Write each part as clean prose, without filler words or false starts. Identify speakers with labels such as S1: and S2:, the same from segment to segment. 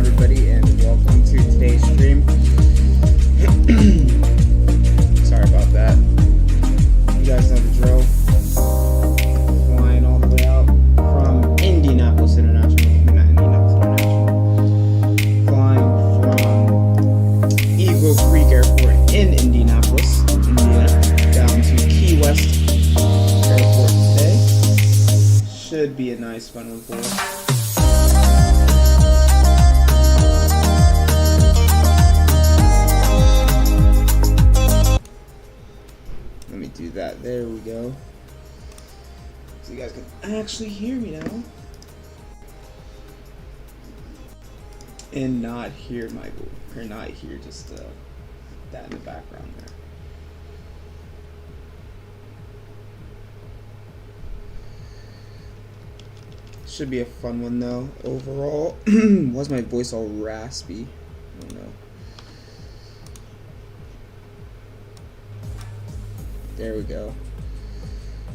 S1: everybody, and welcome to today's stream. Sorry about that. You guys know the drill. Flying all the way out from Indianapolis International. Not Indianapolis International. Flying from Eagle Creek Airport in Indianapolis, Indiana, down to Key West Airport today. Should be a nice fun one for us. Do that. There we go. So you guys can actually hear me now. And not hear my voice. Or not hear just that in the background there. Should be a fun one though, overall. Why's my voice all raspy? I don't know. There we go.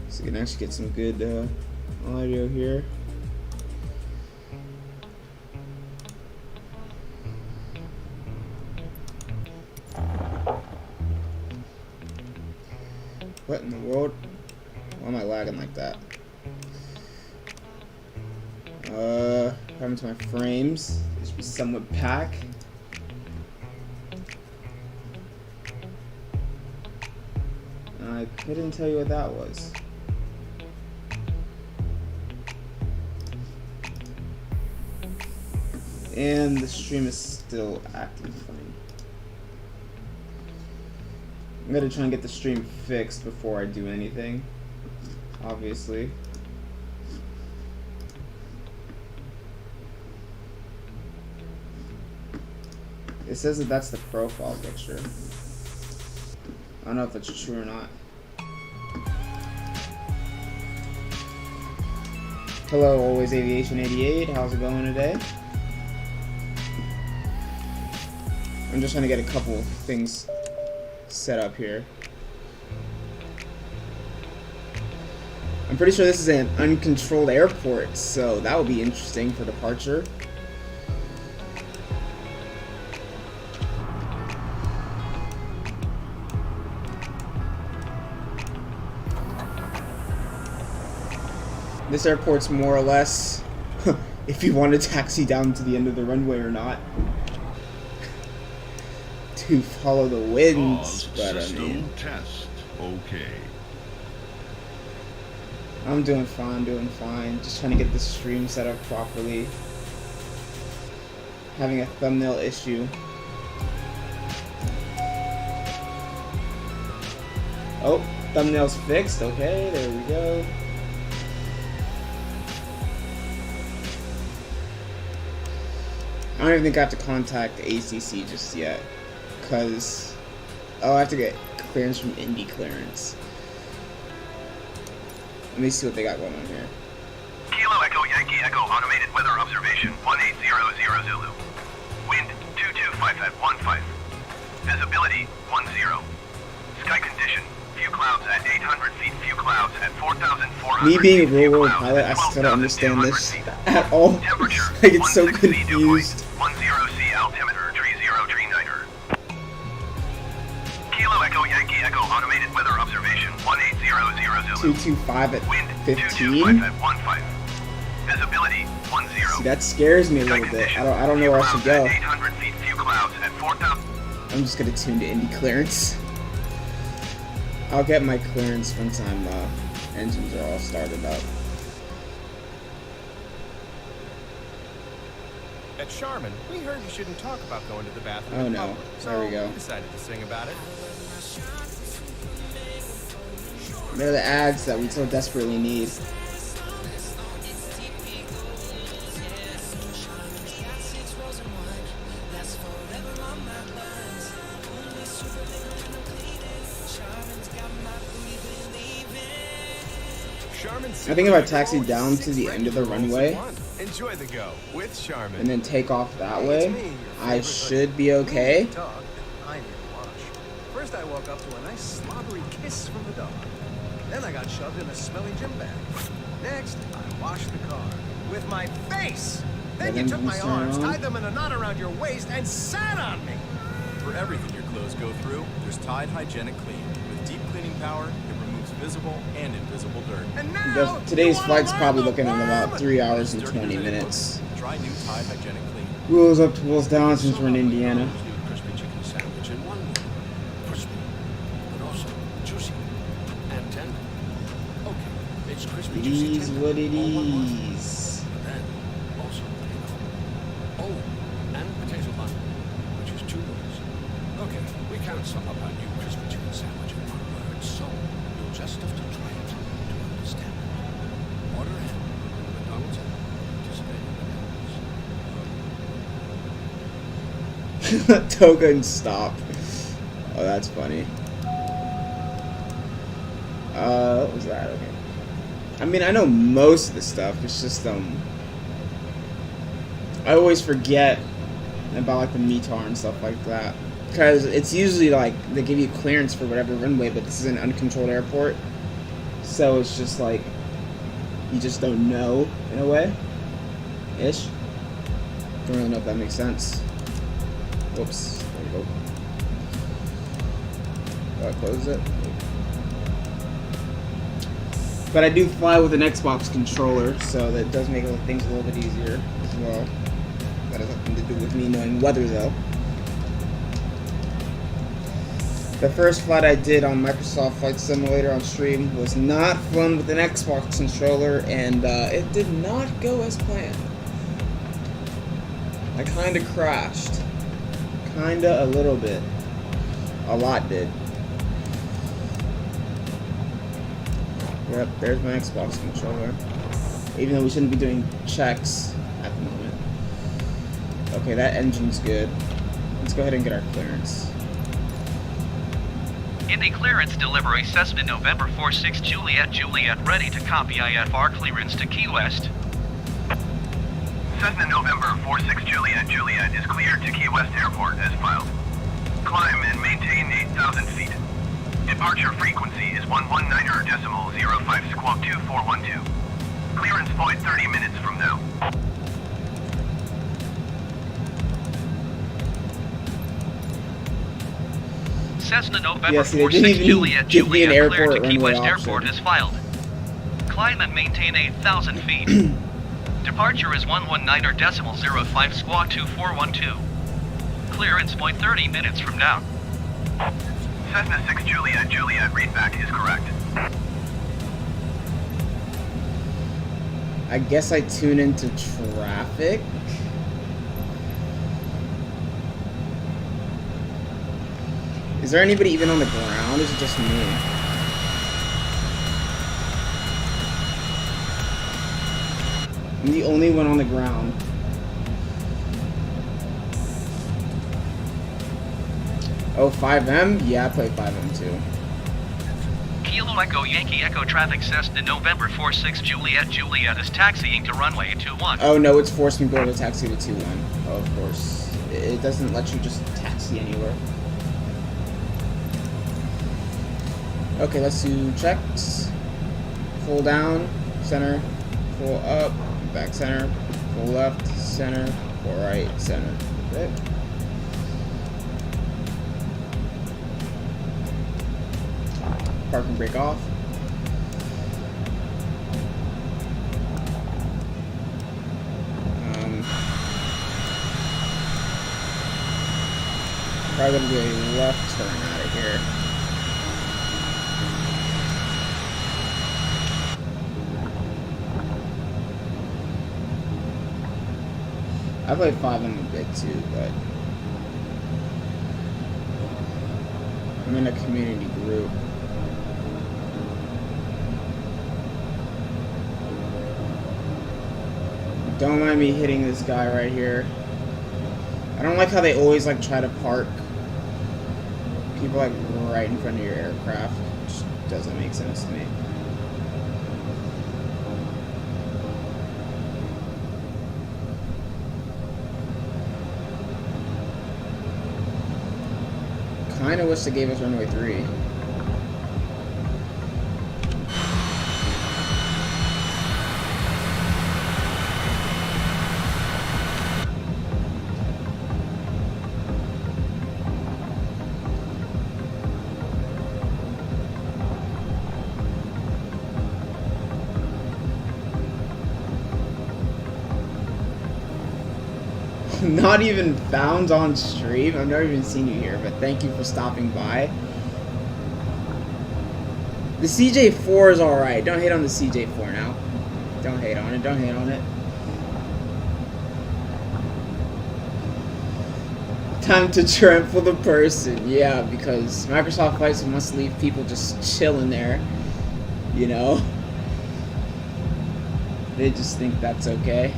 S1: So you can actually get some good audio here. What in the world? Why am I lagging like that? What happened to my frames? They should be somewhat packed. I couldn't tell you what that was. And the stream is still acting funny. I'm gonna try and get the stream fixed before I do anything, obviously. It says that that's the profile picture. I don't know if that's true or not. Hello, Always Aviation 88. How's it going today? I'm just trying to get a couple of things set up here. I'm pretty sure this is an uncontrolled airport, so that would be interesting for departure. This airport's more or less if you want to taxi down to the end of the runway or not to follow the winds. But I mean,
S2: test. Okay.
S1: I'm doing fine, just trying to get the stream set up properly. Having a thumbnail issue. Oh, thumbnail's fixed. Okay, there we go. I don't even think I have to contact the ACC just yet, because I have to get clearance from Indy clearance. Let me see what they got going on here.
S3: Kilo Echo Yankee Echo automated weather observation 1800 Zulu. Wind 225 at 15. Visibility 10. Sky condition few clouds at 800 feet, few clouds at 4,400.
S1: Me being a real world pilot, I still don't understand this at all. I get so confused.
S3: 10 C altimeter 3039er. Kilo Echo Yankee Echo automated weather observation 1800 Zulu.
S1: 225 at
S3: Wind
S1: 15.
S3: 225 at 15. Visibility 10.
S1: See, that scares me a little bit. I don't know where I should go.
S3: 800 feet, few clouds at 4,000.
S1: I'm just gonna tune to Indy clearance. I'll get my clearance once engines are all started up.
S4: At Charmin, we heard you shouldn't talk about going to the bathroom.
S1: Oh no, there we go.
S4: We decided to sing about it.
S1: They're the ads that we so desperately need. I think if I taxi down to the end of the runway
S4: Enjoy the go with Charmin.
S1: and then take off that way, I should be okay.
S5: I need to wash. First I woke up to a nice slobbery kiss from the dog. Then I got shoved in a smelly gym bag. Next, I washed the car with my face. Then you took my arms, tied them in a knot around your waist, and sat on me.
S2: For everything your clothes go through, there's Tide Hygienic Clean. With deep cleaning power, it removes visible and invisible dirt.
S5: And now,
S1: Today's
S5: you wanna
S1: flight's
S5: learn
S1: probably
S5: the
S1: looking at
S5: worm?
S1: about 3 hours and
S2: Dirtier
S1: 20
S2: than it
S1: minutes.
S2: looks. Try new Tide Hygienic Clean.
S1: Wheels up, wheels down since we're in Indiana.
S6: Crispy chicken sandwich in one meal. Crispy, but also juicy and tender. Okay, it's crispy,
S1: It
S6: juicy,
S1: is
S6: tender.
S1: what it
S6: all one word.
S1: is.
S6: But then, also flavorful. Oh, and potato bun, which is 2 words. Okay, we can't sum up our new crispy chicken sandwich in 1 word, so you'll just have to try it to understand it. Order ahead. McDonald's app. Participating McDonald's.
S1: Toga and stop. Oh, that's funny. What was that? Okay. I mean, I know most of the stuff. It's just I always forget about like the METAR and stuff like that, because it's usually like they give you clearance for whatever runway, but this is an uncontrolled airport, so it's just like you just don't know in a way. Ish. Don't really know if that makes sense. Whoops. There we go. Close it. But I do fly with an Xbox controller, so that does make things a little bit easier as well. That has nothing to do with me knowing weather, though. The first flight I did on Microsoft Flight Simulator on stream was not flown with an Xbox controller, and it did not go as planned. I kinda crashed. Kinda a little bit. A lot did. Yep, there's my Xbox controller. Even though we shouldn't be doing checks at the moment. Okay, that engine's good. Let's go ahead and get our clearance.
S7: Indy clearance delivery Cessna November 46 Juliet ready to copy IFR clearance to Key West.
S3: Cessna November 46 Juliet is cleared to Key West Airport as filed. Climb and maintain 8,000 feet. Departure frequency is 119.05 squawk 2412. Clearance void 30 minutes from now.
S7: Cessna November
S1: Yeah, see, they
S7: 46
S1: didn't even give me an
S7: Juliet cleared
S1: airport
S7: to Key
S1: runway
S7: West
S1: option.
S7: Airport is filed. Climb and maintain 8,000 feet. Departure is 119.05 squawk 2412. Clearance point 30 minutes from now.
S3: Cessna 6 Juliet readback is correct.
S1: I guess I tune into traffic. Is there anybody even on the ground? Is it just me? I'm the only one on the ground. Oh, 5M? Yeah, I play 5M too.
S7: Kilo Echo Yankee Echo traffic Cessna November 46 Juliet is taxiing to runway 21.
S1: Oh no, it's forced me to go to taxi to 2-1. Oh, of course. It doesn't let you just taxi anywhere. Okay, let's do checks. Full down, center, full up, back center, full left, center, full right, center. Okay. Park and brake off. Probably gonna do a left turn out of here. I played 5M a bit too, but I'm in a community group. Don't mind me hitting this guy right here. I don't like how they always like try to park people like right in front of your aircraft. It just doesn't make sense to me. Kinda wish they gave us runway 3. Not even found on stream. I've never even seen you here, but thank you for stopping by. The CJ4 is alright. Don't hate on the CJ4 now. Don't hate on it. Don't hate on it. Time to trample the person. Yeah, because Microsoft Flight Sim must leave people just chilling there. You know? They just think that's okay.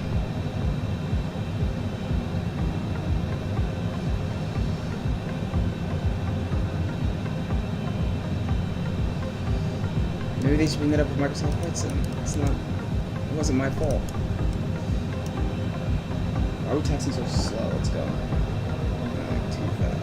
S1: Maybe they should bring that up with Microsoft Flight Sim. It's not. It wasn't my fault. Why are we texting so slow? Let's go. Like too fast.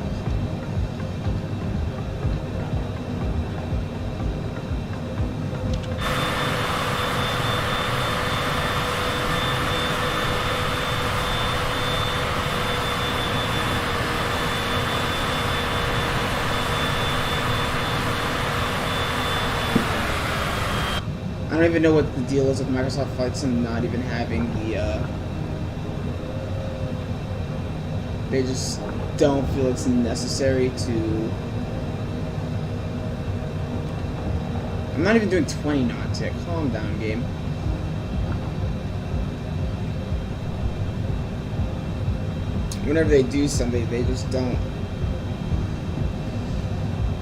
S1: I don't even know what the deal is with Microsoft Flight Sim not even having the, they just don't feel it's necessary to... I'm not even doing 20 knots yet. Calm down, game. Whenever they do something, they just don't...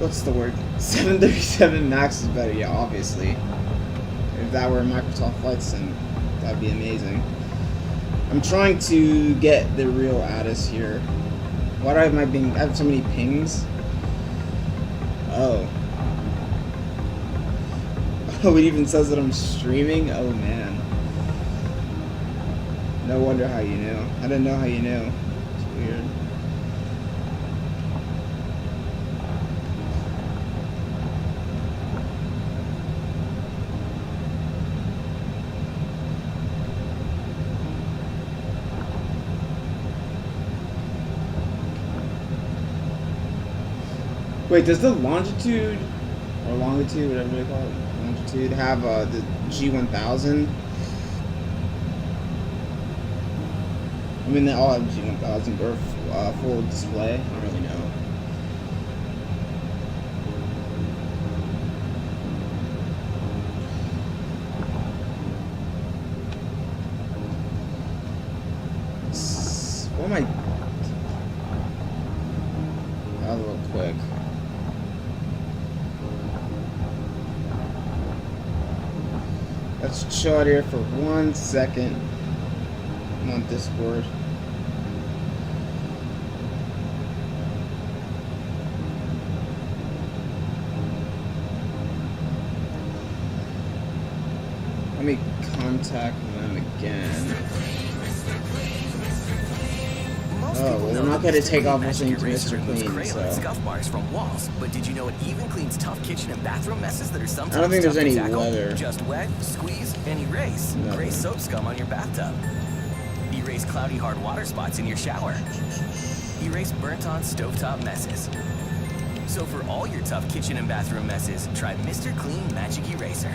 S1: What's the word? 737 Max is better, yeah, obviously. If that were a Microsoft Flight Sim, that'd be amazing. I'm trying to get the real Addis here. Why do I have so many pings? Oh. Oh, it even says that I'm streaming? Oh man. No wonder how you knew. I didn't know how you knew. It's weird. Wait, does the longitude, or longitude, whatever they call it, longitude, have the G1000? I mean, they all have G1000 or full display. I don't really know. What am I? That was a little quick. Let's chill out here for 1 second. I'm on Discord. Let me contact them again. Oh, well, we're not going to take off listening to Mr. Clean, so...
S8: Scuff marks from walls, but did you know it even cleans tough kitchen and bathroom messes that are sometimes
S1: I don't think there's
S8: tough to
S1: any
S8: tackle?
S1: weather.
S8: Just wet, squeeze, and erase.
S1: No.
S8: Erase soap scum on your bathtub. Erase cloudy hard water spots in your shower. Erase burnt-on stovetop messes. So for all your tough kitchen and bathroom messes, try Mr. Clean Magic Eraser.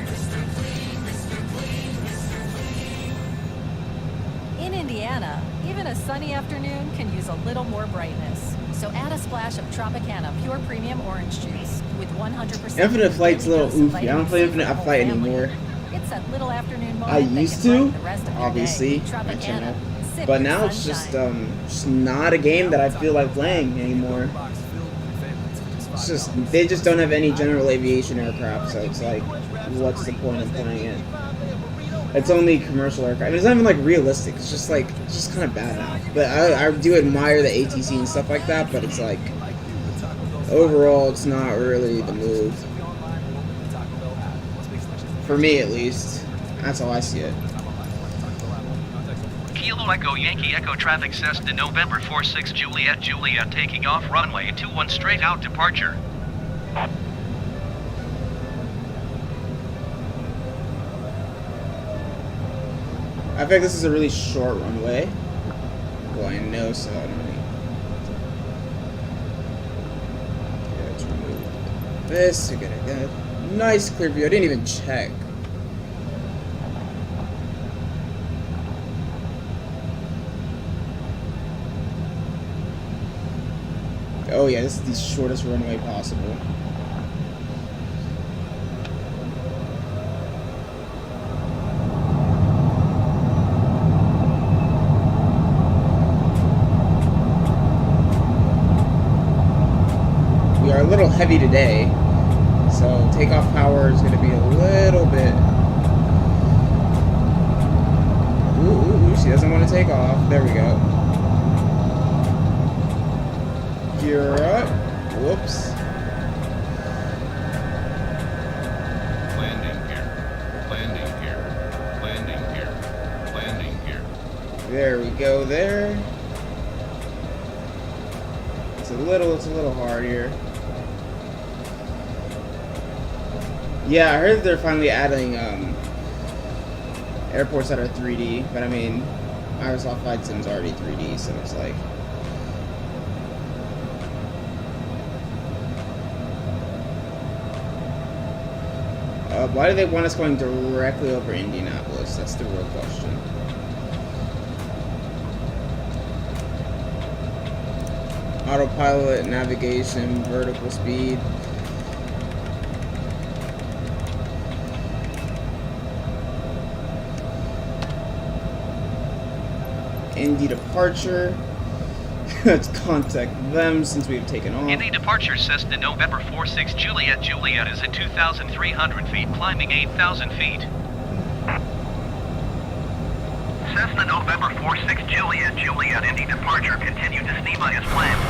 S9: In Indiana, even a sunny afternoon can use a little more brightness. So add a splash of Tropicana Pure Premium Orange Juice with 100%.
S1: Infinite Flight's a little oofy. I don't play Infinite Flight anymore.
S9: It's that little afternoon moment
S1: I used to, obviously,
S9: my
S1: my channel. But now it's just not a game that I feel like playing anymore. It's just, they just don't have any general aviation aircraft, so it's like, what's the point of playing it? It's only commercial aircraft. I mean, it's not even like realistic. It's just like, it's just kind of bad now. But I do admire the ATC and stuff like that. But it's like, overall, it's not really the move. For me, at least. That's how I see it.
S7: Kilo Echo Yankee Echo traffic says to November 46 Juliet Juliet taking off runway 21 straight out departure.
S1: I think this is a really short runway. Well, I know, so I don't really... Yeah, let's remove this. We're gonna get a nice clear view. I didn't even check. Oh yeah, this is the shortest runway possible. We are a little heavy today, so takeoff power is going to be a little bit... Ooh, she doesn't want to take off. There we go. Gear up. Whoops.
S6: Landing gear. Landing gear. Landing gear. Landing gear.
S1: There we go there. It's a little hard here. Yeah, I heard that they're finally adding airports that are 3D, but I mean, Microsoft Flight Sim's already 3D, so it's like... why do they want us going directly over Indianapolis? That's the real question. Autopilot, navigation, vertical speed. Indy departure. Let's contact them since we've taken off.
S7: Indy departure Cessna November 46 Juliet Juliet is at 2,300 feet, climbing 8,000 feet.
S3: Cessna November 46 Juliet Juliet Indy departure. Continue to SNEMA as planned.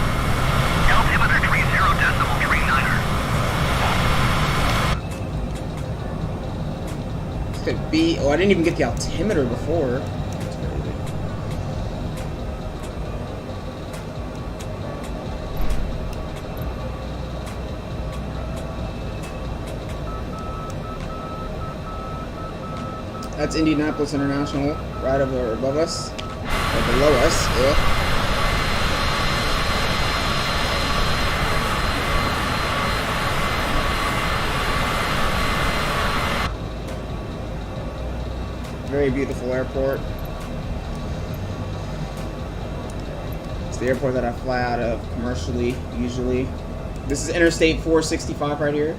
S3: Altimeter 30.39.
S1: This could be... Oh, I didn't even get the altimeter before. That's Indianapolis International, right over above us, or below us. Ugh. Very beautiful airport. It's the airport that I fly out of commercially, usually. This is Interstate 465 right here.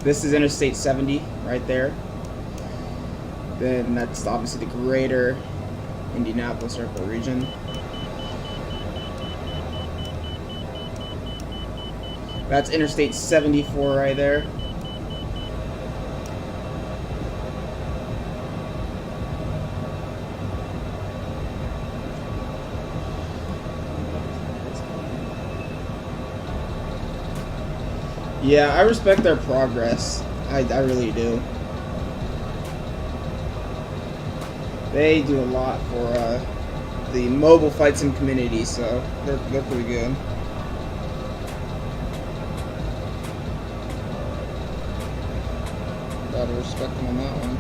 S1: This is Interstate 70 right there. Then that's obviously the greater Indianapolis airport region. That's Interstate 74 right there. Yeah, I respect their progress. I really do. They do a lot for the mobile flight sim community, so they're pretty good. Gotta respect them on that one.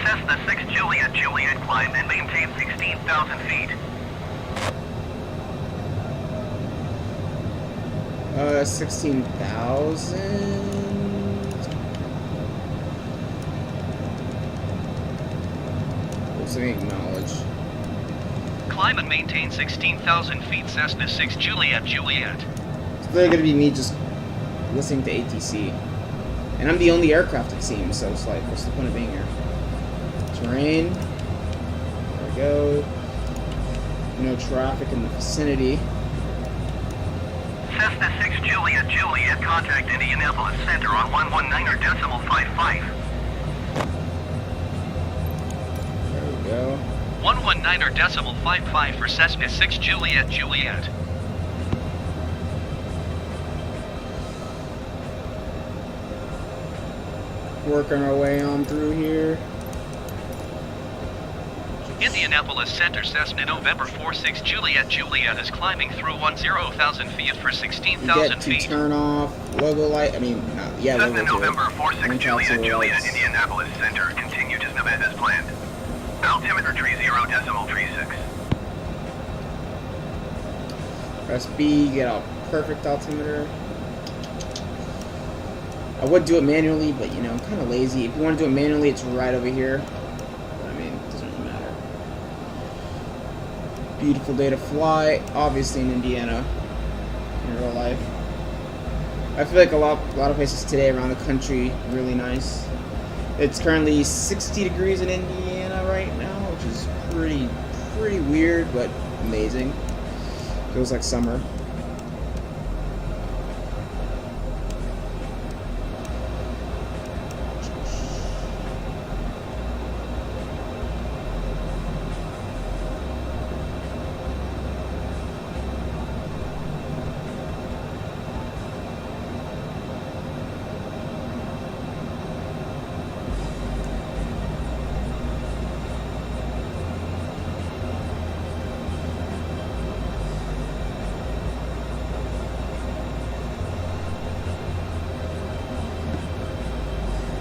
S3: Cessna 6 Juliet Juliet climb and maintain 16,000 feet.
S1: 16,000. Also acknowledge.
S7: Climb and maintain 16,000 feet, Cessna 6 Juliet Juliet.
S1: It's really gonna be me just listening to ATC. And I'm the only aircraft it seems, so it's like, what's the point of being here? Terrain. There we go. No traffic in the vicinity.
S3: Cessna 6 Juliet Juliet, contact Indianapolis Center on 119.55.
S1: There we go.
S7: 119.55 for Cessna 6 Juliet Juliet.
S1: Working our way on through here.
S7: Indianapolis Center Cessna November 46 Juliet Juliet is climbing through 10,000 feet for
S1: You
S7: 16,000
S1: get to
S7: feet.
S1: turn off logo light. I mean, not, yeah,
S3: Cessna
S1: logo
S3: November 46 Juliet Juliet
S1: lights.
S3: Indianapolis Center. Continue to SNEMA as planned. Altimeter 30.36.
S1: Press B, get a perfect altimeter. I would do it manually, but you know, I'm kind of lazy. If you want to do it manually, it's right over here. I mean, it doesn't really matter. Beautiful day to fly, obviously in Indiana, in real life. I feel like a lot of places today around the country really nice. It's currently 60 degrees in Indiana right now, which is pretty weird, but amazing. Feels like summer.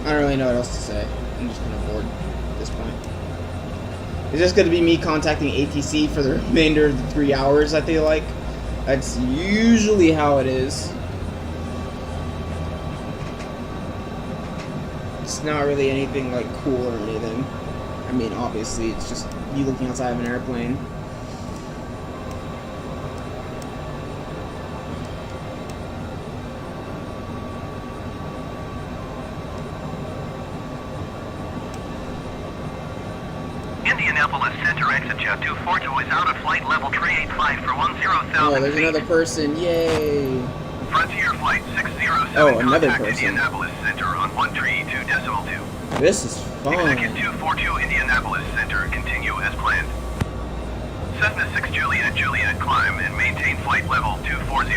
S1: I don't really know what else to say. I'm just kind of bored at this point. It's just going to be me contacting ATC for the remainder of the 3 hours, I feel like. That's usually how it is. It's not really anything like cool or anything. I mean, obviously, it's just you looking outside of an airplane.
S3: Indianapolis Center exit jet 242 is out of flight level 385 for 10,000
S1: Oh, there's
S3: feet.
S1: another person. Yay.
S3: Frontier flight 607
S1: Oh, another
S3: contact
S1: person.
S3: Indianapolis Center on 132.2.
S1: This is fun.
S3: Execute 242 Indianapolis Center, continue as planned. Cessna 6 Juliet Juliet climb and maintain flight level 240.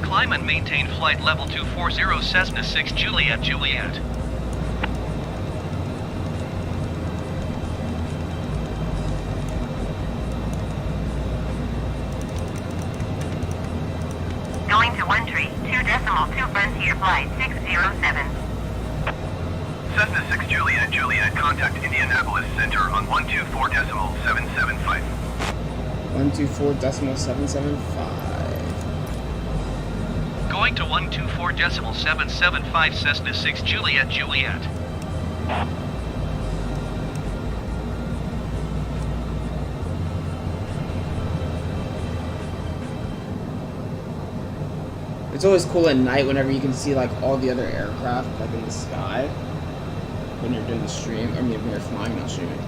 S7: Climb and maintain flight level 240 Cessna 6 Juliet Juliet.
S10: Going to 132.2 Frontier Flight 607.
S3: Cessna 6 Juliet Juliet contact Indianapolis Center on 124.775.
S1: 124.775.
S7: Going to 124.775 Cessna 6 Juliet Juliet.
S1: It's always cool at night whenever you can see like all the other aircraft like in the sky when you're doing the stream. I mean, when you're flying, not streaming.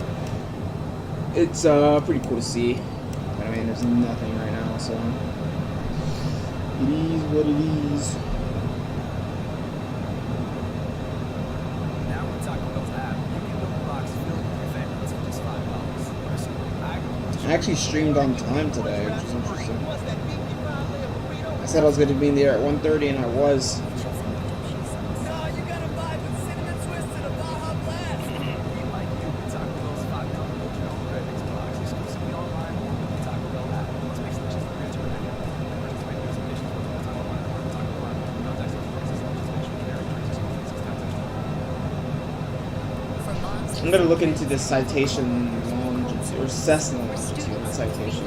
S1: It's pretty cool to see. But I mean, there's nothing right now, so it is what it is.
S5: Now we're talking about that. You can build a box filled with your favorites for just $5.
S1: I actually streamed on time today, which is interesting. I said I was going to be in the air at 1:30, and I was.
S5: No, you gotta buy the cinnamon twist and a Baja Blast. You might do the Taco Bell's $5 Montreal Red Mix box exclusively online or with the Taco Bell app. Let's make selection for your turn menu. Emergency menu reservations with the Taco Bell or Taco Bell. Contact us for registration carry
S1: I'm going to look into this Citation lounge, or Cessna lounge, not Citation.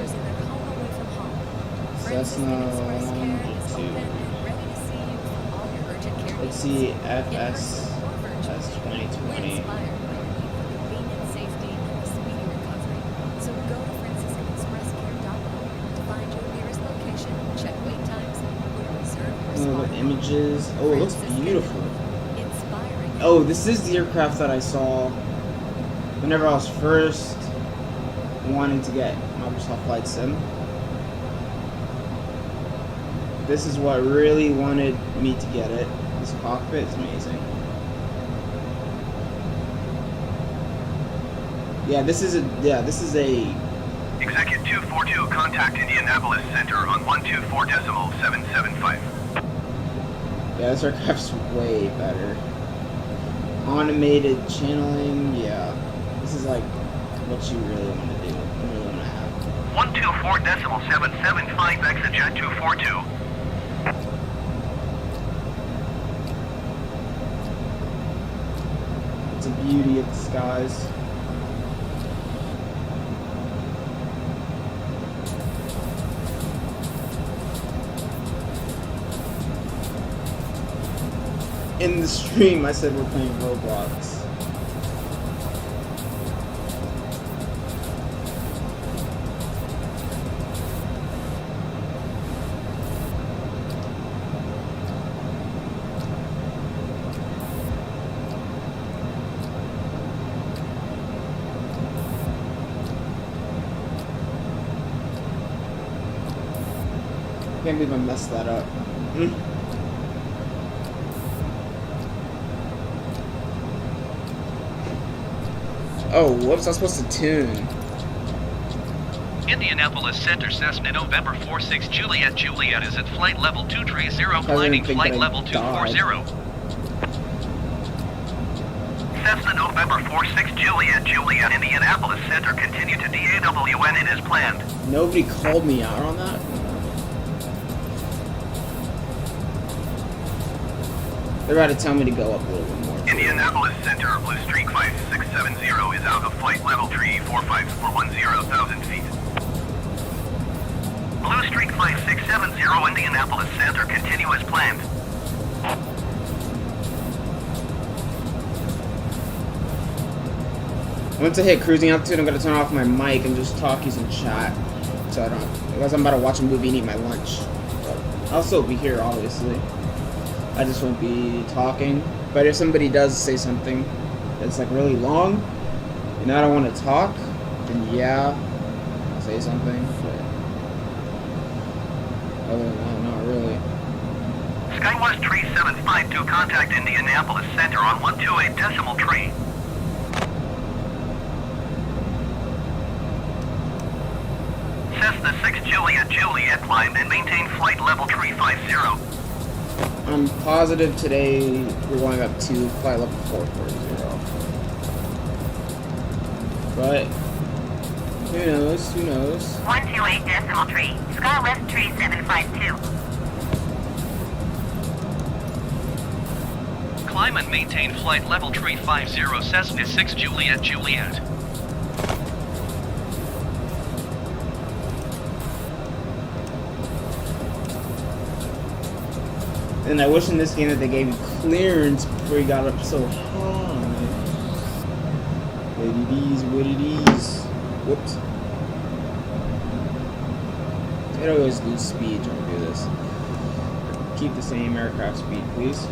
S1: Cessna longitude. Let's see, FS that's 2020. Oh, the images. Oh, it looks beautiful. Oh, this is the aircraft that I saw whenever I was first wanting to get Microsoft Flight Sim. This is what really wanted me to get it. This cockpit is amazing. Yeah, this is a
S3: Execute 242 contact Indianapolis Center on 124.775.
S1: yeah, this aircraft's way better. Automated channeling, yeah. This is like what you really want to do. You really want to have.
S3: 124.775 exit jet 242.
S1: It's a beauty of the skies. in the stream I said we're playing Roblox. I can't believe I messed that up. Oh, whoops, I was supposed to tune.
S7: Indianapolis Center Cessna November 46 Juliet Juliet is at flight level 230, climbing flight level 240.
S3: Cessna November 46 Juliet Juliet Indianapolis Center continue to DAWN in as planned.
S1: Nobody called me out on that? They're about to tell me to go up a little bit more.
S3: Indianapolis Center, Blue Streak 5670 is out of flight level 345,410,000 feet. Blue Streak 5670 Indianapolis Center, continue as planned.
S1: Once I hit cruising altitude, I'm gonna turn off my mic and just talk using chat. So I don't, because I'm about to watch a movie and eat my lunch. But I'll still be here, obviously. I just won't be talking. But if somebody does say something that's like really long, and I don't want to talk, then yeah, I'll say something. But other than that, not really.
S3: Skywest 3752, contact Indianapolis Center on 128.3. Cessna 6 Juliet Juliet climbed and maintained flight level 350.
S1: I'm positive today we're going up to flight level 440. But who knows? Who knows?
S10: 128.3. Skywest 3752.
S7: Climb and maintain flight level 350 Cessna 6 Juliet Juliet.
S1: And I wish in this game that they gave you clearance before you got up so high. What it is. Whoops. I'd always lose speed trying to do this. Keep the same aircraft speed, please.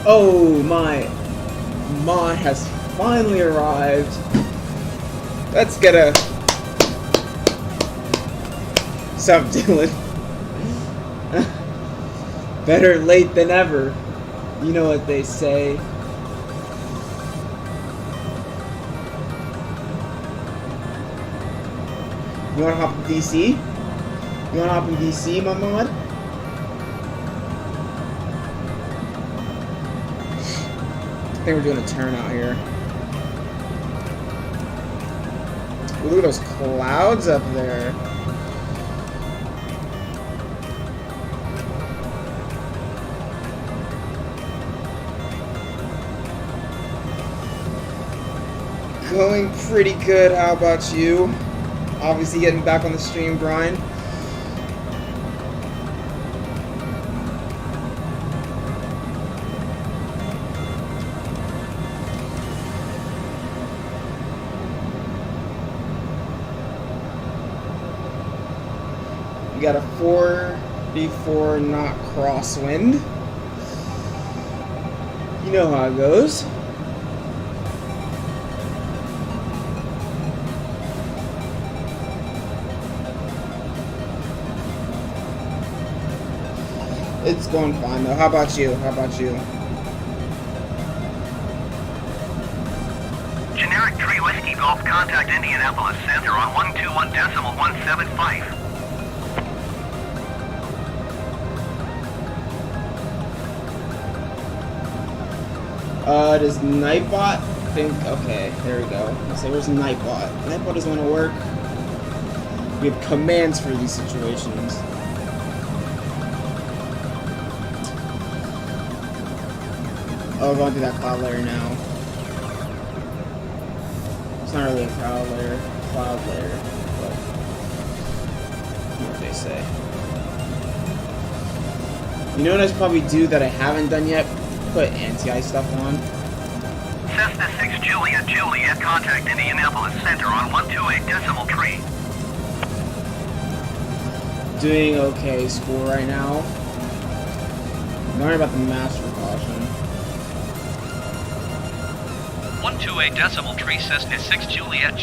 S1: Oh, my mod has finally arrived. Let's get a... Stop, Dylan. Better late than ever. You know what they say. You wanna hop in DC? You wanna hop in DC, my mod? I think we're doing a turn out here. Ooh, look at those clouds up there. Going pretty good. How about you? Obviously getting back on the stream grind. got a 44 knot crosswind. You know how it goes. It's going fine though. How about you? How about you?
S3: Generic 3 Whiskey Golf, contact Indianapolis Center on 121.175.
S1: Does Nightbot think... Okay, there we go. Let's say, where's Nightbot? Nightbot doesn't want to work. We have commands for these situations. Oh, we're going through that cloud layer now. It's not really a cloud layer, but you know what they say. You know what I should probably do that I haven't done yet? Put anti-ice stuff on.
S3: Cessna 6 Juliet, contact Indianapolis Center on 128.3.
S1: Doing okay school right now. Learning about the master precaution.
S7: 128.3 Cessna 6 Juliet.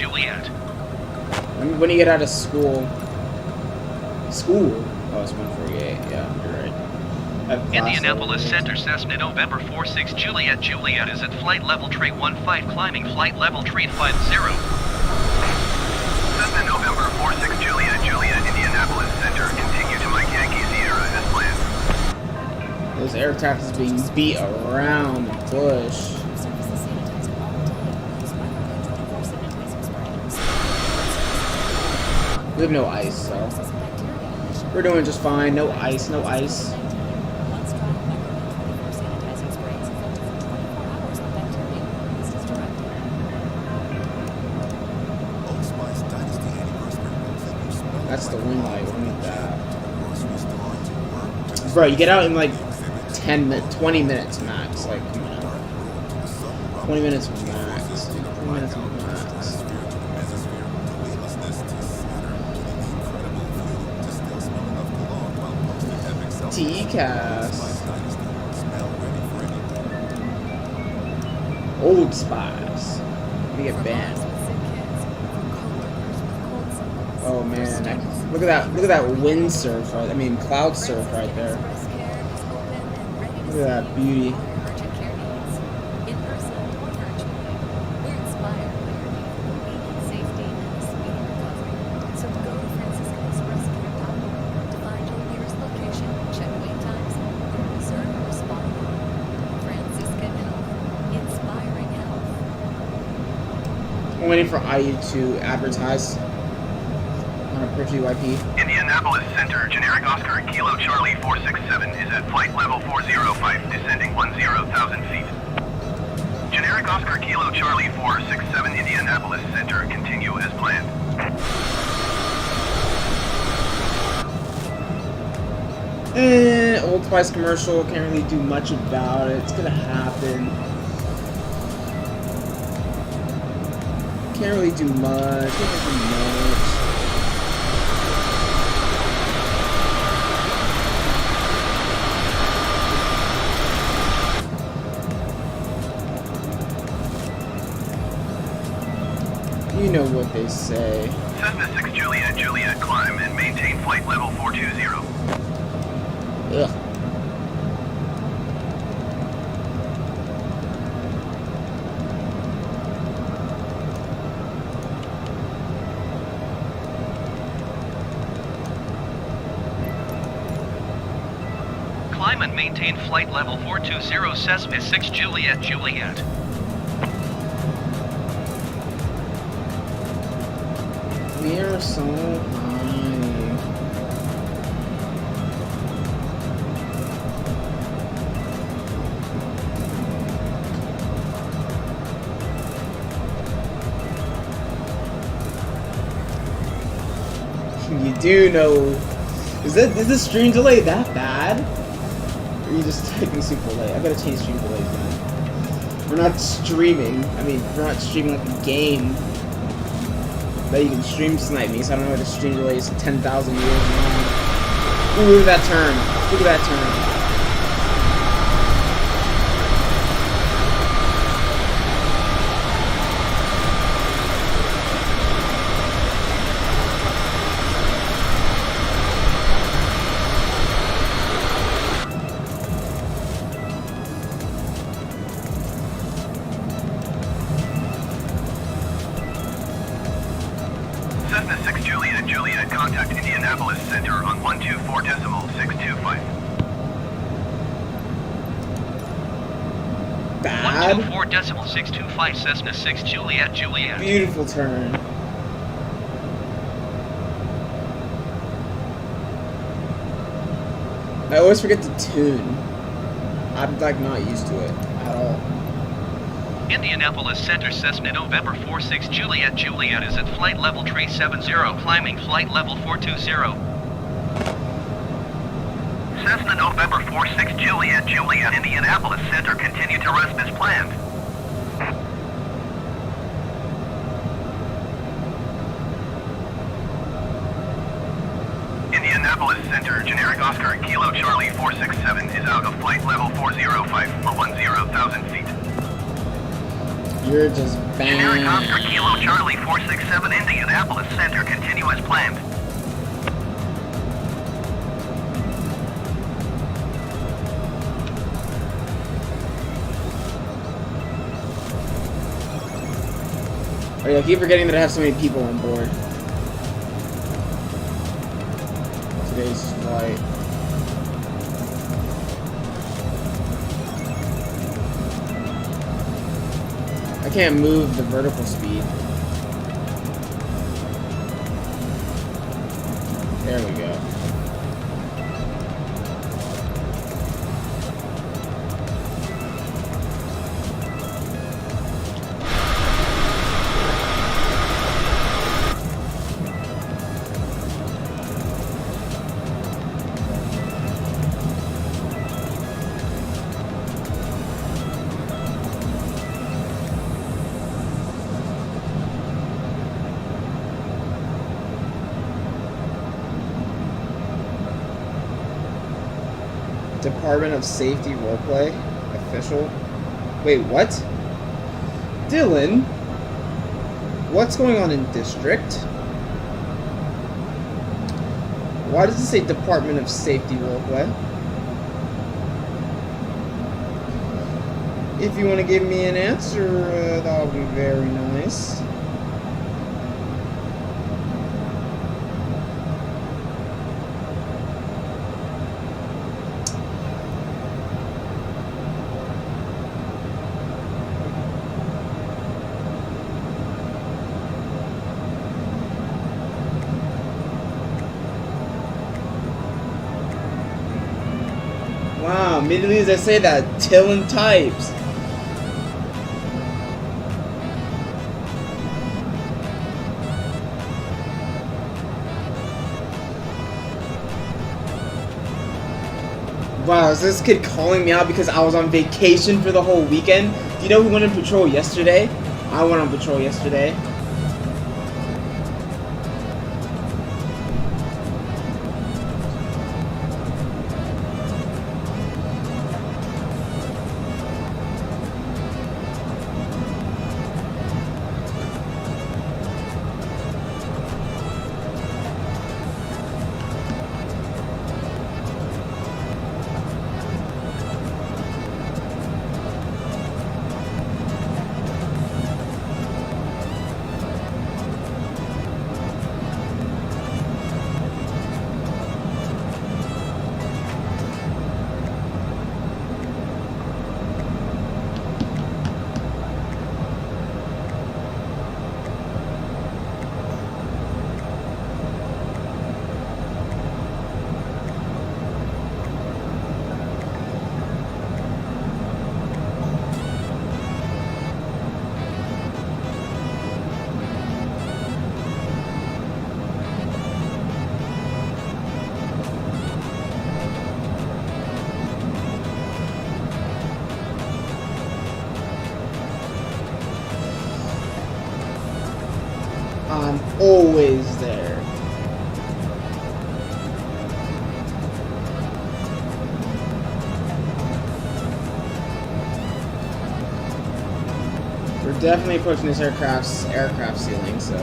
S1: When do you get out of school? School? Oh, it's 148. Yeah, you're right.
S7: Indianapolis Center Cessna November 46 Juliet is at flight level tree 15, climbing flight level tree 50.
S3: Cessna November 46 Juliet, Indianapolis Center, continue to Mike Yankee Sierra as planned.
S1: Those air taxis being beat around the bush. We have no ice, so we're doing just fine. No ice, no ice. That's the wind light. We need that. Bro, you get out in like 20 minutes max. Like, come on. 20 minutes max. 20 minutes max. T-Cast. Old Spice. We get banned. Oh man, look at that wind surf right, I mean cloud surf right there. Look at that beauty. I'm waiting for IU to advertise on a PYP.
S3: Indianapolis Center, generic Oscar Kilo Charlie 467 is at flight level 405, descending 10,000 feet. Generic Oscar Kilo Charlie 467, Indianapolis Center, continue as planned.
S1: Old Spice commercial, can't really do much about it. It's gonna happen. Can't really do much. You know what they say.
S3: Cessna 6 Juliet, climb and maintain flight level 420.
S1: Ugh.
S7: Climb and maintain flight level 420 Cessna 6 Juliet.
S1: We are so high. You do know. Is this stream delay that bad? Or are you just typing super late? I gotta change stream delays, man. We're not streaming. I mean, we're not streaming like a game that you can stream snipe me, so I don't know where the stream delay is 10,000 years long. Ooh, look at that turn. Look at that turn.
S3: Cessna 6 Juliet, Juliet, contact Indianapolis Center on 124.625.
S1: Bad.
S7: 124.625 Cessna 6 Juliet, Juliet.
S1: Beautiful turn. I always forget to tune. I'm like not used to it at all.
S7: Indianapolis Center Cessna November 46 Juliet, Juliet is at flight level 370, climbing flight level 420.
S3: Cessna November 46 Juliet, Juliet, Indianapolis Center, continue to rest as planned. Indianapolis Center, generic Oscar, Kilo Charlie 467 is out of flight level 405 for 10,000 feet.
S1: You're just
S3: Generic
S1: bang.
S3: Oscar, Kilo Charlie 467, Indianapolis Center, continue as planned.
S1: Oh yeah, I keep forgetting that I have so many people on board. Today's flight. I can't move the vertical speed. There we go. Department of Safety roleplay official. Wait, what? Dylan? What's going on in district? Why does it say Department of Safety roleplay? If you want to give me an answer, that would be very nice. Wow, immediately as I say that, Dylan types. Wow, is this kid calling me out because I was on vacation for the whole weekend? Do you know who went on patrol yesterday? I went on patrol yesterday. definitely approaching this aircraft ceiling, so.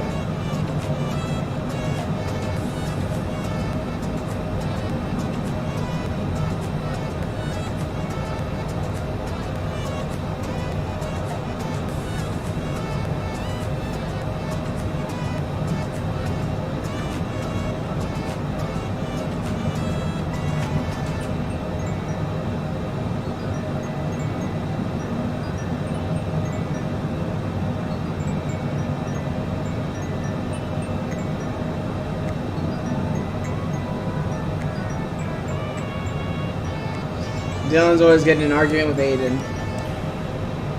S1: Dylan's always getting in an argument with Aiden.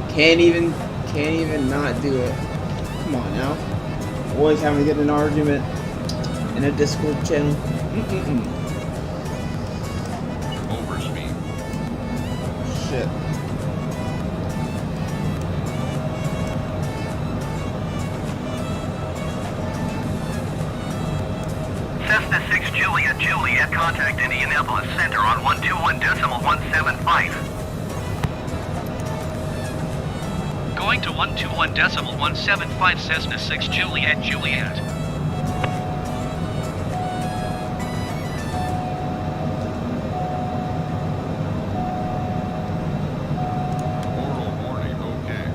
S1: Can't even not do it. Come on now. Always having to get in an argument in a Discord channel.
S6: Overspeed.
S1: Shit.
S3: Cessna 6 Juliet, contact Indianapolis Center on 121.175.
S7: Going to 121.175 Cessna 6 Juliet.
S6: Oral warning, okay.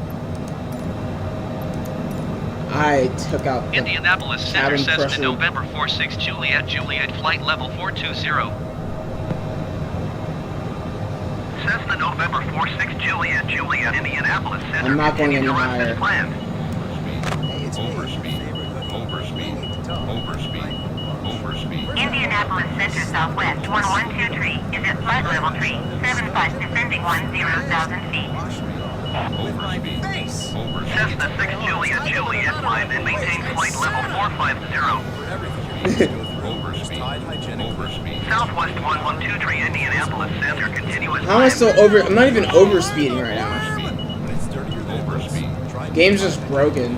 S1: I took out the
S7: Indianapolis Center
S1: cabin
S7: Cessna
S1: pressure.
S7: November 46 Juliet, flight level 420.
S3: Cessna November 46 Juliet, Indianapolis Center.
S1: I'm not going any
S3: Continue to run
S1: higher.
S3: as planned.
S6: Overspeed.
S10: Indianapolis Center Southwest 1123 is at flight level 375, descending 10,000 feet.
S3: Cessna 6 Juliet, climb and maintain flight level 450. Southwest 1123 Indianapolis Center, continuous
S1: How am I still over? I'm not even overspeeding right now. Game's just broken.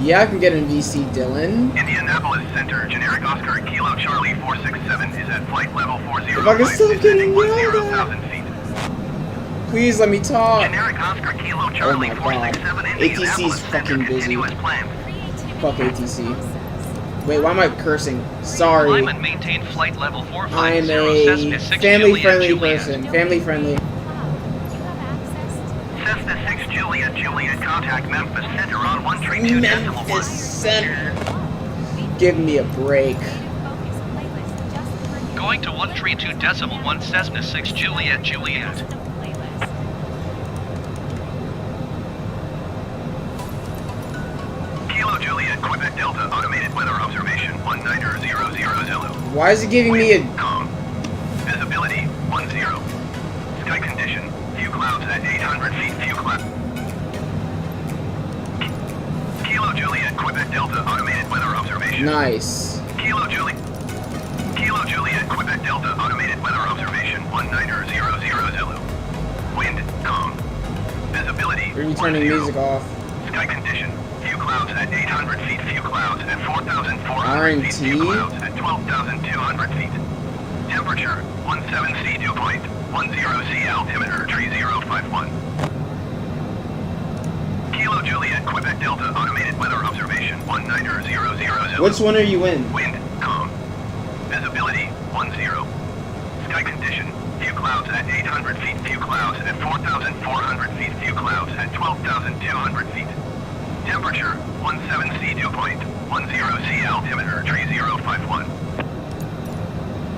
S1: Yeah, I can get in VC, Dylan.
S3: Indianapolis Center, generic Oscar Kilo Charlie 467 is at flight level 405,
S1: If I can still get in,
S3: descending
S1: yeah.
S3: 10,000 feet.
S1: Please let me talk.
S3: Generic Oscar Kilo
S1: Oh
S3: Charlie
S1: my god.
S3: 467
S1: ATC's
S3: Indianapolis Center,
S1: fucking busy.
S3: continue as planned.
S1: Fuck ATC. Wait, why am I cursing? Sorry.
S7: Climb and maintain flight level
S1: I'm
S7: 450
S1: a
S7: Cessna 6
S1: family-friendly
S7: Juliet.
S1: person. Family-friendly.
S3: Cessna 6 Juliet, contact Memphis Center on 132.1.
S1: Memphis Center. Give me a break.
S7: Going to 132.1 Cessna 6 Juliet.
S3: Kilo Juliet, Quebec Delta, automated weather observation 19000 Zulu.
S1: Why is it giving me a...
S3: Calm. Visibility 10. Sky condition, few clouds at 800 feet, few clouds. Kilo Juliet, Quebec Delta, automated weather observation.
S1: Nice.
S3: Kilo Juliet, Quebec Delta, automated weather observation 19000 Zulu. Wind, calm. Visibility
S1: We're gonna be turning
S3: 10.
S1: music off.
S3: Sky condition, few clouds at 800 feet, few clouds at 4,400 feet,
S1: RNT?
S3: few clouds at 12,200 feet. Temperature, 17 C dew point, 10 C altimeter, 3051. Kilo Juliet, Quebec Delta, automated weather observation 19000.
S1: Which one are you in?
S3: Wind, calm. Visibility, 10. Sky condition, few clouds at 800 feet, few clouds at 4,400 feet, few clouds at 12,200 feet. Temperature, 17 C dew point, 10 C altimeter, 3051.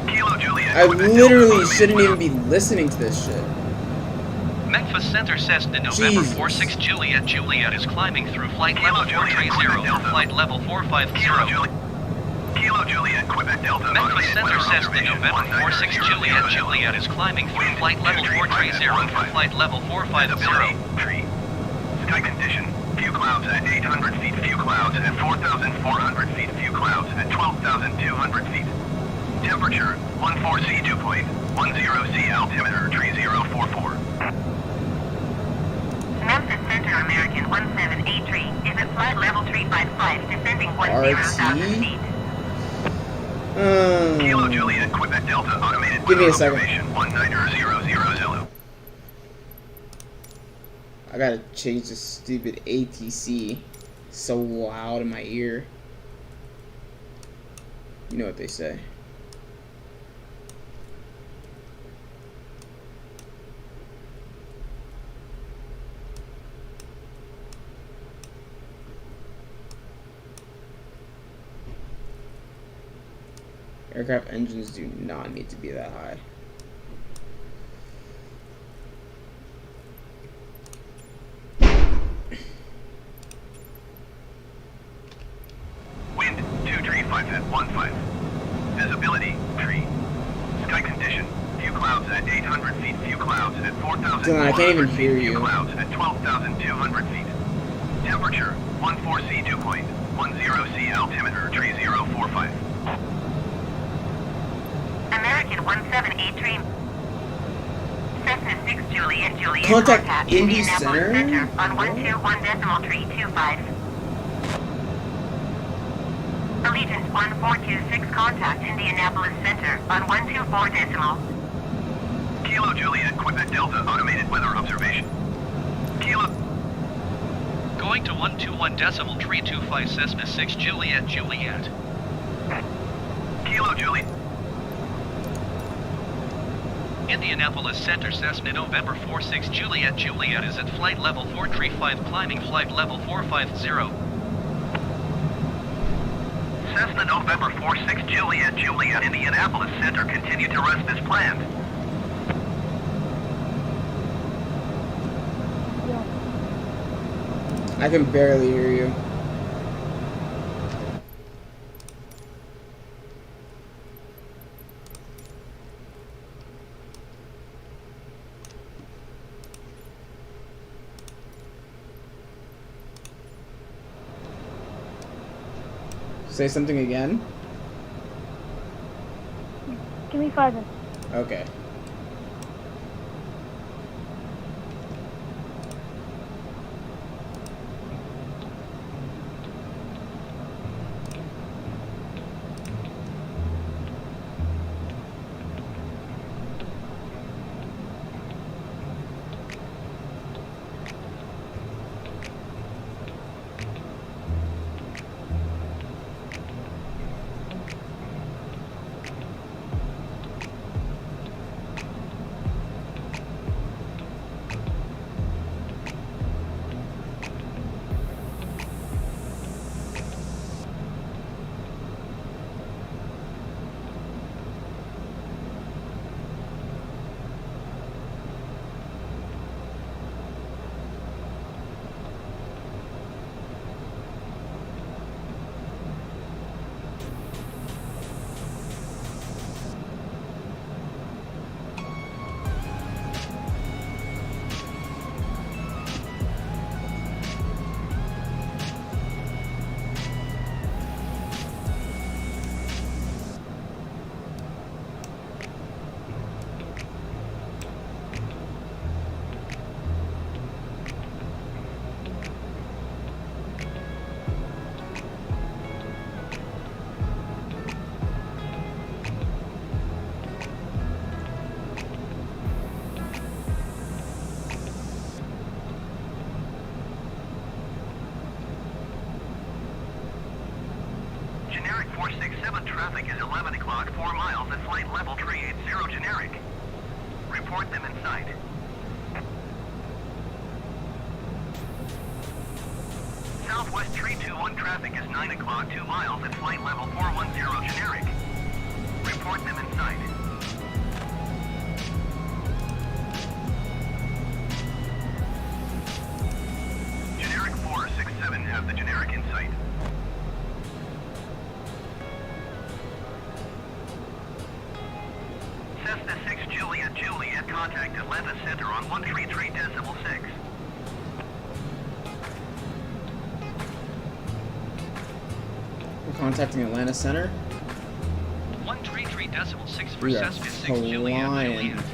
S3: Kilo Juliet,
S1: I
S3: Quebec
S1: literally
S3: Delta,
S1: shouldn't
S3: automated
S1: even be listening to this shit.
S7: Memphis Center Cessna November
S1: Jesus.
S7: 46 Juliet is climbing through flight
S3: Kilo
S7: level
S3: Juliet,
S7: 430
S3: Quebec Delta.
S7: to flight level 450.
S3: Kilo Juliet, Quebec Delta,
S7: Memphis
S3: automated
S7: Center
S3: weather
S7: Cessna
S3: observation
S7: November 46 Juliet is climbing through flight level 430 to flight level 450.
S3: Visibility, tree. Sky condition, few clouds at 800 feet, few clouds at 4,400 feet, few clouds at 12,200 feet. Temperature, 14 C dew point, 10 C altimeter, 3044.
S10: Memphis Center American 1783 is at flight level 355, descending 10,000 feet.
S3: Kilo Juliet, Quebec Delta, automated
S1: Give me
S3: weather
S1: a second.
S3: observation 19000 Zulu.
S1: I I gotta change this stupid ATC. It's so loud in my ear. You know what they say. Aircraft engines do not need to be that high.
S3: Wind 235 at 15. Visibility, tree. Sky condition, few clouds at 800 feet, few clouds at 4,000
S1: Dylan, I can't even hear
S3: few
S1: you.
S3: clouds at 12,200 feet. Temperature, 14C dew point, 10C altimeter, tree 045.
S10: American 178 Cessna 6 Juliet Juliet
S1: Contact Indy
S10: Indianapolis
S1: Center?
S10: Center on 121.325. Allegiance 1426 contact Indianapolis Center on 124
S3: Kilo Juliet Quebec Delta automated weather observation. Kilo
S7: Going to 121.325 Cessna 6 Juliet Juliet.
S3: Kilo Juliet.
S7: Indianapolis Center Cessna November 46 Juliet Juliet is at flight level 435 climbing flight level 450.
S3: Cessna November 46 Juliet Juliet Indianapolis Center continue to rest as planned.
S1: I can barely hear you. Say something again.
S11: Give me 5 minutes.
S1: Okay.
S3: Generic 467 traffic is 11 o'clock, 4 miles at flight level 380 generic. Report them in sight. Southwest 321 traffic is 9 o'clock, 2 miles at flight level 410 generic. Report them in sight. Generic 467 have the generic in sight. Cessna 6 Juliet Juliet contact Atlanta Center on 133.6.
S1: We're contacting Atlanta Center.
S7: 133.6 for
S1: We are
S7: Cessna 6 Juliet
S1: flying.
S7: Juliet.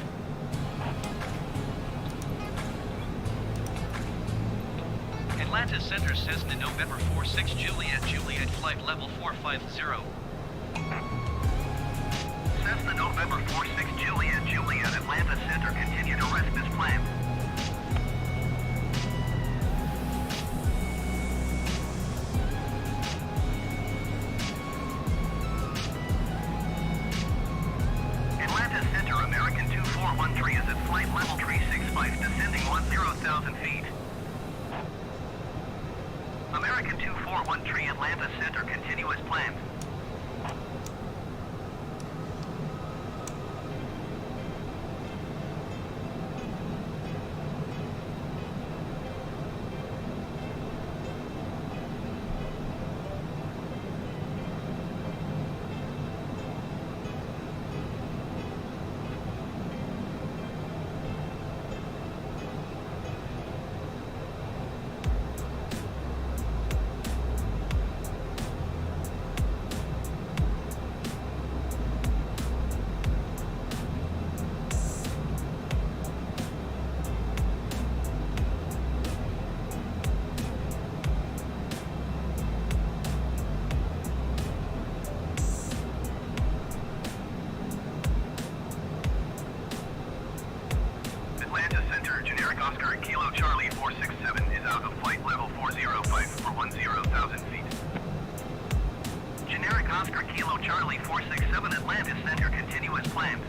S7: Atlanta Center Cessna November 46 Juliet Juliet flight level 450.
S3: Cessna November 46 Juliet Juliet Atlanta Center continue to rest as planned. 2413 is at flight level 365, descending 10,000 feet. American 2413 Atlanta Center, continuous planned. Atlanta Center, generic Oscar Kilo Charlie 467 is out of flight level 405 for 10,000 feet. Generic Oscar Kilo Charlie 467 Atlanta Center, continuous planned.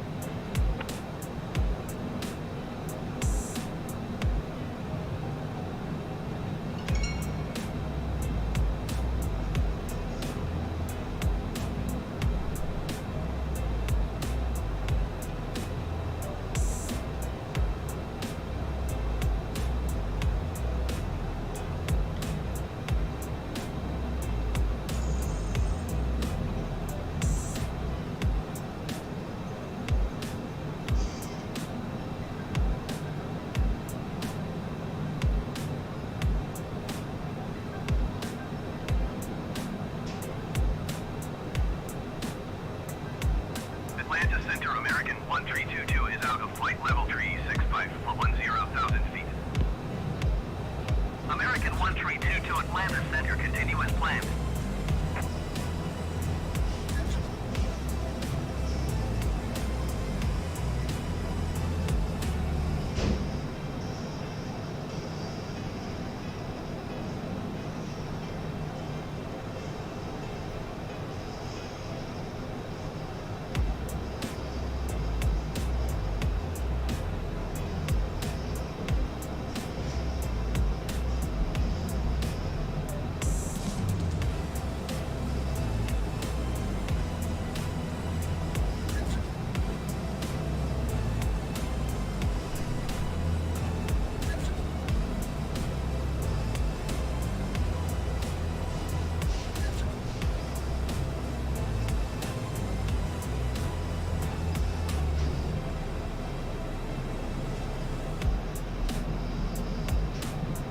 S3: Atlanta Center, American 1322 is out of flight level 365 for 10,000 feet. American 1322 Atlanta Center, continuous planned.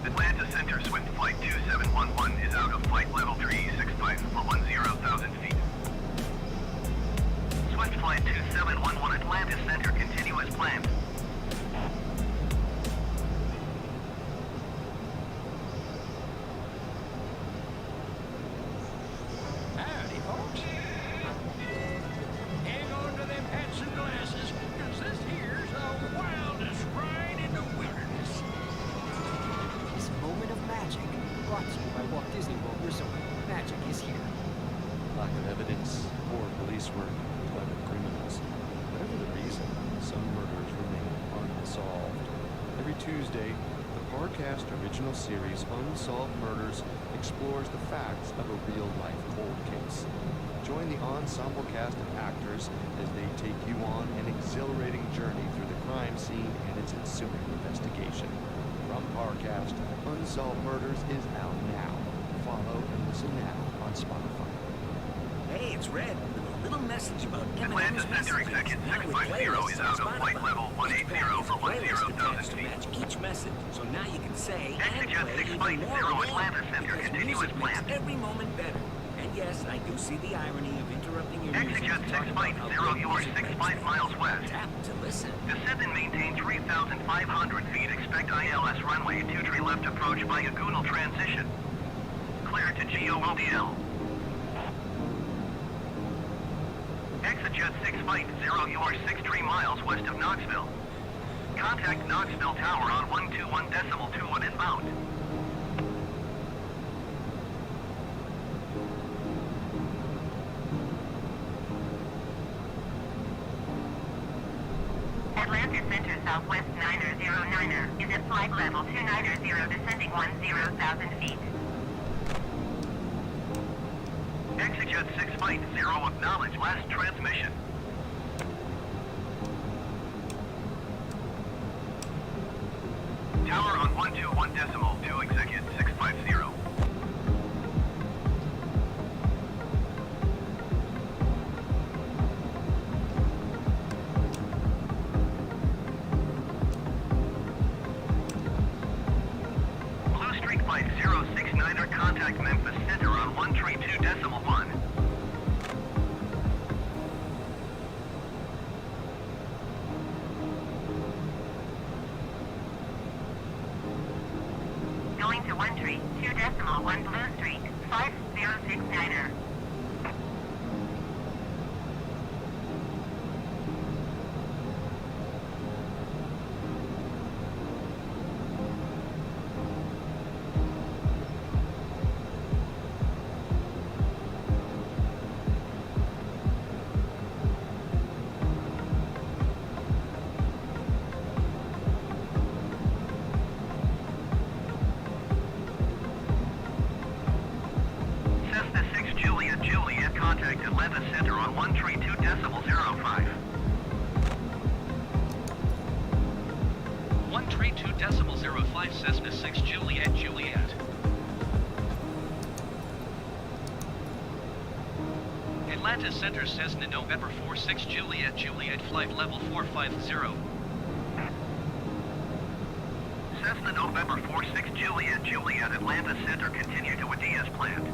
S3: Atlanta Center, Swift Flight 2711 is out of flight level 365 for 10,000 feet. Swift Flight 2711 Atlanta Center, continuous planned.
S6: Howdy, folks. Hang on to them hats and glasses, because this here's the wildest ride in the wilderness.
S5: This moment of magic, brought to you by Walt Disney World Resort. Magic is here.
S12: Lack of evidence, poor police work, clever criminals. Whatever the reason, some murders remain unsolved. Every Tuesday, the Parcast original series Unsolved Murders explores the facts of a real-life cold case. Join the ensemble cast of actors as they take you on an exhilarating journey through the crime scene and its ensuing investigation. From Parcast, Unsolved Murders is out now. Follow and listen now on Spotify.
S5: Hey, it's Red. A little message about
S3: Atlanta Center, Executive 650 is out of flight level 180 for 10,000 feet.
S5: Match each message, so now you can say
S3: Executive 650 Atlanta Center, continuous planned.
S5: every moment better. And yes, I do see the irony of interrupting your
S3: Executive 650, you are 65 miles west.
S5: Tap to listen.
S3: Descend and maintain 3,500 feet. Expect ILS runway 23 left approach by Agunal transition. Clear to GOODL. Exejet 650, you are 63 miles west of Knoxville. Contact Knoxville Tower on 121.21 inbound.
S10: Atlanta Center Southwest 909er is at flight level 290, descending 10,000 feet.
S3: Exejet 6 Flight 0 acknowledge last transmission. Tower on 121.2 Executive 650. Blue Streak Flight 069er contact Memphis Center on 132.1.
S10: Going to 132.1 Blue Streak, 5069er.
S3: Cessna 6 Juliet Juliet contact Atlanta Center on 132.05.
S7: 132.05 Cessna 6 Juliet Juliet. Atlanta Center Cessna November 46 Juliet Juliet flight level 450.
S3: Cessna November 46 Juliet Juliet Atlanta Center continue to Adi as planned.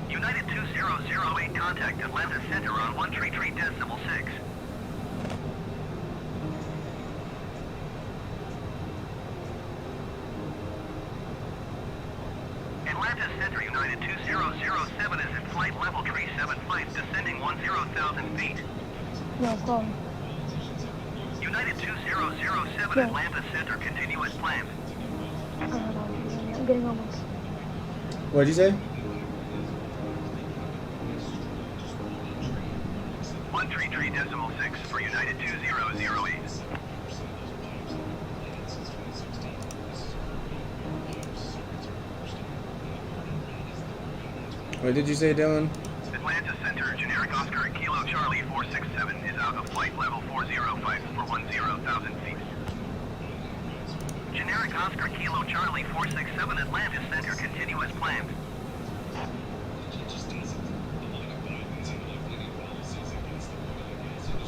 S3: United 2008 contact Atlanta Center on 133.6. Atlanta Center United 2007 is at flight level 375, descending 10,000 feet.
S11: No problem.
S3: United 2007 Atlanta Center continue as planned.
S11: I'm getting almost.
S1: What'd you say?
S3: 133.6 for United 2008.
S1: What did you say, Dylan?
S3: Atlanta Center, generic Oscar Kilo Charlie 467 is out of flight level 405 for 10,000 feet. Generic Oscar Kilo Charlie 467 Atlanta Center continue as planned.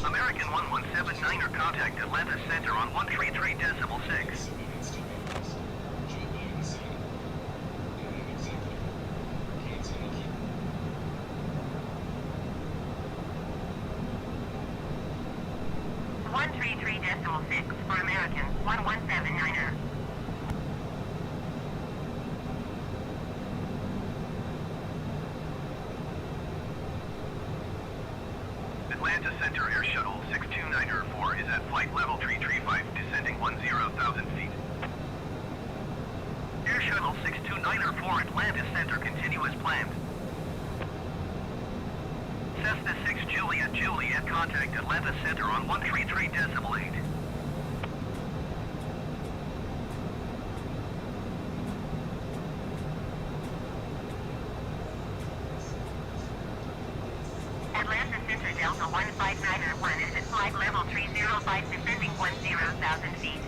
S3: American 1179er contact Atlanta Center on 133.6.
S10: for American 1179er.
S3: Atlanta Center Air Shuttle 62904 is at flight level 335, descending 10,000 feet. Air Shuttle 62904 Atlanta Center continue as planned. Cessna 6 Juliet Juliet contact Atlanta Center on 133.8.
S10: Atlanta Center Delta 15901 is at flight level 305, descending 10,000 feet.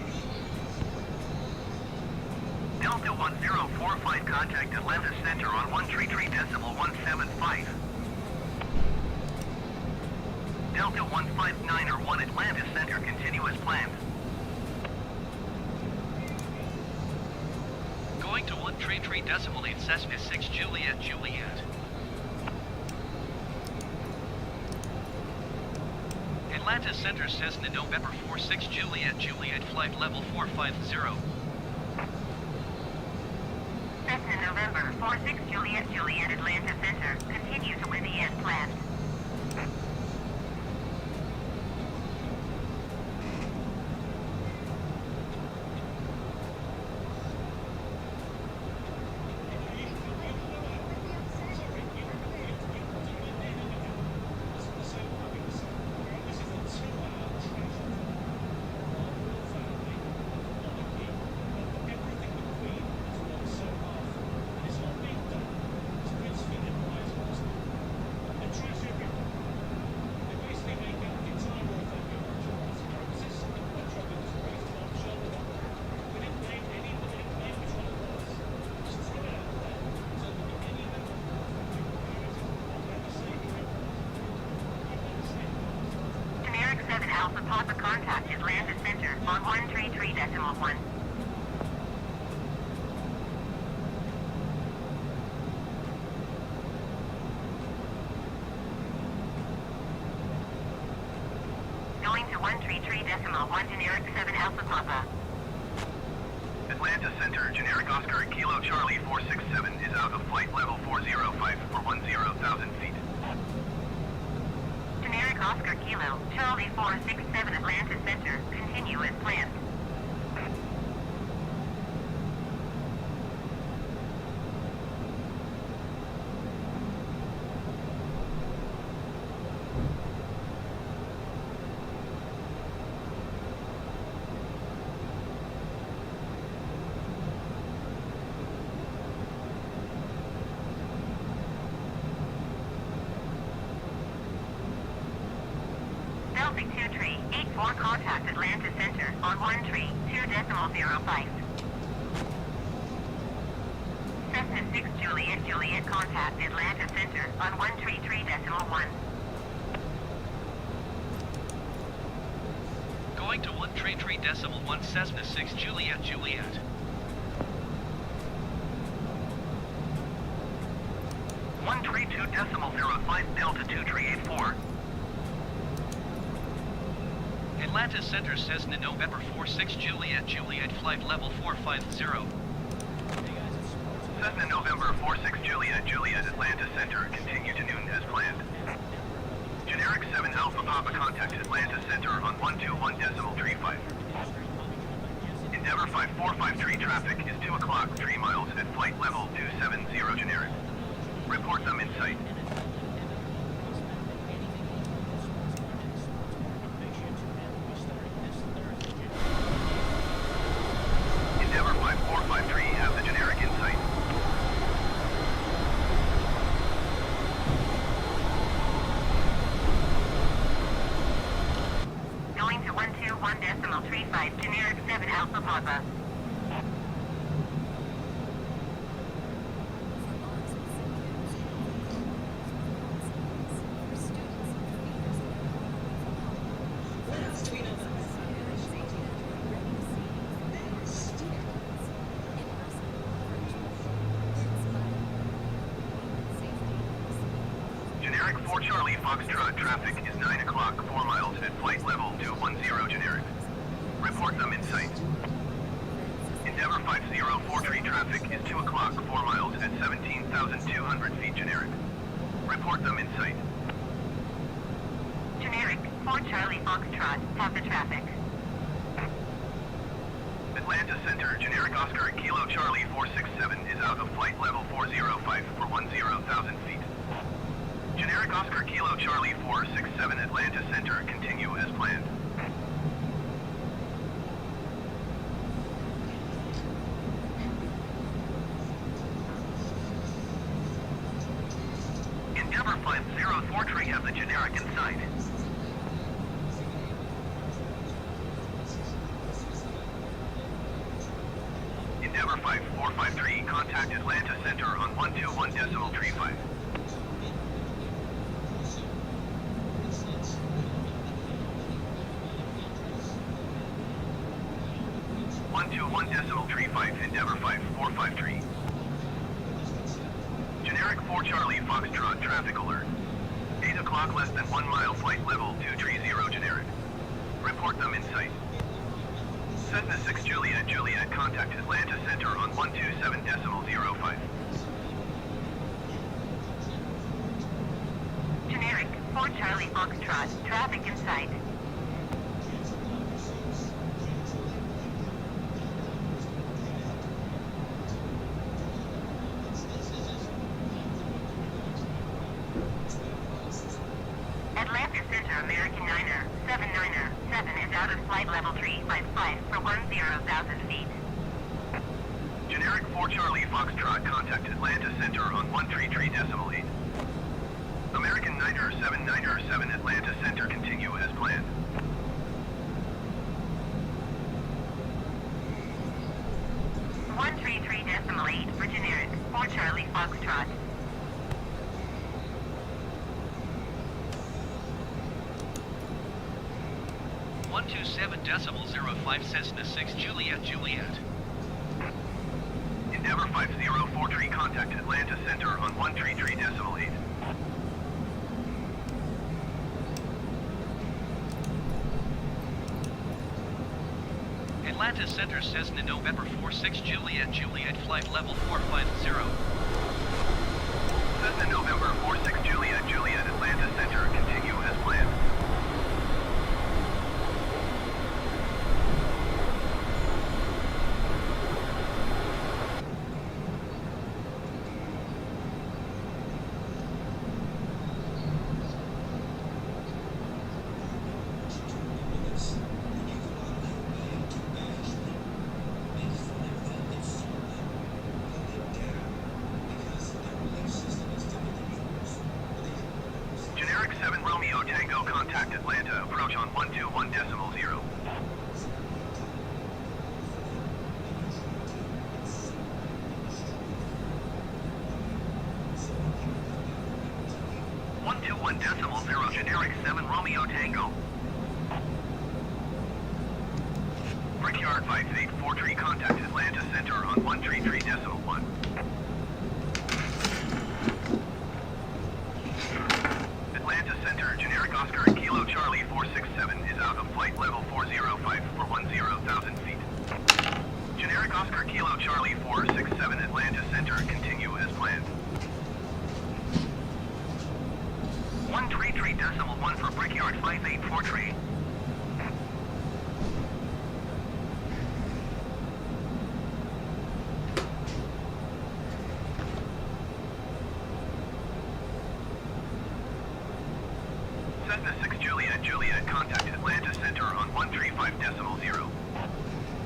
S3: Delta 1045 contact Atlanta Center on 133.175. Delta 159 or 1 Atlanta Center, continue as planned.
S7: Going to 133.8 Cessna 6 Juliet Juliet. Atlanta Center Cessna November 46 Juliet Juliet flight level 450.
S10: Cessna November 46 Juliet Juliet Atlanta Center. Continue to Windy as planned. Alpha Papa contact Atlanta Center on 133.1. Going to 133.1 generic 7 Alpha Papa.
S3: Atlanta Center, generic Oscar Kilo Charlie 467 is out of flight level 405 for 10,000 feet.
S10: Generic Oscar Kilo Charlie 467 Atlanta Center, continue as planned. Celtic 2384 contact Atlanta Center on 132.05. Cessna 6 Juliet Juliet contact Atlanta Center on 133.1.
S7: Going to 133.1 Cessna 6 Juliet Juliet.
S3: One 32.05 Delta 2384.
S7: Atlanta Center Cessna November 46 Juliet Juliet flight level 450.
S3: Cessna November 46 Juliet Juliet Atlanta Center, continue to noon as planned. Generic 7 Alpha Papa contact Atlanta Center on 121.35. Endeavor 5453 traffic is 2 o'clock 3 miles at flight level 270 generic. Report them in sight. Endeavor 5453 has the generic in sight.
S10: Going to 121.35 generic 7 Alpha Papa.
S3: Generic 4 Charlie Foxtrot traffic is 9 o'clock 4 miles at flight level 210 generic. Report them in sight. Endeavor 5043 traffic is 2 o'clock 4 miles at 17,200 feet generic. Report them in sight.
S10: Generic 4 Charlie Foxtrot, have the traffic.
S3: Atlanta Center, generic Oscar Kilo Charlie 467 is out of flight level 405 for 10,000 feet. Generic Oscar Kilo Charlie 467 Atlanta Center, continue as planned. Endeavor 5043 have the generic in sight. Endeavor 5453, contact Atlanta Center on 121.35. 121.35, Endeavor 5453. Generic 4 Charlie Foxtrot traffic alert. 8 o'clock less than 1 mile, flight level 230 generic. Report them in sight. Cessna 6 Juliet Juliet, contact Atlanta Center on 127.05.
S10: Generic 4 Charlie Foxtrot, traffic in sight. Atlanta Center, American Niner, 7 is out of flight level 355 for 10,000 feet.
S3: Generic 4 Charlie Foxtrot, contact Atlanta Center on 133.8. American Niner 7 Atlanta Center, continue as planned.
S10: .8 for generic 4 Charlie Foxtrot.
S7: .127.05 Cessna 6 Juliet Juliet.
S3: Endeavor 5043, contact Atlanta Center on 133.8.
S7: Atlanta Center Cessna November 46 Juliet Juliet, flight level 450.
S3: Cessna November 46 Juliet Juliet, Atlanta Center, continue as planned. Generic 7 Romeo Tango, contact Atlanta, approach on 121.0. Generic 7 Romeo Tango. Brickyard 5843, contact Atlanta Center on 133.1. Atlanta Center, generic Oscar Kilo Charlie 467 is out of flight level 405 for 10,000 feet. Generic Oscar Kilo Charlie 467, Atlanta Center, continue as planned. 133.1 for Brickyard 5843. Cessna 6 Juliet Juliet, contact Atlanta Center on 135.0.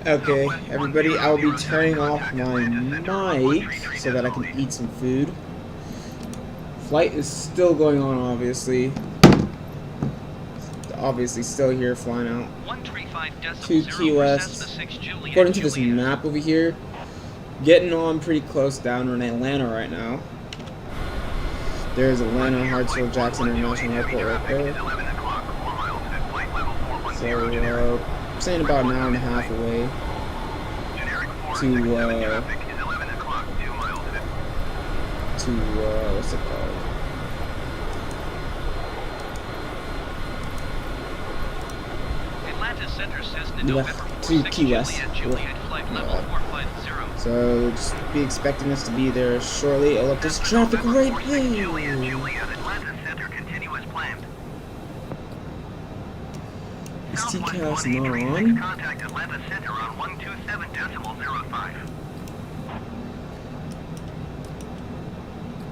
S1: Okay, everybody, I'll be turning off my mic so that I can eat some food. Flight is still going on, obviously. Obviously still here, flying out to Key West. According to this map over here, getting on pretty close down. We're in Atlanta right now. There's Atlanta, Hartsfield, Jackson International Airport right there. So, I'm saying about an hour and a half away to what's it called?
S7: Atlanta Center Cessna November
S1: To Key West.
S7: Juliet, flight level 450.
S1: So just be expecting us to be there shortly. Oh look, there's traffic right there. Is TCAS not on?
S3: Contact Atlanta Center on 127.05.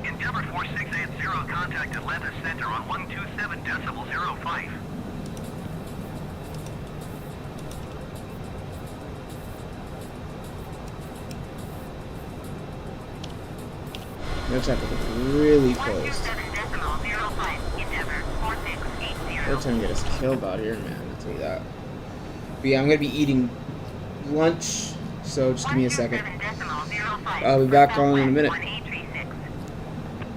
S3: Endeavor 4680, contact Atlanta Center on 127.05.
S1: Their traffic is really close. They're trying to get us killed out here, man. I'll tell you that. But yeah, I'm gonna be eating lunch So just give me a second. I'll be back on in a minute.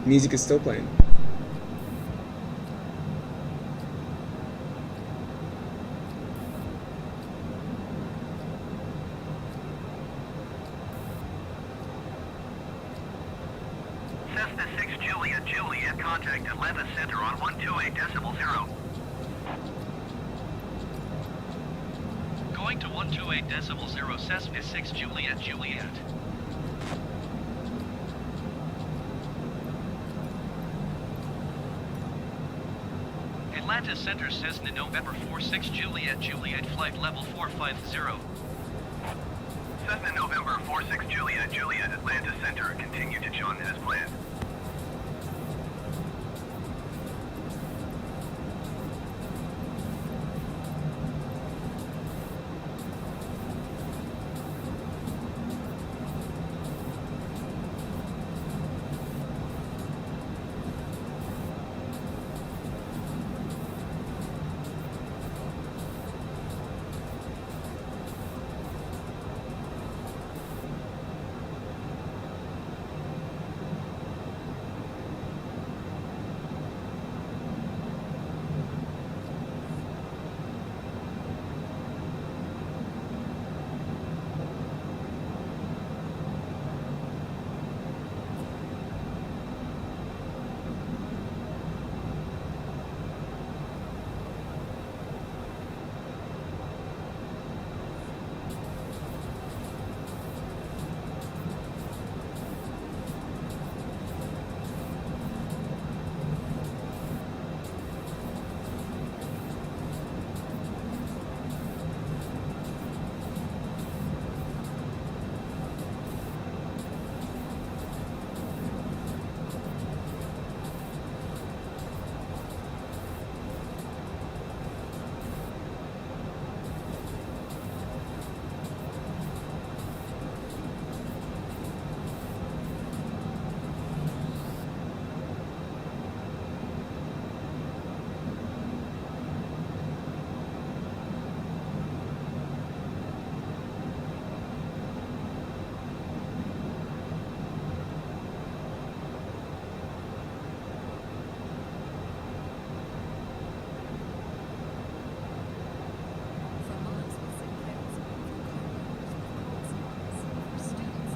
S1: Music is still playing.
S3: Cessna 6 Juliet, Juliet, contact Atlanta Center on 128.0.
S7: Going to 128.0 Cessna 6 Juliet, Juliet. Atlanta Center Cessna November 46 Juliet, Juliet, flight level 450.
S3: Cessna November 46 Juliet, Juliet, Atlanta Center, continue to John as planned.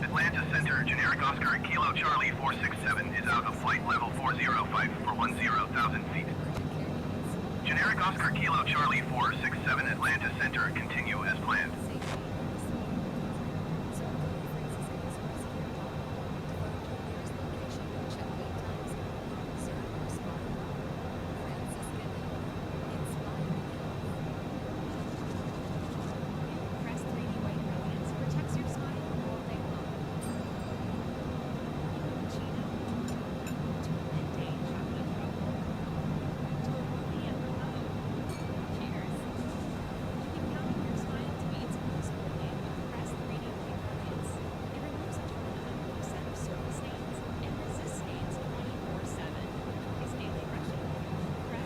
S3: Atlanta Center, generic Oscar, Kilo Charlie 467 is out of flight level 405 for 10,000 feet. Generic Oscar, Kilo Charlie 467, Atlanta Center, continue as planned.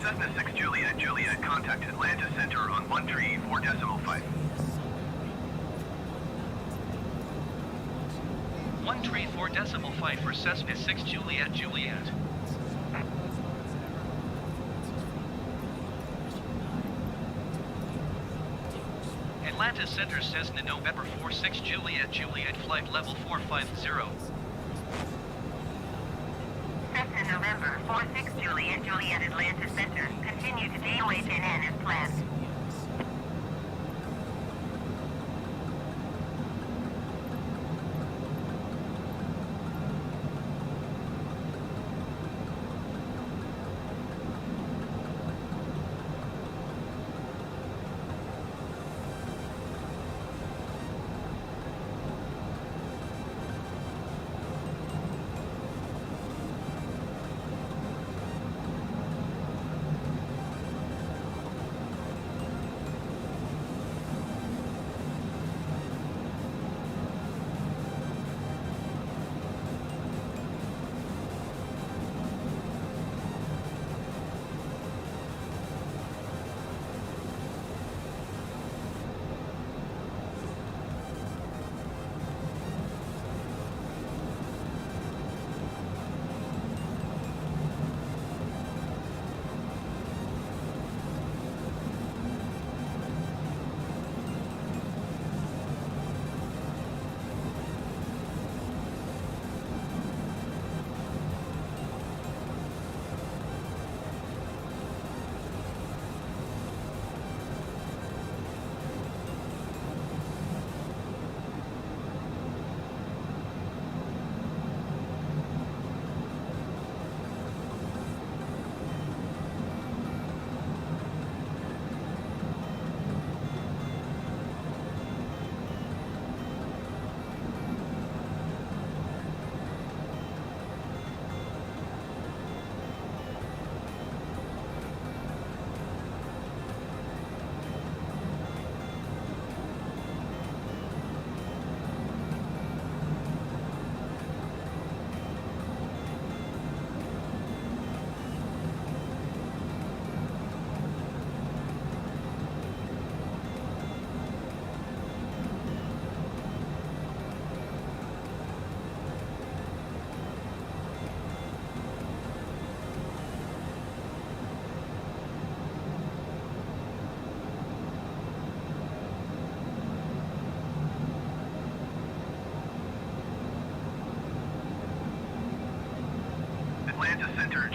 S3: Cessna 6 Juliet, Juliet, contact Atlanta Center on 134.5.
S7: 134.5 for Cessna 6 Juliet, Juliet. Atlanta Center Cessna November 46 Juliet, Juliet, flight level 450.
S10: Cessna November 46 Juliet, Juliet, Atlanta Center. Continue to DOHNN as planned.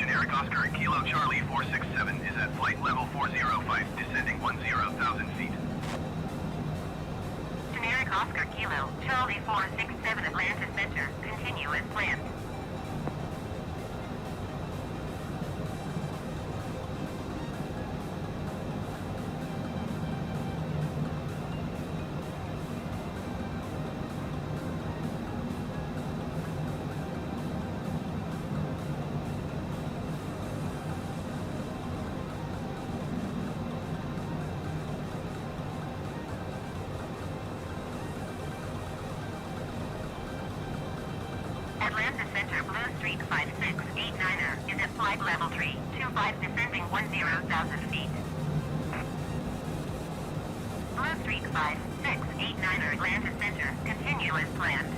S3: Generic Oscar Kilo Charlie 467 is at flight level 405, descending 10,000 feet.
S10: Generic Oscar Kilo Charlie 467 Atlanta Center. Continue as planned. Atlanta Center Blue Streak 5689er is at flight level 325 descending 10,000 feet. Blue Streak 5689er Atlanta Center. Continue as planned.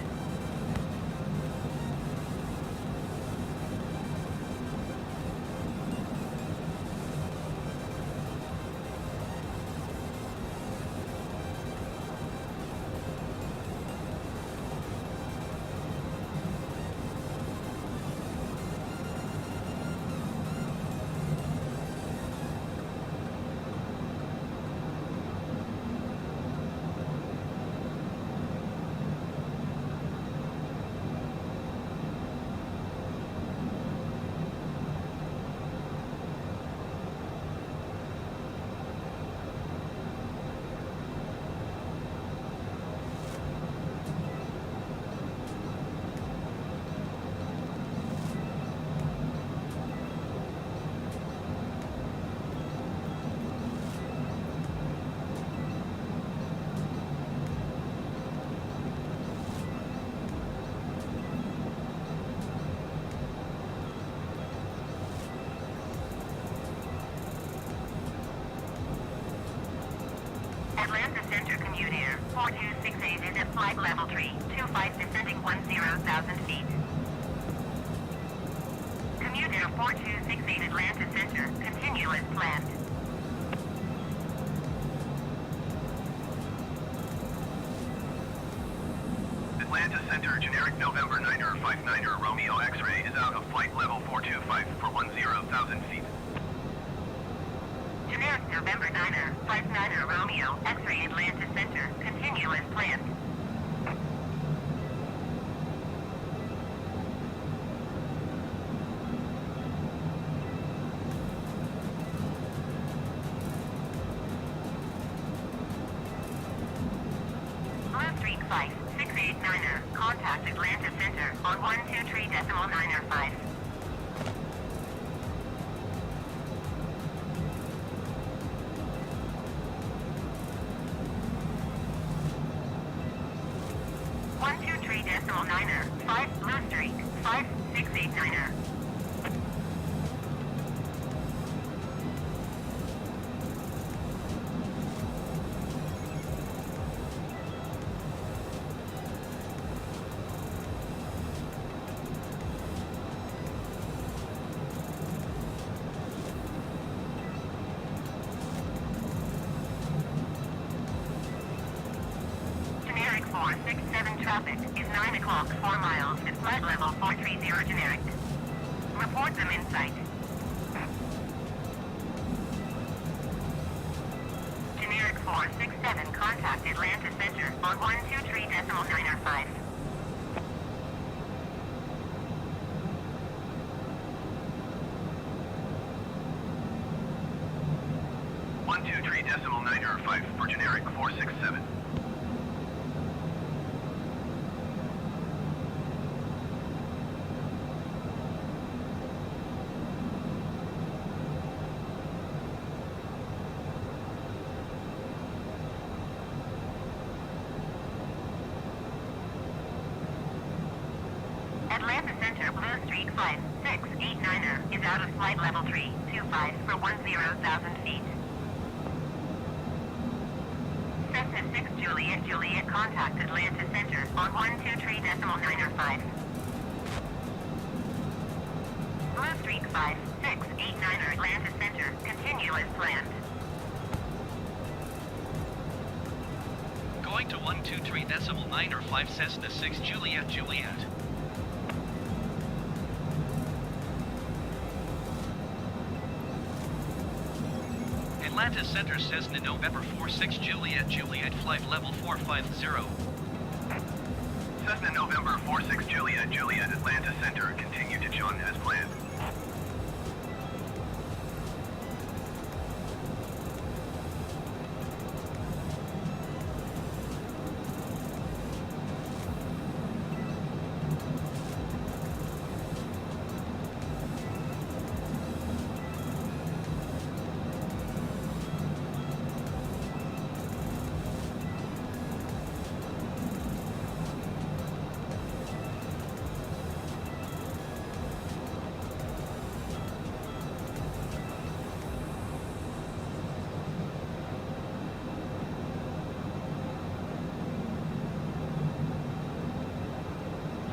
S10: Atlanta Center Commute Air 4268 is at flight level 325 descending 10,000 feet. Commute Air 4268 Atlanta Center. Continue as planned.
S3: Atlanta Center Generic November 9er 59er Romeo X-ray is out of flight level 425 for 10,000 feet.
S10: Generic November 9er 59er Romeo X-ray Atlanta Center. Continue as planned. Blue Streak 5689er. Contact Atlanta Center on 123.905. Decimal 9er, 5 Blue Streak, 5689er. Generic 467 traffic is 9 o'clock, 4 miles at flight level 430 generic. Report them in sight. Generic 467 contact Atlanta Center on 123.905.
S3: for generic 467.
S10: Atlanta Center, Blue Streak 5689er is out of flight level 325 for 10,000 feet. Cessna 6 Juliet, contact Atlanta Center on 123.905. Blue Streak 5689er, Atlanta Center, continue as planned.
S7: Going to 123.905 Cessna 6 Juliet. Atlanta Center Cessna November 46 Juliet Juliet flight level 450.
S3: Cessna November 46 Juliet Juliet Atlanta Center, continue to John as planned.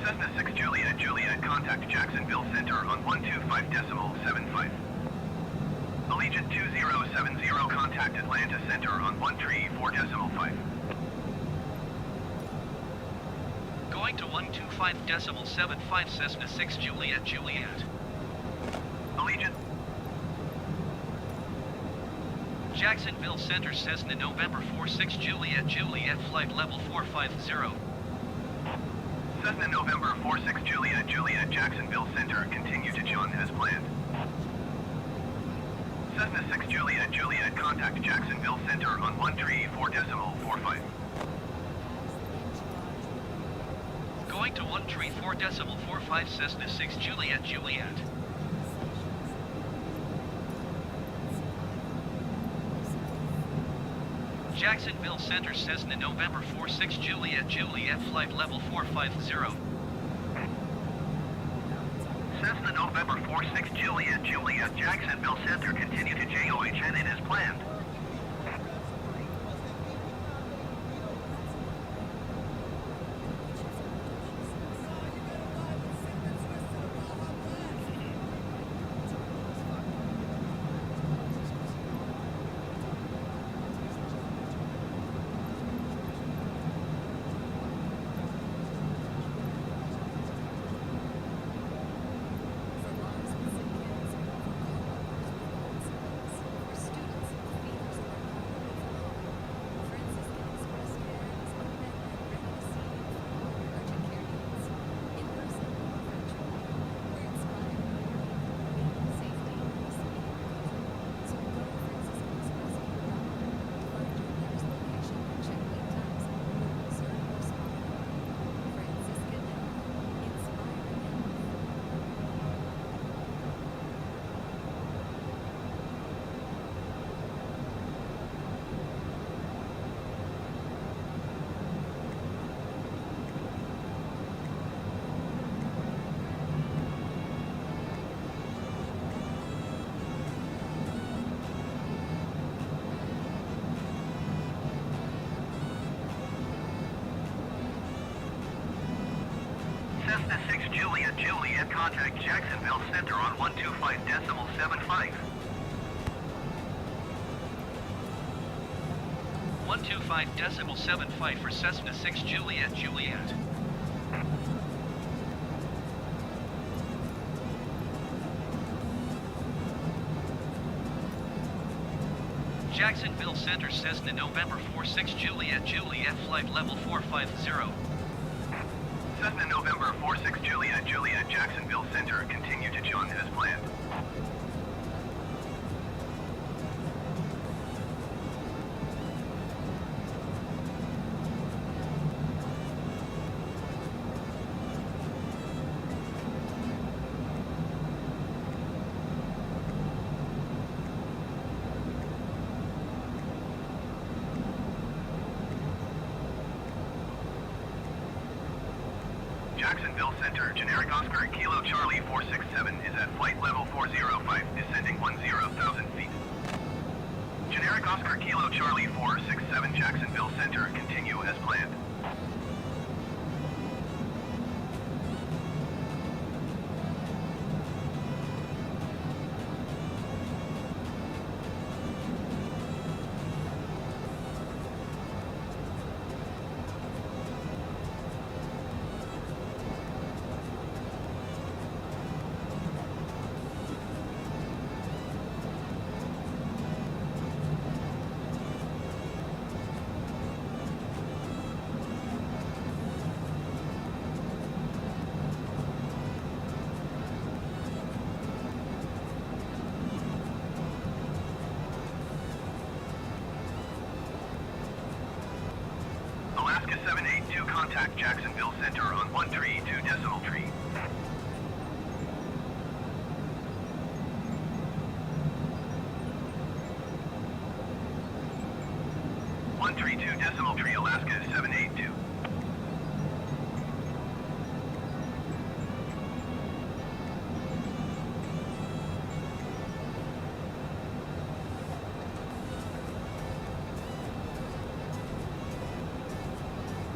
S3: Cessna 6 Juliet Juliet, contact Jacksonville Center on 125.75. Allegiant 2070, contact Atlanta Center on 134.5.
S7: Going to 125.75 Cessna 6 Juliet Juliet.
S3: Allegiant.
S7: Jacksonville Center Cessna November 46 Juliet Juliet flight level 450.
S3: Cessna November 46 Juliet Juliet Jacksonville Center, continue to John as planned. Cessna 6 Juliet Juliet, contact Jacksonville Center on 134.45.
S7: Going to 134.45 Cessna 6 Juliet Juliet. Jacksonville Center Cessna November 46 Juliet Juliet flight level 450.
S3: Cessna November 46 Juliet Juliet Jacksonville Center, continue to JOHN as planned. Cessna 6 Juliet Juliet, contact Jacksonville Center on 125.75.
S7: 125.75 for Cessna 6 Juliet Juliet. Jacksonville Center Cessna November 46 Juliet Juliet flight level 450.
S3: Cessna November 46 Juliet Juliet Jacksonville Center, continue to John as planned. Jacksonville Center, generic Oscar Kilo Charlie 467 is at flight level 405, descending 10,000 feet. Generic Oscar Kilo Charlie 467 Jacksonville Center, continue as planned. contact Jacksonville Center on 132.3. 132.3 Alaska 782.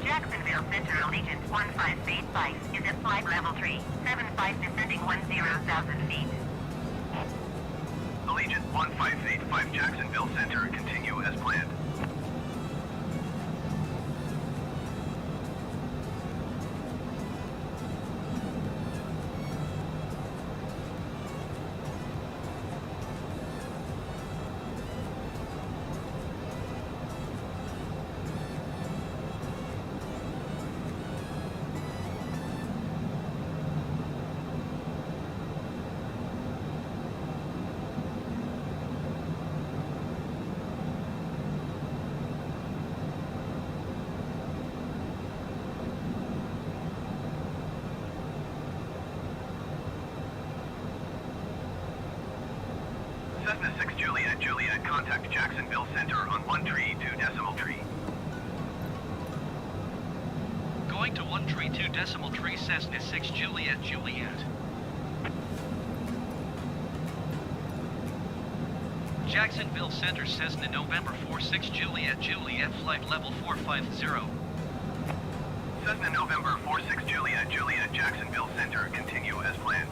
S10: Jacksonville Center Allegiant 1585 is at flight level 3, 75 descending 10,000 feet.
S3: Allegiant 1585 Jacksonville Center, continue as planned. Cessna 6 Juliet Juliet, contact Jacksonville Center on 132.3.
S7: Going to 132.3 Cessna 6 Juliet Juliet. Jacksonville Center Cessna November 46 Juliet Juliet, flight level 450.
S3: Cessna November 46 Juliet Juliet, Jacksonville Center, continue as planned.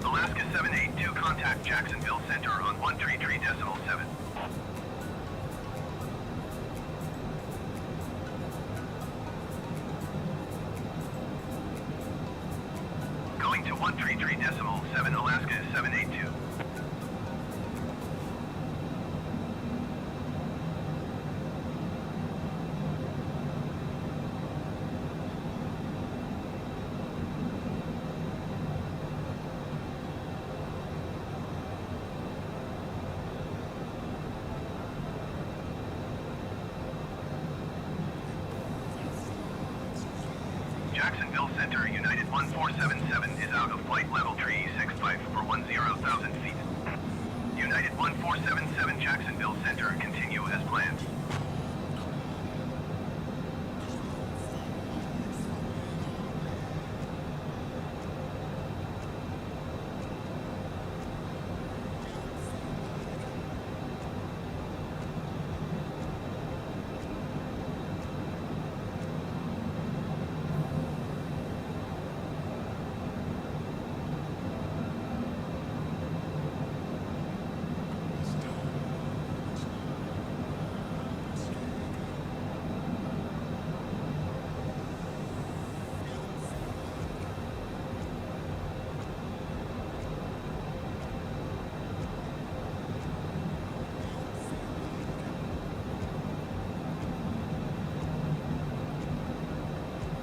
S3: Alaska 782, contact Jacksonville Center on 133.7. Going to 133.7, Alaska 782. Jacksonville Center, United 1477 is out of flight level 365 for 10,000 feet. United 1477 Jacksonville Center, continue as planned.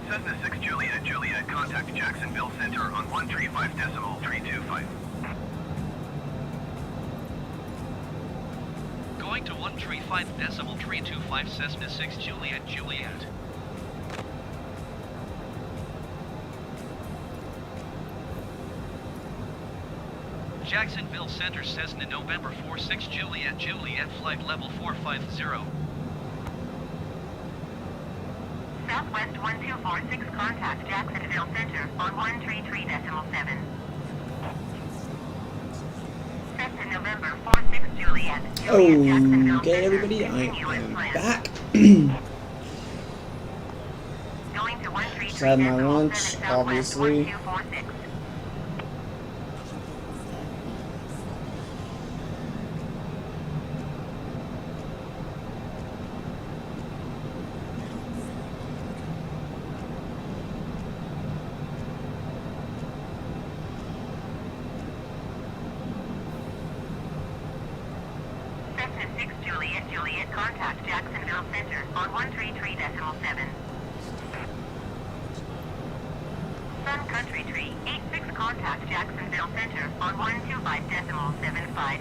S3: Cessna 6 Juliet Juliet, contact Jacksonville Center on 135.325.
S7: Going to 135.325 Cessna 6 Juliet Juliet. Jacksonville Center Cessna November 46 Juliet Juliet flight level 450.
S10: Southwest 1246, contact Jacksonville Center on 133.7. Cessna November 46 Juliet Juliet Jacksonville
S1: Okay,
S10: Center,
S1: everybody, I
S10: continue as
S1: am
S10: planned.
S1: back.
S10: Going to
S1: Just had my
S10: 133.7
S1: lunch,
S10: Southwest
S1: obviously.
S10: 1246. Cessna 6 Juliet Juliet, contact Jacksonville Center on 133.7. Sun Country Tree 86, contact Jacksonville Center on 125.75.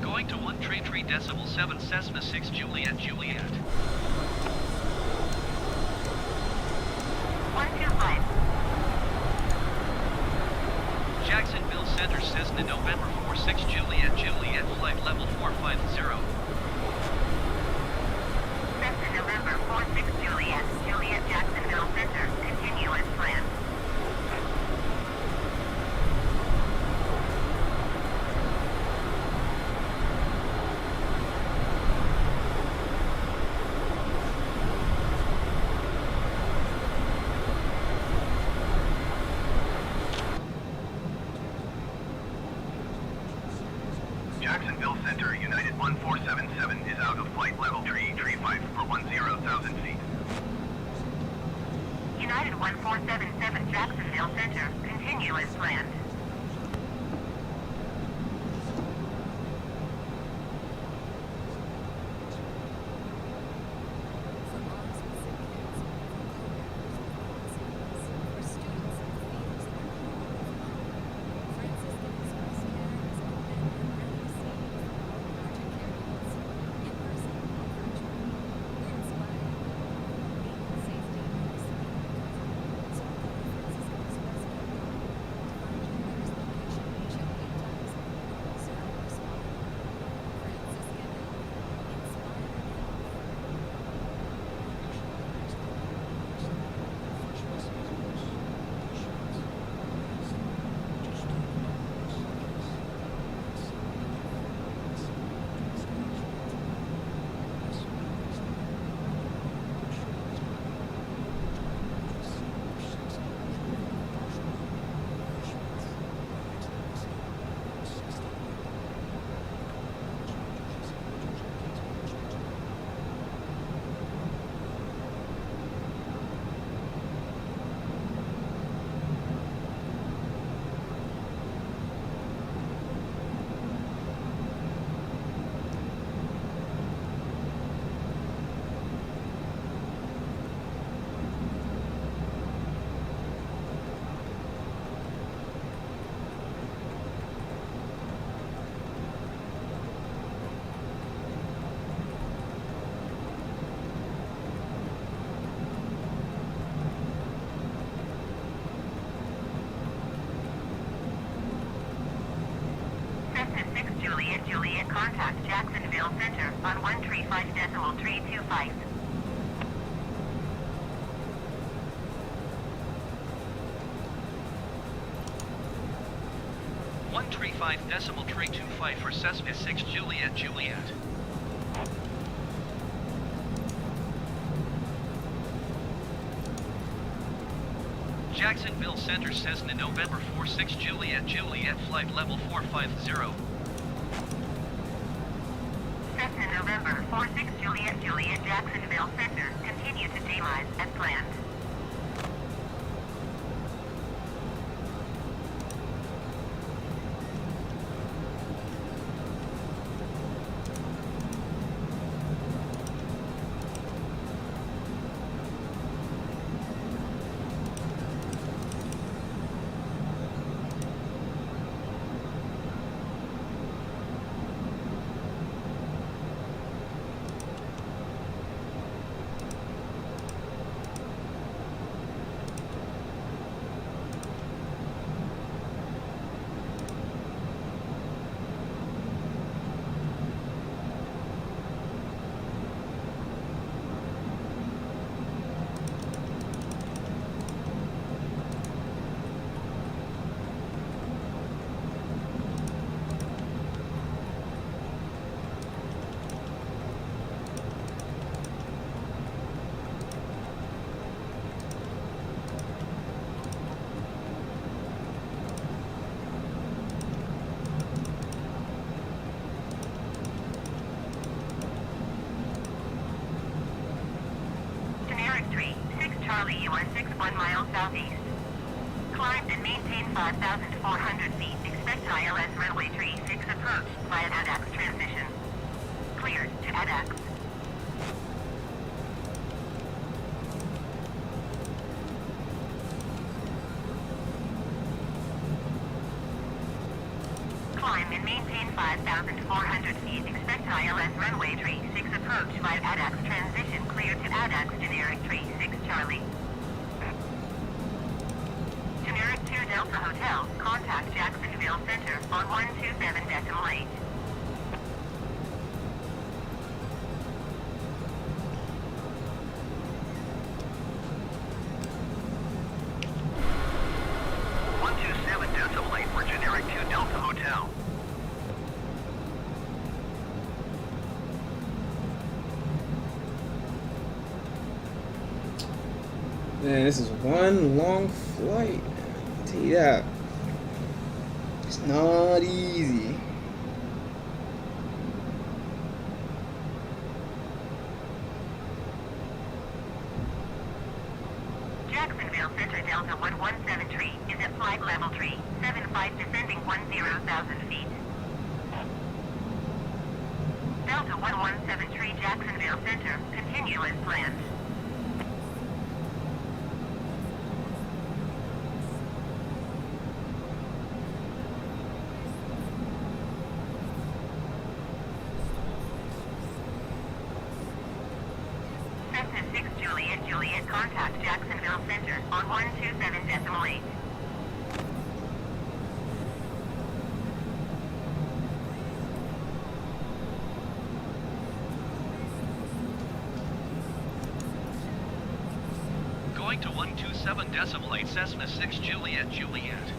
S7: Going to 133.7 Cessna 6 Juliet Juliet.
S10: 125.
S7: Jacksonville Center Cessna November 46 Juliet Juliet flight level 450.
S10: Cessna November 46 Juliet Juliet Jacksonville Center, continue as planned.
S3: Jacksonville Center, United 1477 is out of flight level 335 for 10,000 feet.
S10: United 1477 Jacksonville Center, continue as planned. Juliet, contact Jacksonville Center on 135.325.
S7: One 135.325 for Cessna 6 Juliet Juliet. Jacksonville Center Cessna November 46 Juliet Juliet flight level 450.
S10: Cessna November 46 Juliet Juliet Jacksonville Center, continue to demise as planned. Charlie, you are 61 miles southeast. Climb and maintain 5,400 feet. Expect ILS runway 36 approach via ADAX transition. Cleared to ADAX. Climb and maintain 5,400 feet. Expect ILS runway 36 approach via ADAX transition. Cleared to ADAX generic 36 Charlie. Generic 2 Delta Hotel. Contact Jacksonville Center on 127.8.
S1: Man, this is one long flight. I'll tell you that. It's not easy.
S10: Jacksonville Center Delta 1173 is at flight level 375 descending 10,000 feet. Delta 1173 Jacksonville Center, continue as planned. Juliet, contact Jacksonville Center on 127.8.
S7: Going to 127.8 Cessna 6 Juliet, Juliet.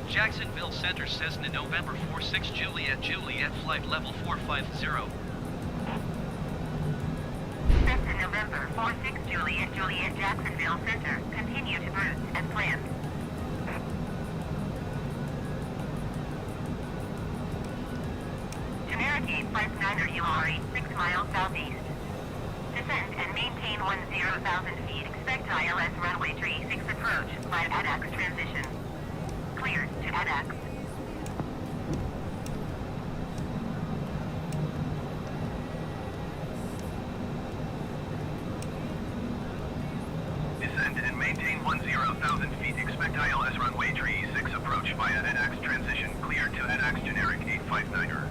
S7: Jacksonville Center, Cessna November 46 Juliet, Juliet, flight level 450.
S10: Cessna November 46 Juliet, Juliet, Jacksonville Center, continue to route as planned. Generic 859er, you are 6 miles southeast. Descend and maintain 10,000 feet. Expect ILS runway 36 approach via ADAX transition. Cleared to ADAX.
S3: Descend and maintain 10,000 feet. Expect ILS runway 36 approach via ADAX transition. Cleared to ADAX generic 859er.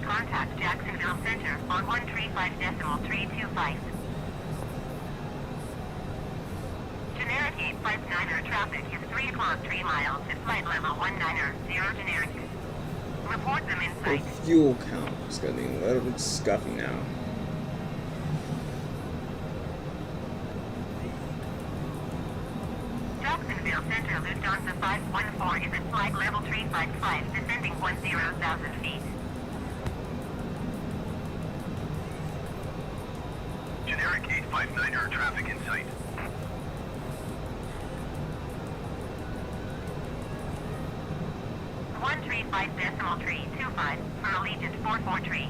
S10: Contact Jacksonville Center on 135.325. Generic 859er traffic is 3 o'clock 3 miles at flight level 190 generic. Report them in sight.
S1: Fuel count is gonna be a little bit scuffy now.
S10: Jacksonville Center Lufthansa 514 is at flight level 355, descending 10,000 feet.
S3: Generic 859er traffic in sight.
S10: One 35.325 for Allegiant 443.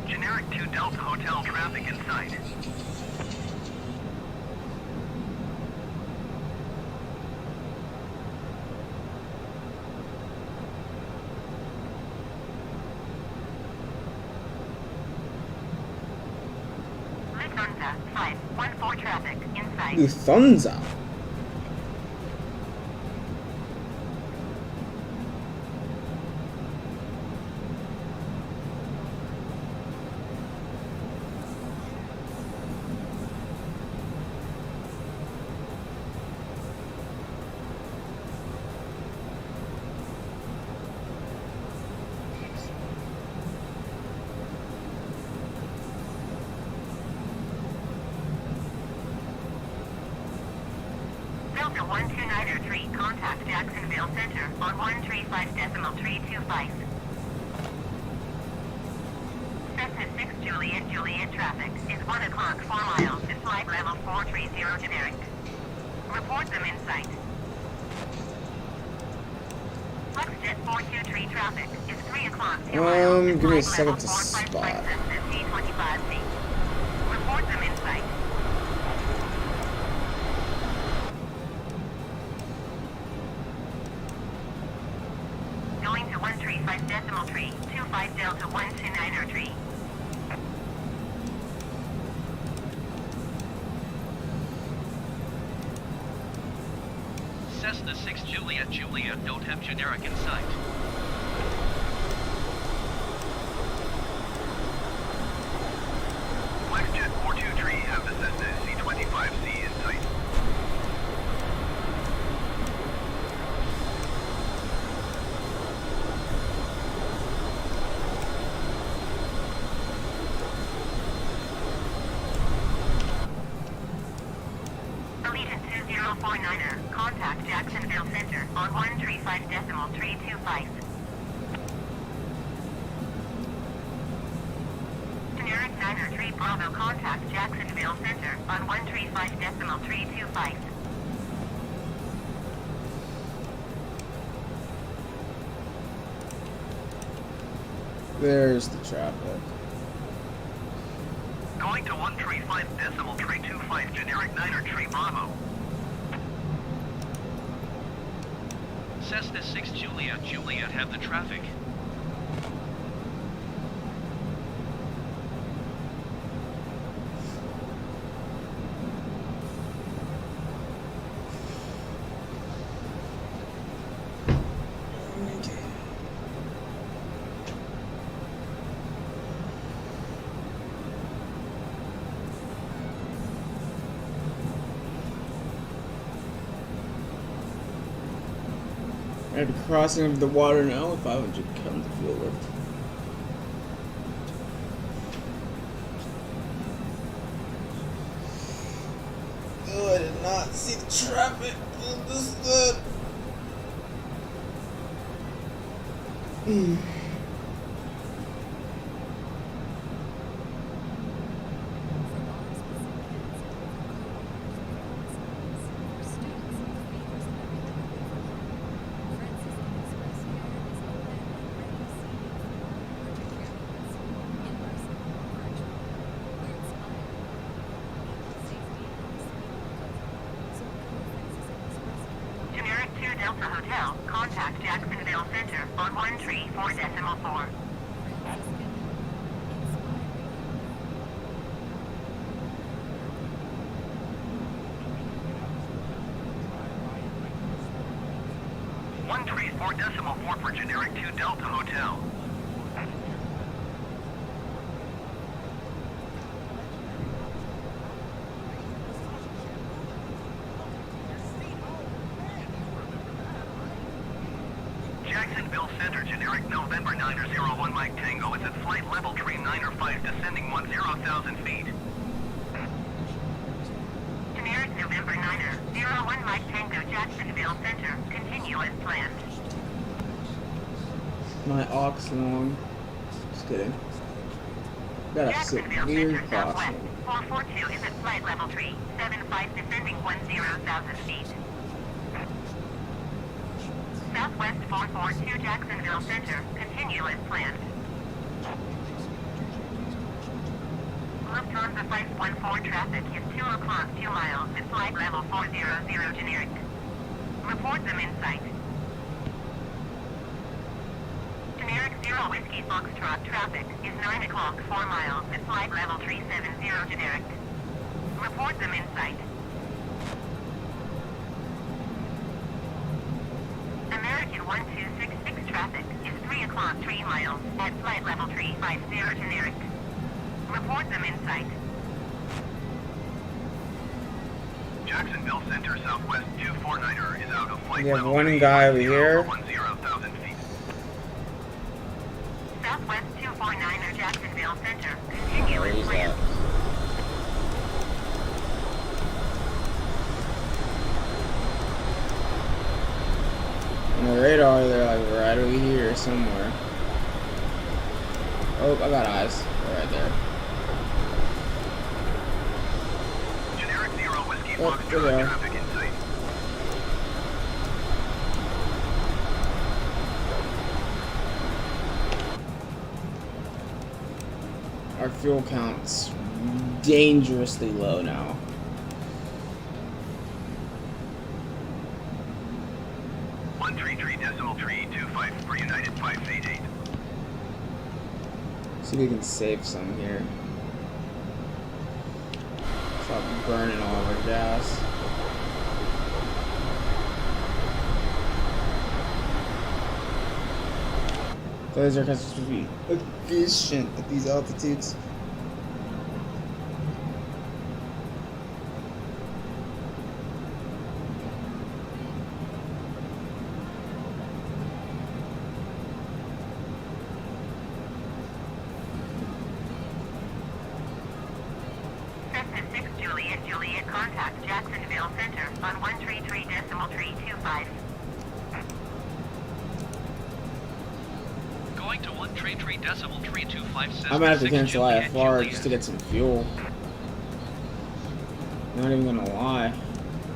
S3: Generic 2 Delta Hotel traffic in sight.
S10: sight.
S1: Lufthansa.
S10: Delta 12903, contact Jacksonville Center on 135.325. Cessna 6 Juliet traffic is 1 o'clock 4 miles to flight level 430 generic. Report them in sight. Flexjet 423 traffic is 3 o'clock 2 miles to
S1: give me a
S10: flight
S1: second
S10: level
S1: to
S10: 456
S1: spot.
S10: Cessna C25C. Report them in sight. Going to 135.325 Delta 12903.
S7: Cessna 6 Juliet don't have generic in sight.
S3: Flexjet 423 have the Cessna C25C in sight.
S10: Allegiant 2049er, contact Jacksonville Center on 135.325. Generic 903 Bravo, contact Jacksonville Center on 135.325.
S1: There's the traffic.
S3: Going to 135.325 generic 903 Bravo.
S7: Cessna 6 Juliet have the traffic.
S1: I'd be crossing over the water now with 500 tons of fuel lift. Oh, I did not see the traffic. Oh, this is good.
S10: Generic 2 Delta Hotel, contact Jacksonville Center on 134.4.
S3: One 134.4 for generic 2 Delta Hotel. Jacksonville Center, generic November 901 Mike Tango is at flight level 3905, descending 10,000 feet.
S10: Generic November 9er, 01 Mike Tango, Jacksonville Center, continue as planned.
S1: My aux long. Just kidding. Got a
S10: Jacksonville
S1: severe
S10: Center Southwest,
S1: caution.
S10: 442 is at flight level 375, descending 10,000 feet. Southwest 442 Jacksonville Center, continue as planned. Lufthansa 514 traffic is 2 o'clock 2 miles at flight level 400 generic. Report them in sight. Generic 0 Whiskey Foxtrot traffic is 9 o'clock 4 miles at flight level 370 generic. Report them in sight. 1266 traffic is 3 o'clock 3 miles at flight level 350 generic. Report them in sight.
S3: Jacksonville Center Southwest 249er is out of flight
S1: We have
S3: level
S1: one guy over here.
S3: 10,000 feet.
S10: Southwest 249er Jacksonville Center. Continue
S1: Where
S10: as
S1: is
S10: planned.
S1: that? On the radar, they're like right over here somewhere. Oh, I got eyes. They're right there.
S3: Generic 0 Whiskey
S1: Oh,
S3: Fox
S1: there they are.
S3: traffic in sight.
S1: Our fuel count's dangerously low now.
S3: One 3.3.325 for United 588.
S1: See if we can save some here. Stop burning all of our gas. So these are supposed to be efficient at these altitudes.
S10: Cessna 6 Juliet, contact Jacksonville Center on 133.325.
S7: Going to 133.325.
S1: I'm gonna have to cancel IFR just to get some fuel. Not even gonna lie.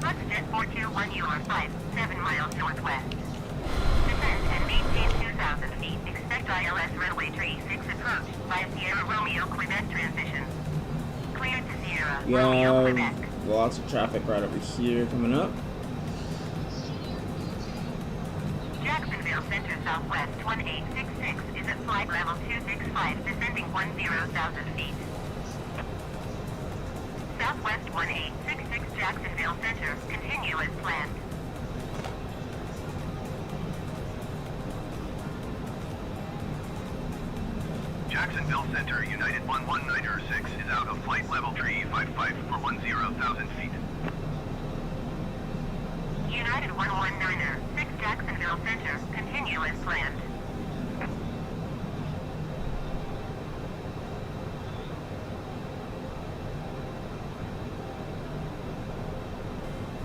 S10: Foxjet 421 UR5, 7 miles northwest. Descend and maintain 2,000 feet. Expect ILS runway 36 approach by Sierra Romeo Quebec transition. Clear to Sierra Romeo Quebec.
S1: Lots of traffic right over here coming up.
S10: Jacksonville Center Southwest 1866 is at flight level 265, descending 10,000 feet. Southwest 1866 Jacksonville Center, continue as planned.
S3: Jacksonville Center United 119er 6 is out of flight level 355 for 10,000 feet.
S10: United 119er 6 Jacksonville Center, continue as planned.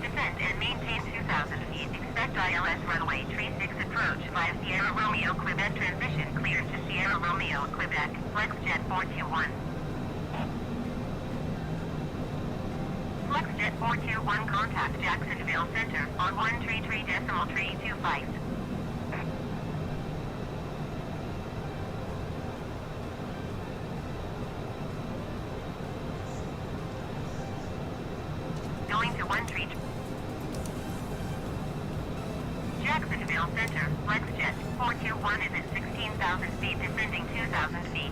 S10: Descend and maintain 2,000 feet. Expect ILS runway 36 approach via Sierra Romeo Quebec transition cleared to Sierra Romeo Quebec. FlexJet 421. FlexJet 421 contact Jacksonville Center on 133.325. Going to 13. Jacksonville Center, FlexJet 421 is at 16,000 feet, descending 2,000 feet.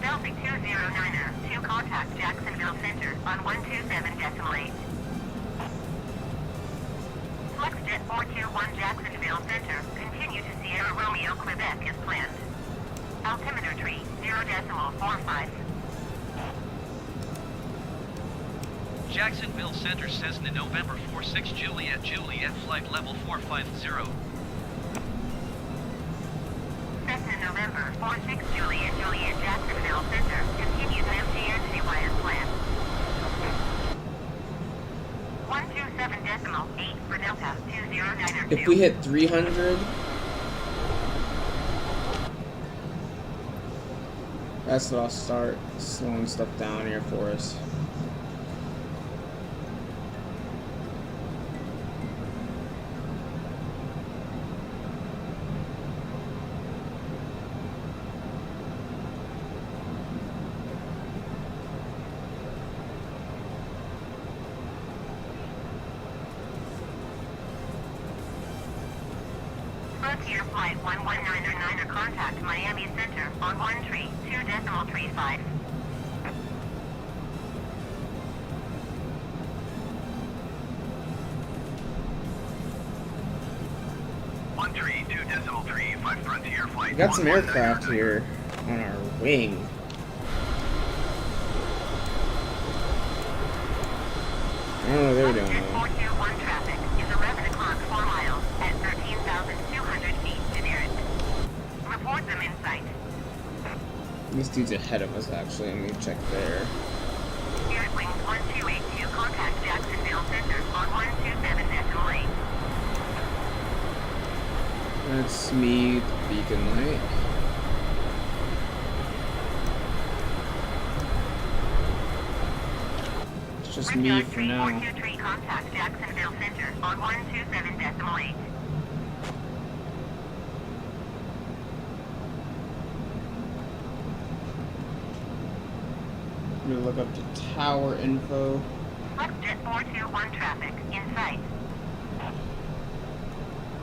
S10: Delphi 209er, 2 contact Jacksonville Center on 127.8. FlexJet 421 Jacksonville Center, continue to Sierra Romeo Quebec as planned. Altimeter tree 0.45.
S7: Jacksonville Center Cessna November 46 Juliet, flight level 450.
S10: Cessna November 46 Juliet, Jacksonville Center, continues MTNCY as planned. 127.8 for Delta 209er 2.
S1: If we hit 300, that's what I'll start slowing stuff down here for us.
S10: Frontier Flight 119er contact Miami Center on 132.35.
S3: 05 Frontier Flight.
S1: We got some
S3: 119
S1: aircraft here on our wing. I don't know what they were doing though.
S10: 421 traffic is 11 o'clock 4 miles at 13,200 feet generic. Report them in sight.
S1: This dude's ahead of us actually. Let me check there.
S10: Spirit Wings 1282, contact Jacksonville Center on 127.8.
S1: That's me, beacon light. It's just me for now.
S10: 3423, contact Jacksonville Center on 127.8.
S1: I'm gonna look up the tower info.
S10: Flexjet 421 traffic in sight.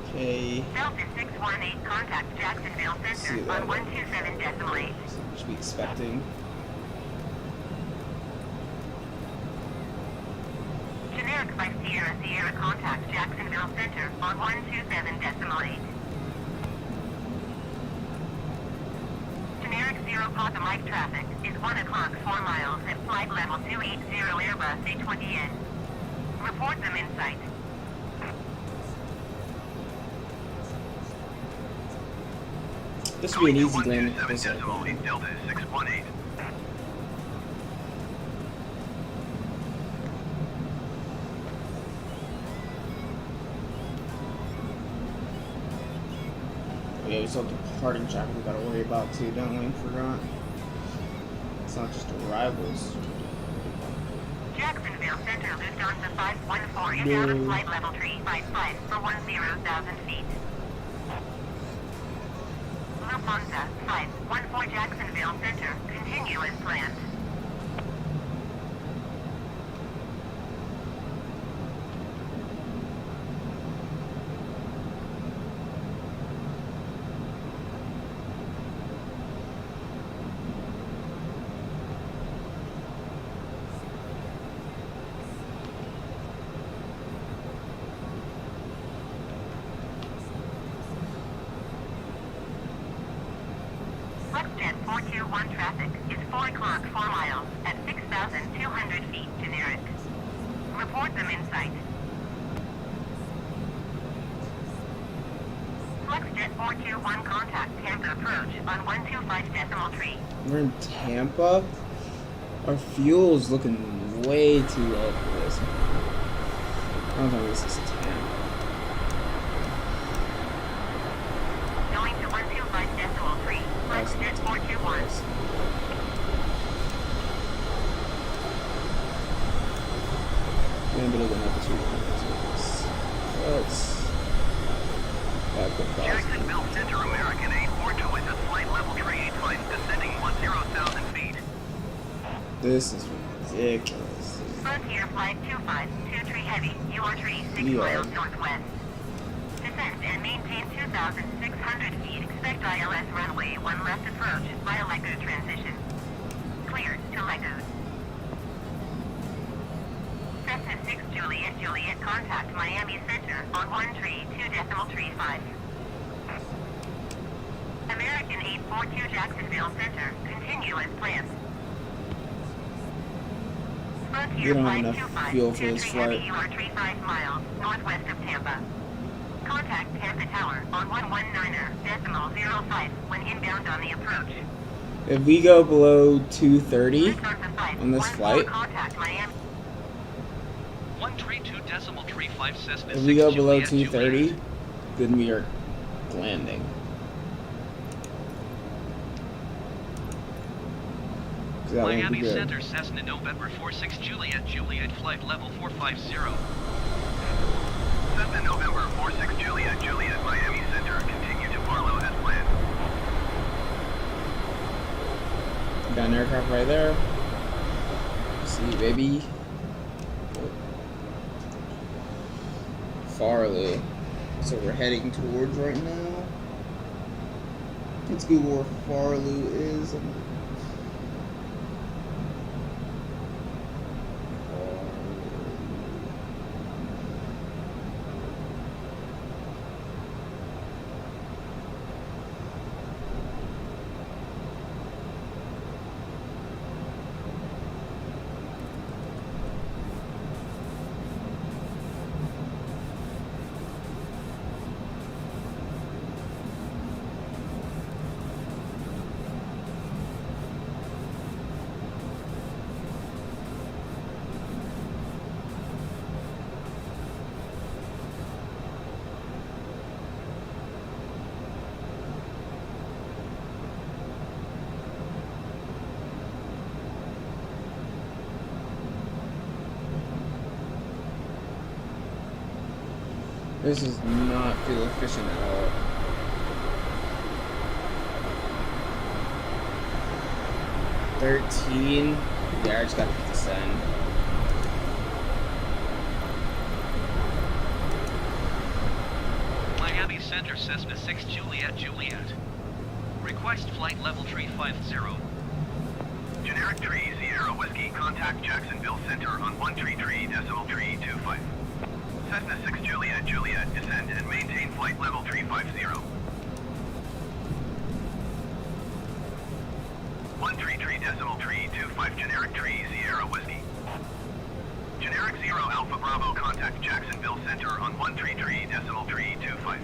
S1: Okay.
S10: Delta 618, contact Jacksonville
S1: See
S10: Center
S1: that.
S10: on 127.8.
S1: Should be expecting.
S10: Generic by Sierra, contact Jacksonville Center on 127.8. Generic 0 Papa Mike traffic is 1 o'clock 4 miles at flight level 280 Airbus A20N. Report them in sight.
S1: This would be an easy landing for this
S3: Decimal
S1: airplane.
S3: 8 Delta 618.
S1: Yeah, we still have departing traffic we gotta worry about too, don't we? Forgot. It's not just arrivals.
S10: Jacksonville Center, Lufthansa 514 is out of flight level 355 for 10,000 feet. Lufthansa 514 Jacksonville Center, continue as planned. Flexjet 421 traffic is 4 o'clock 4 miles at 6,200 feet generic. Report them in sight. Flexjet 421 contact Tampa approach on 125.3.
S1: We're in Tampa. Our fuel's looking way too low for this. I don't think this is Tampa.
S10: Going to 125.3. Flexjet 421.
S1: Maybe they're gonna have to let's back up fast.
S3: Jacksonville Center, American 842 is at flight level 385, descending 10,000 feet.
S1: This is ridiculous.
S10: Frontier Flight 2523 Heavy, UR3 6
S1: Yeah.
S10: miles northwest. Descend and maintain 2,600 feet. Expect ILS runway 1 left approach via Lagoon transition. Cleared to Lagoon. Cessna 6 Juliet, contact Miami Center on 132.35. American 842 Jacksonville Center, continue as planned.
S1: We don't have enough fuel for this flight.
S10: You are 35 miles northwest of Tampa. Contact Tampa Tower on 119.05 when inbound on the approach.
S1: If we go below 230 on this flight,
S10: Contact Miami.
S7: 132.35 Cessna
S1: if we go
S7: 6
S1: below
S7: Juliet
S1: 230, then we are landing. 'Cause that won't be
S7: Miami
S1: good.
S7: Center, Cessna November 46 Juliet, flight level 450.
S3: Cessna November 46 Juliet, Miami Center, continue to Marlow as planned.
S1: Got an aircraft right there. See, baby. Farley. So we're heading towards right now. Let's Google where Farley is. This does not feel efficient at all. $13. Yeah, I just gotta descend.
S7: Miami Center, Cessna 6 Juliet, Juliet. Request flight level tree 50.
S3: Generic tree Sierra Whiskey, contact Jacksonville Center on 133.25. Cessna 6 Juliet, Juliet, descend and maintain flight level 350. 133.25, generic tree Sierra Whiskey. Generic 0 Alpha Bravo, contact Jacksonville Center on 133.325.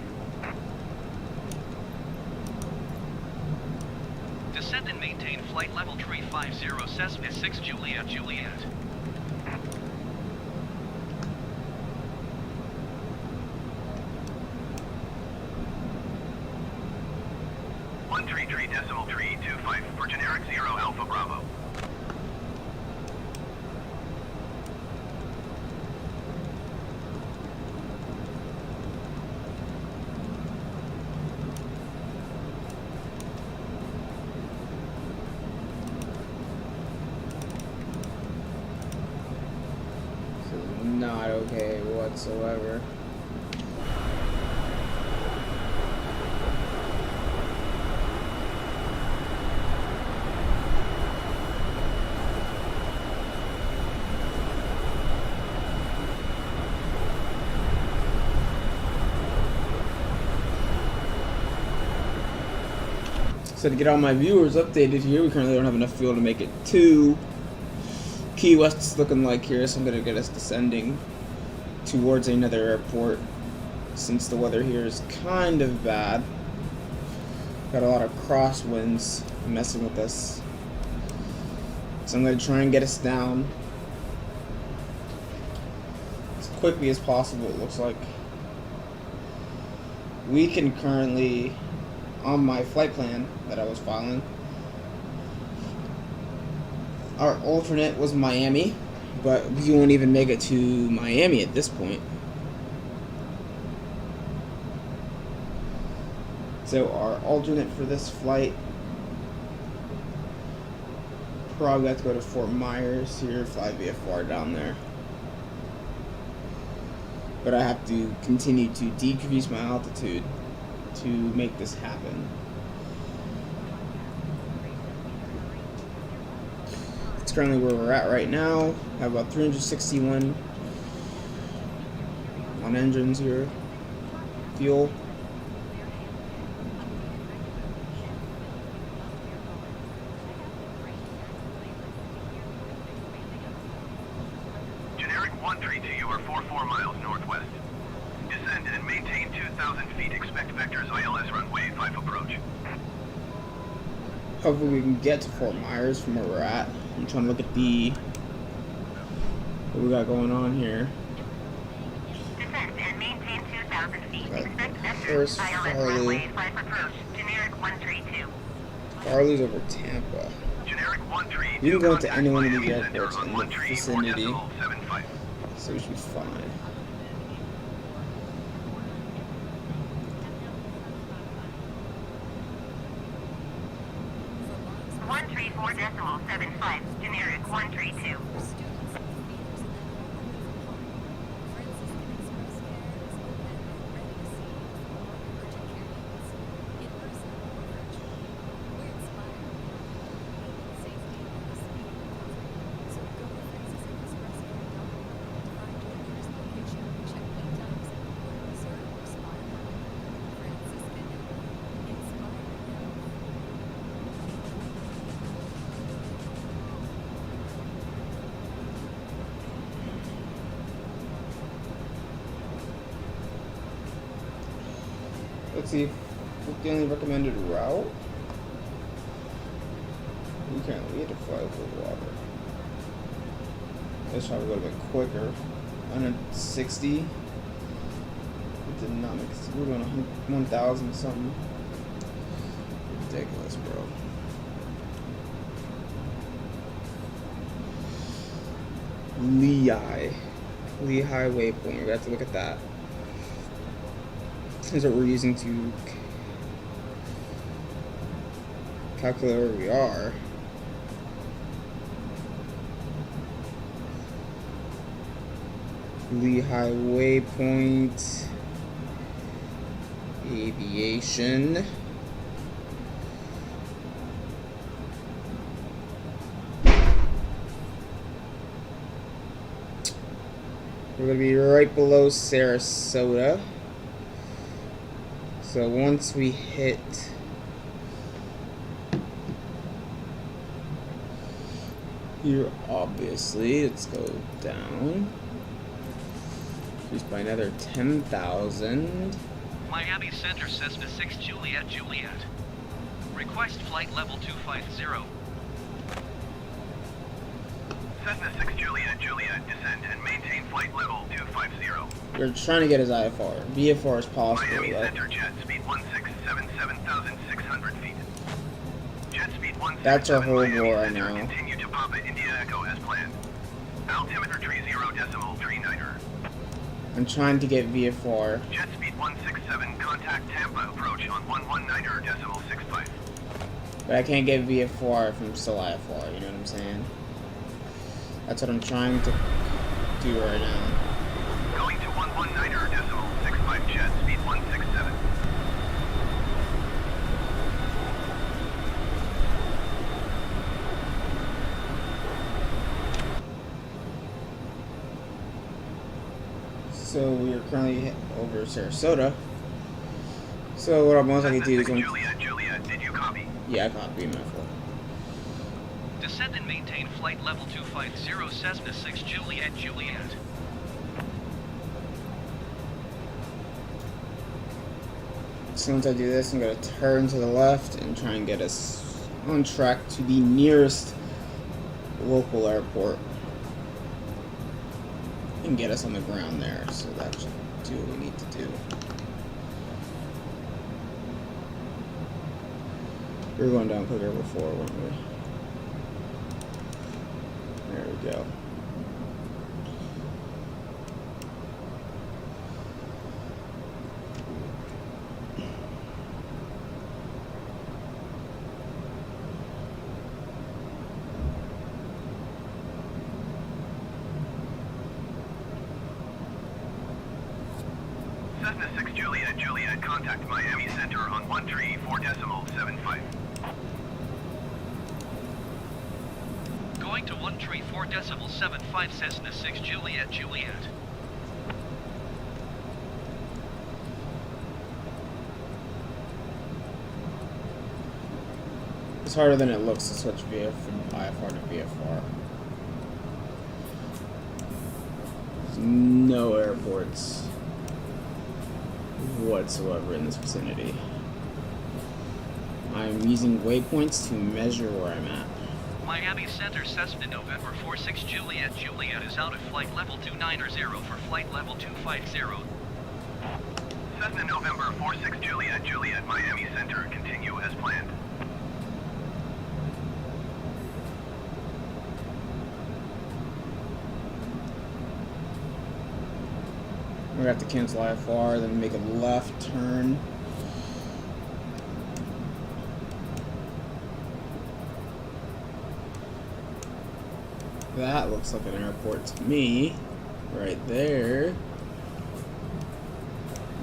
S7: Descend and maintain flight level tree 50, Cessna 6 Juliet, Juliet.
S3: For generic 0 Alpha Bravo.
S1: This is not okay whatsoever. So to get all my viewers updated here, we currently don't have enough fuel to make it to Key West. It's looking like here, so I'm gonna get us descending towards another airport since the weather here is kind of bad. Got a lot of crosswinds messing with us, so I'm gonna try and get us down as quickly as possible. It looks like we can currently, on my flight plan that I was following, our alternate was Miami, but we won't even make it to Miami at this point. So our alternate for this flight, probably have to go to Fort Myers here, fly VFR down there. But I have to continue to decrease my altitude to make this happen. It's currently where we're at right now. Have about 361 on engines here. Fuel.
S3: Generic 132, you are 44 miles northwest. Descend and maintain 2,000 feet. Expect vectors ILS runway 5 approach.
S1: Hopefully we can get to Fort Myers from where we're at. I'm trying to look at what we got going on here.
S10: Descend and maintain 2,000 feet.
S1: Okay.
S10: Expect vectors
S1: First,
S10: ILS
S1: Farley.
S10: runway 5 approach. Generic 132.
S1: Farley's over Tampa.
S3: Generic 132.
S1: You can go into
S3: contact
S1: any one of
S3: Miami
S1: these
S3: Center
S1: airports
S3: on
S1: in the vicinity,
S3: 134.75.
S1: so we should be fine.
S10: .75, generic 132.
S1: Let's see if the only recommended route. We need to fly over water. Let's try to go a bit quicker. 160. It did not make sense. We're doing 1,000 something. Ridiculous, bro. Lehigh waypoint. We have to look at that. is what we're using to calculate where we are. Lehigh Waypoint, aviation. We're going to be right below Sarasota. So once we hit here, obviously, let's go down. Increased by another 10,000.
S7: Miami Center, Cessna 6 Juliet, Juliet. Request flight level 250.
S3: Cessna 6 Juliet, Juliet, descend and maintain flight level 250.
S1: We're trying to get his IFR. VFR is possible,
S3: Miami
S1: though.
S3: Center, jet speed 1677,600 feet. Jet speed 167.
S1: That's our whole
S3: Miami
S1: goal right
S3: Center,
S1: now.
S3: continue to Papa India Echo as planned. Altimeter 30.39er.
S1: I'm trying to get VFR.
S3: Jet speed 167, contact Tampa approach on 119.65.
S1: But I can't get VFR if I'm still IFR, you know what I'm saying? That's what I'm trying to do right now.
S3: Going to 119.65, jet speed 167.
S1: So we are currently over Sarasota. So what I'm most likely to do is
S3: Juliet, did you copy?
S1: Yeah, I copy my fault.
S7: Descend and maintain flight level 250, Cessna 6 Juliet, Juliet.
S1: So once I do this, I'm going to turn to the left and try and get us on track to the nearest local airport. And get us on the ground there, so that should do what we need to do. We were going down quicker before, weren't we? There we go.
S3: Cessna 6 Juliet, Juliet, contact Miami Center on 134.75.
S7: Going to 134.75, Cessna 6 Juliet, Juliet.
S1: It's harder than it looks to switch VF from IFR to VFR. There's no airports whatsoever in this vicinity. I'm using waypoints to measure where I'm at.
S7: Miami Center, Cessna November 46 Juliet, Juliet is out at flight level 290 for flight level 250.
S3: Cessna November 46 Juliet, Juliet, Miami Center, continue as planned.
S1: We're gonna have to cancel IFR, then make a left turn. That looks like an airport to me, right there.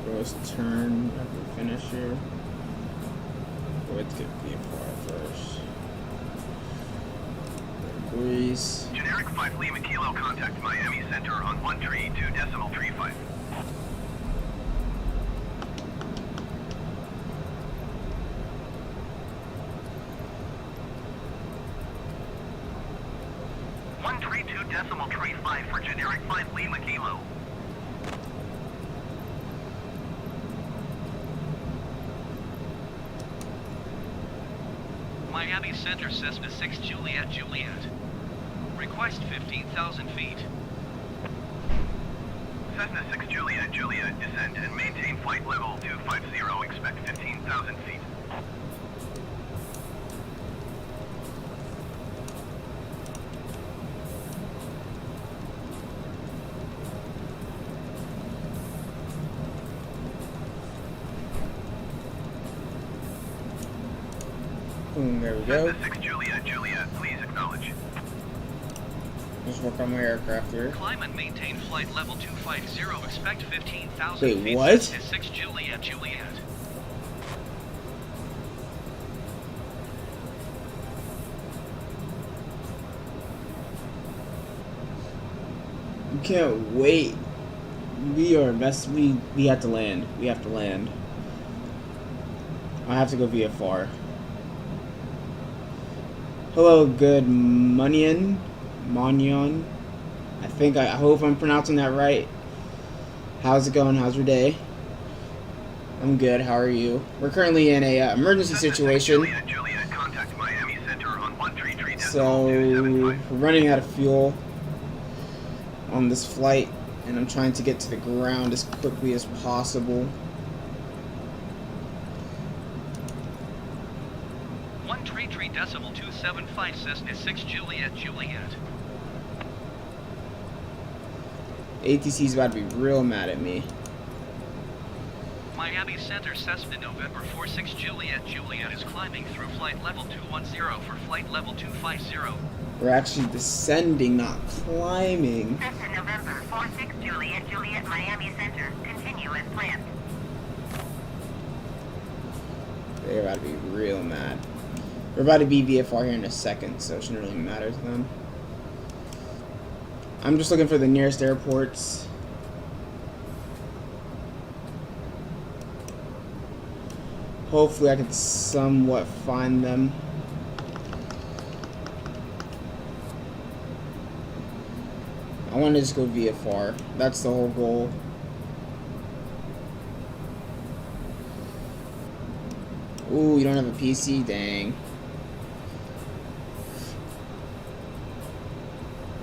S1: Let's turn after we finish here. Let's get VFR first. Grease.
S3: Generic 5 Lima Kilo, contact Miami Center on 132.35. .35 for generic 5 Lima Kilo.
S7: Miami Center, Cessna 6 Juliet, Juliet. Request 15,000 feet.
S3: Cessna 6 Juliet, Juliet, descend and maintain flight level 250, expect 15,000 feet.
S1: Boom, there we go.
S3: Cessna 6 Juliet, Juliet, please acknowledge.
S1: Just work on my aircraft here.
S7: Climb and maintain flight level 250. Expect 15,000
S1: Wait,
S7: feet.
S1: what?
S7: Cessna 6 Juliet, Juliet.
S1: You can't wait. We are best. We have to land. We have to land. I have to go VFR. Hello, good Munyon. I hope I'm pronouncing that right. How's it going? How's your day? I'm good. How are you? We're currently in a emergency situation.
S3: Juliet, contact Miami Center on 133.
S1: So we're running out of fuel on this flight, and I'm trying to get to the ground as quickly as possible.
S7: 133.275 Cessna 6 Juliet, Juliet.
S1: ATC's about to be real mad at me.
S7: Miami Center Cessna November 46 Juliet, Juliet is climbing through flight level 210 for flight level 250.
S1: We're actually descending, not climbing.
S10: Cessna November 46 Juliet, Juliet, Miami Center. Continue as planned.
S1: They're about to be real mad. We're about to be VFR here in a second, so it shouldn't really matter to them. I'm just looking for the nearest airports. Hopefully I can somewhat find them. I want to just go VFR. That's the whole goal. Ooh, you don't have a PC? Dang.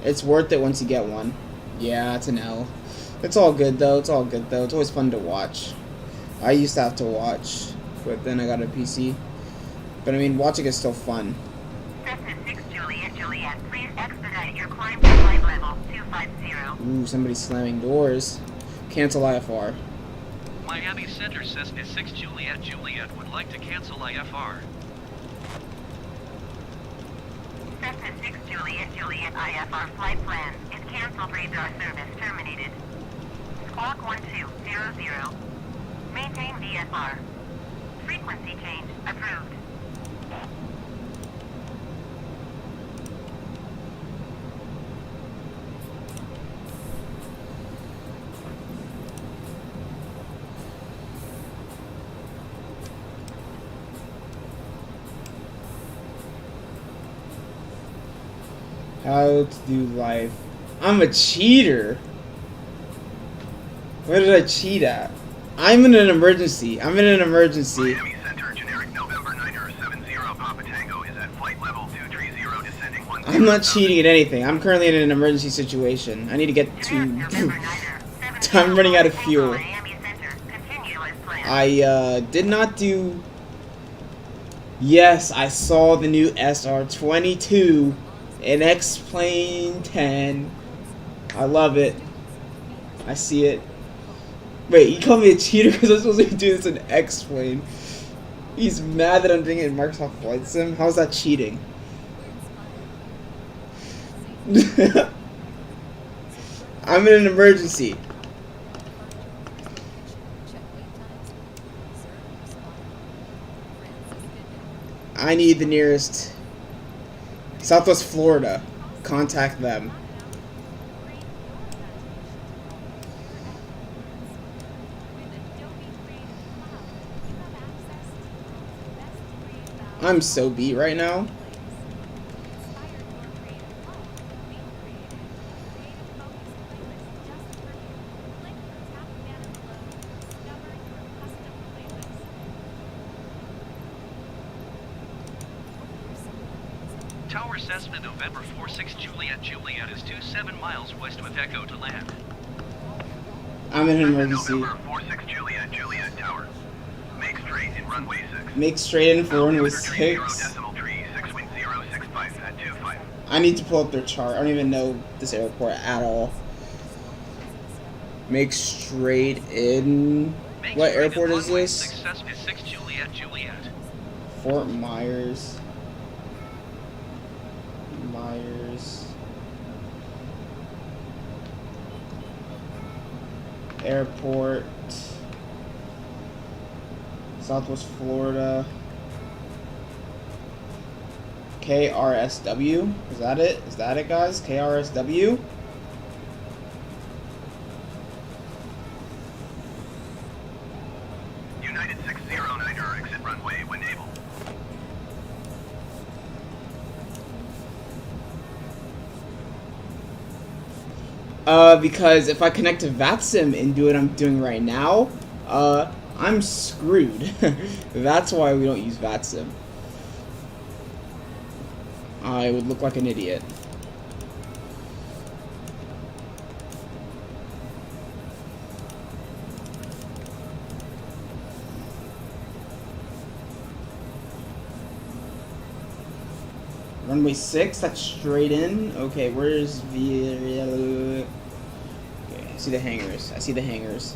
S1: It's worth it once you get one. Yeah, it's an L. It's all good though. It's all good though. It's always fun to watch. I used to have to watch, but then I got a PC. But I mean, watching is still fun.
S10: Cessna 6 Juliet, Juliet, please expedite your climb to flight level 250.
S1: Ooh, somebody's slamming doors. Cancel IFR.
S7: Miami Center Cessna 6 Juliet, Juliet would like to cancel IFR.
S10: Cessna 6 Juliet, Juliet, IFR flight plan is canceled. Radar service terminated. Squawk 1200. Maintain VFR. Frequency change approved.
S1: How to do life. I'm a cheater. Where did I cheat at? I'm in an emergency. I'm in an emergency.
S3: Miami Center, generic November 970 Papa Tango is at flight level 230, descending 10.
S1: I'm not cheating at anything. I'm currently in an emergency situation. I need to get to... I'm running out of fuel. I did not do... Yes, I saw the new SR-22 in X-Plane 10. I love it. I see it. Wait, you call me a cheater because I'm supposed to do this in X-Plane. He's mad that I'm doing it in Microsoft Flight Sim? How's that cheating? I'm in an emergency. I need the nearest Southwest Florida. Contact them. I'm so beat right now.
S7: Tower Cessna November 46 Juliet, Juliet is 27 miles west with Echo to land.
S1: I'm in an emergency.
S3: November 46 Juliet, Juliet Tower. Make straight in runway 6.
S1: Make straight in for runway 6. I need to pull up their chart. I don't even know this airport at all. Make straight in. What airport is this?
S7: 6 Juliet, Juliet.
S1: Fort Myers. Airport. Southwest Florida. KRSW. Is that it? Is that it, guys? KRSW?
S3: United 609er, exit runway when able.
S1: Because if I connect to VATSIM and do what I'm doing right now, I'm screwed. That's why we don't use VATSIM. I would look like an idiot. Runway 6, that's straight in. Okay, where's the... Okay, I see the hangars. I see the hangars.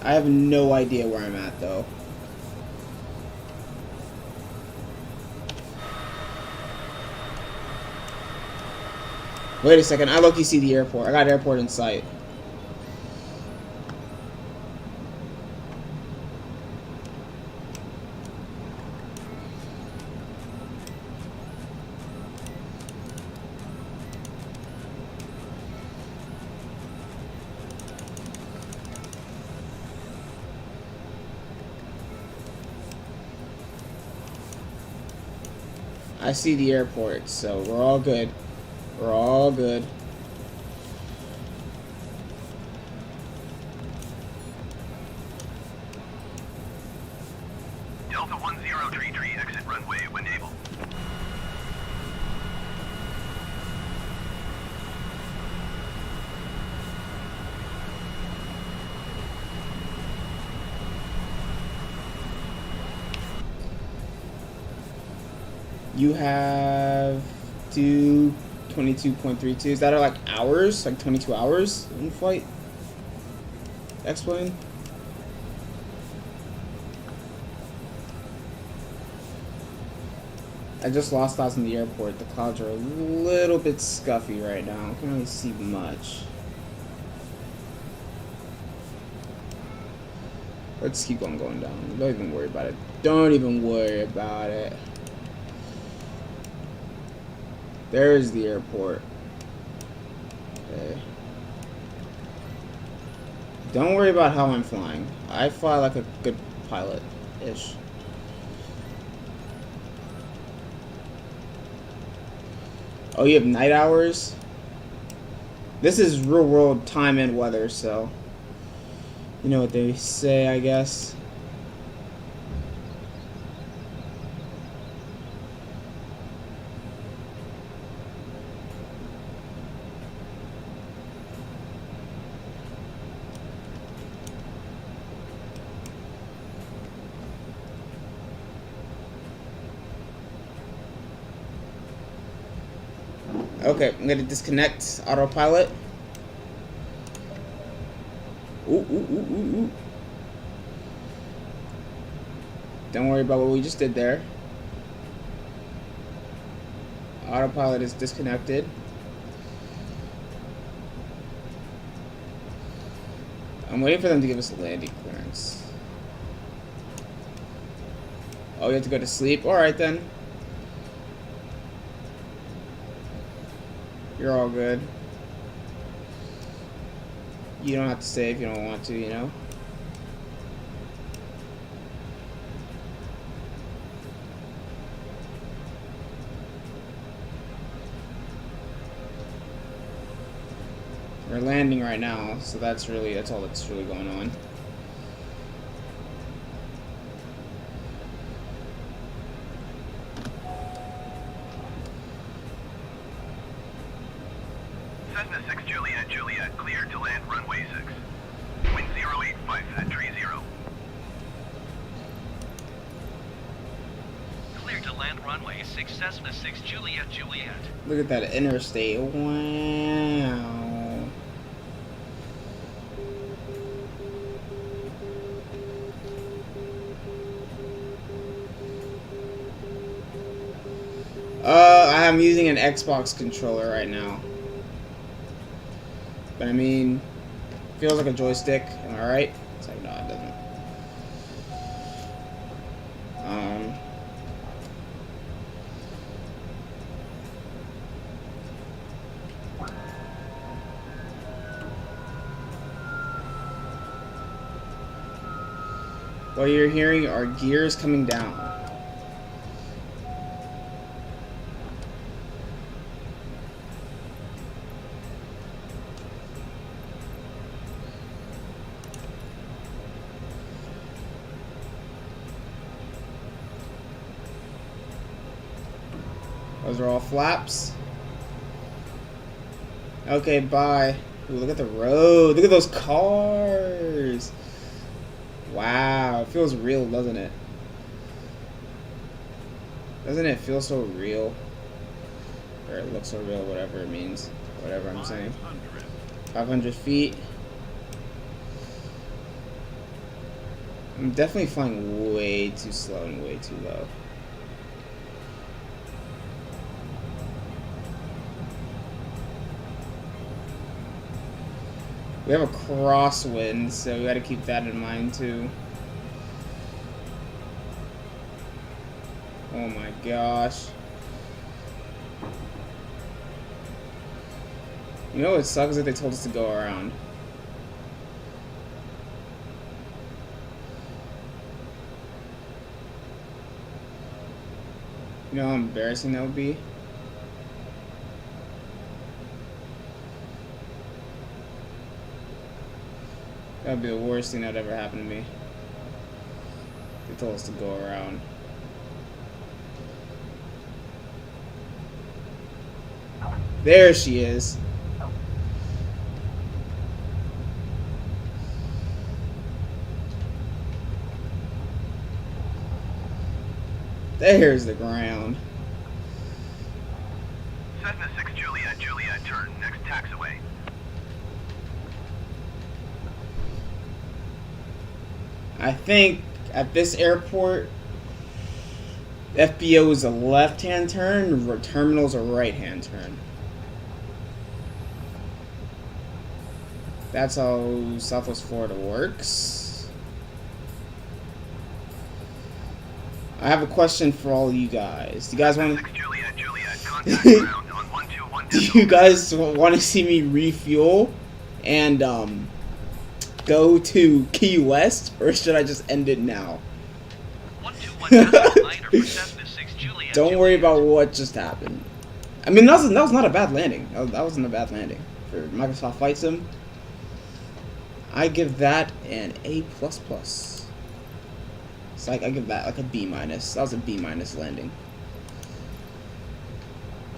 S1: I have no idea where I'm at, though. Wait a second, I look, you see the airport. I got airport in sight. I see the airport, so we're all good. We're all good.
S3: Delta 1033, exit runway when able.
S1: You have 22.32. Is that like hours? Like 22 hours in flight? Explain. I just lost eyes in the airport. The clouds are a little bit scuffy right now. I can't really see much. Let's keep on going down. Don't even worry about it. Don't even worry about it. There's the airport. Okay. Don't worry about how I'm flying. I fly like a good pilot-ish. Oh, you have night hours? This is real world time and weather, so you know what they say, I guess. Okay, I'm gonna disconnect autopilot. Ooh. Don't worry about what we just did there. Autopilot is disconnected. I'm waiting for them to give us a landing clearance. Oh, you have to go to sleep? Alright then. You're all good. You don't have to stay if you don't want to, you know? We're landing right now, so that's all that's really going on.
S3: Cessna 6 Juliet, cleared to land runway 6. Wind 085 at tree 0.
S7: Clear to land runway 6 Cessna 6 Juliet.
S1: Look at that interstate. Wow. I'm using an Xbox controller right now. But I mean, feels like a joystick. Am I right? It's like, no, it doesn't. What you're hearing are gears coming down. Those are all flaps. Okay, bye. Ooh, look at the road. Look at those cars. Wow, it feels real, doesn't it? Doesn't it feel so real? Or it looks so real, whatever it means. Whatever I'm saying. 500 feet. I'm definitely flying way too slow and way too low. We have a crosswind, so we gotta keep that in mind too. Oh my gosh. You know what sucks is that they told us to go around. You know how embarrassing that would be? That would be the worst thing that ever happened to me. They told us to go around. There she is. There's the ground.
S3: Cessna 6 Juliet, Juliet, turn, next taxiway.
S1: I think at this airport, FBO is a left-hand turn, terminal's a right-hand turn. That's how Southwest Florida works. I have a question for all you guys. Do you guys want to? Do you guys want to see me refuel and go to Key West, or should I just end it now? Don't worry about what just happened. I mean, that was not a bad landing. That wasn't a bad landing for Microsoft Flight Sim. I give that an A++. It's like I give that like a B-. That was a B- landing.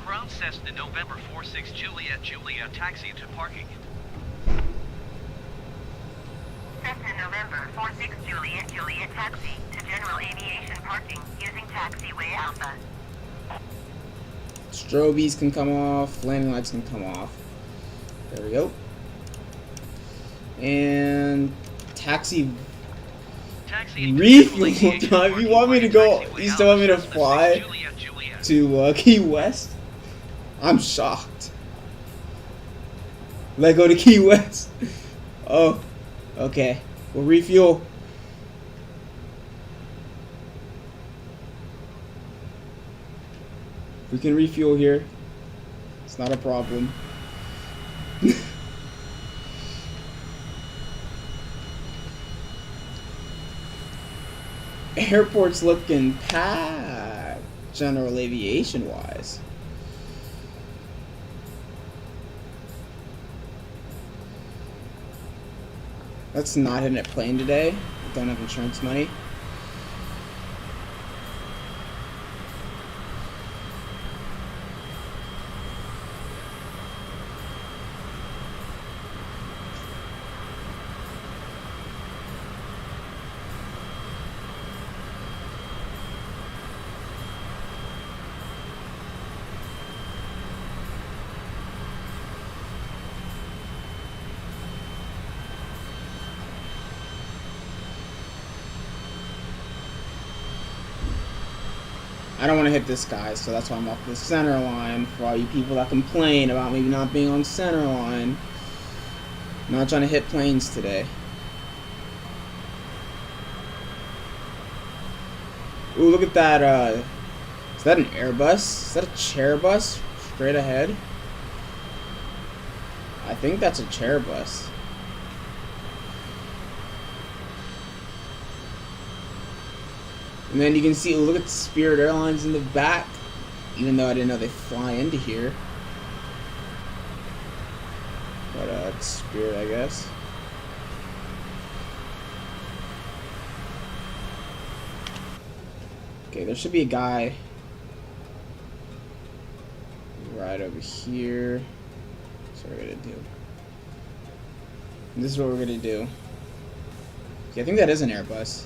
S7: Ground Cessna November 46 Juliet, Juliet, taxi to parking.
S10: Cessna November 46 Juliet, Juliet, taxi to general aviation parking using taxiway Alpha.
S1: Strobies can come off, landing lights can come off. There we go. And taxi refuel time. You want me to go? You still want me to fly to Key West? I'm shocked. Let go to Key West. Oh, okay. We'll refuel. We can refuel here. It's not a problem. Airport's looking packed, general aviation wise. Let's not hit a plane today. I don't have insurance money. I don't want to hit this guy, so that's why I'm off the center line. For all you people that complain about maybe not being on center line. I'm not trying to hit planes today. Ooh, look at that, is that an Airbus? Is that a chair bus? Straight ahead? I think that's a chair bus. And then you can see, look at Spirit Airlines in the back. Even though I didn't know they fly into here. But, it's Spirit, I guess. Okay, there should be a guy right over here. That's what we're gonna do. This is what we're gonna do. Okay, I think that is an Airbus.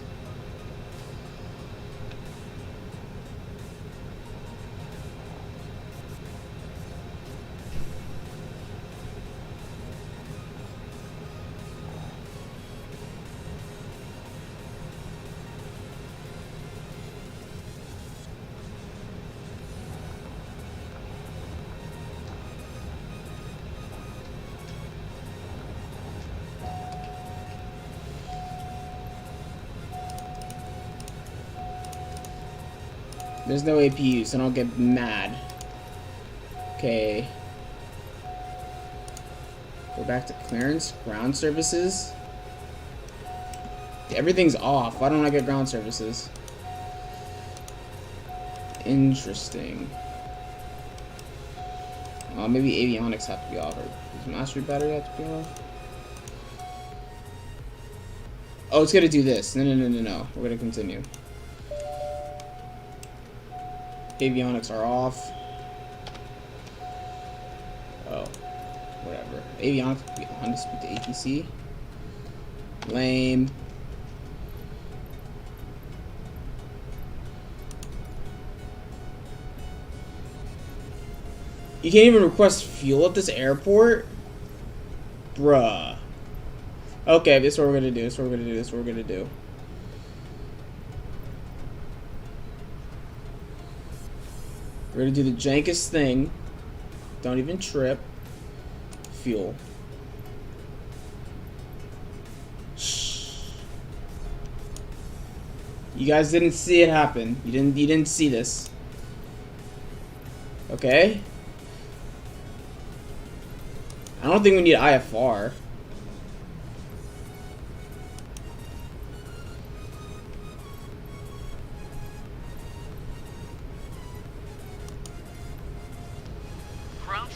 S1: There's no APU, so don't get mad. Okay. Go back to clearance. Ground services. Everything's off. Why don't I get ground services? Interesting. Maybe avionics have to be off. Or does mastery battery have to be off? Oh, it's gonna do this. No. We're gonna continue. Avionics are off. Oh, whatever. Avionics will be on to speak to ATC. Lame. You can't even request fuel at this airport? Bruh. Okay, this is what we're gonna do. This is what we're gonna do. This is what we're gonna do. We're gonna do the jankest thing. Don't even trip. Fuel. Shh. You guys didn't see it happen. You didn't see this. Okay? I don't think we need IFR.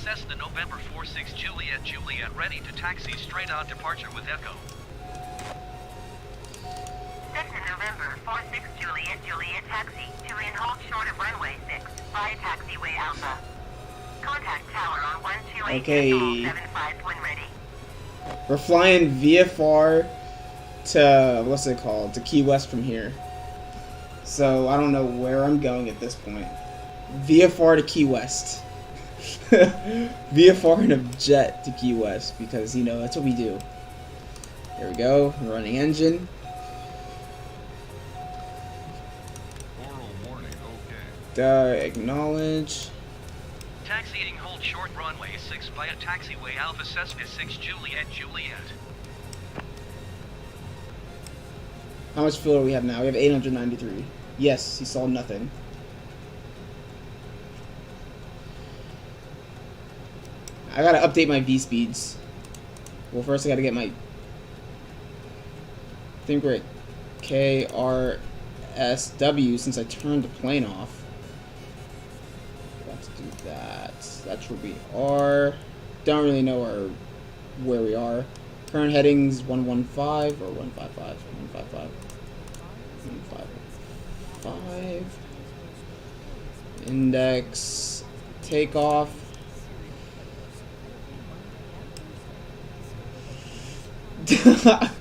S7: Cessna November 46 Juliet ready to taxi straight on departure with Echo.
S10: Cessna November 46 Juliet taxi to in hold short of runway 6 via taxiway Alpha. Contact tower on 128
S1: okay.
S10: 75 when ready.
S1: We're flying VFR to, what's it called, to Key West from here. So I don't know where I'm going at this point. VFR to Key West. VFR in a jet to Key West, because, you know, that's what we do. There we go. Running engine. Acknowledge.
S7: Taxiing hold short runway 6 via taxiway Alpha Cessna 6 Juliet.
S1: How much fuel do we have now? We have 893. Yes, he saw nothing. I gotta update my V speeds. Well, first I gotta get my. I think we're at KRSW since I turned the plane off. Let's do that. That's where we are. Don't really know where we are. Current headings 115 or 155. 155. 155. Index takeoff.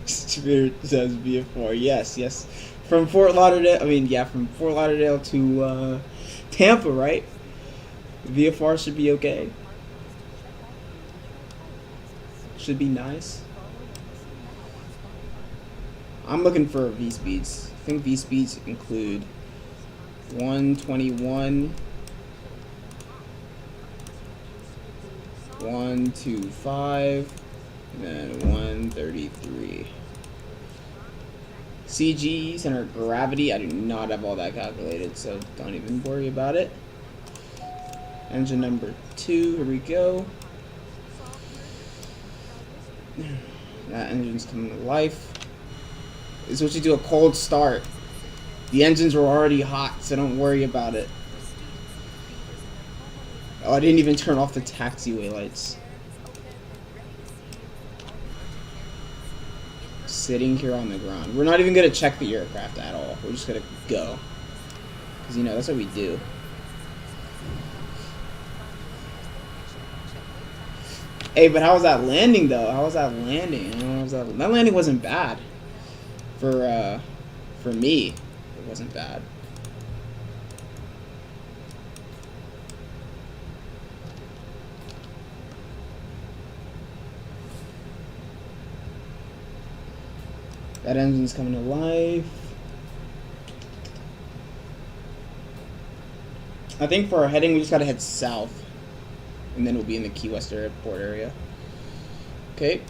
S1: Spirit says VFR. Yes. From Fort Lauderdale. From Fort Lauderdale to Tampa, right? VFR should be okay. Should be nice. I'm looking for V speeds. I think V speeds include 121. 125. And 133. CG, center of gravity. I do not have all that calculated, so don't even worry about it. Engine number 2, here we go. That engine's coming to life. This is what you do a cold start. The engines were already hot, so don't worry about it. Oh, I didn't even turn off the taxiway lights. Sitting here on the ground. We're not even gonna check the aircraft at all. We're just gonna go. Because, you know, that's what we do. Hey, but how was that landing, though? How was that landing? That landing wasn't bad. For me, it wasn't bad. That engine's coming to life. I think for our heading, we just gotta head south. And then we'll be in the Key West airport area. Okay.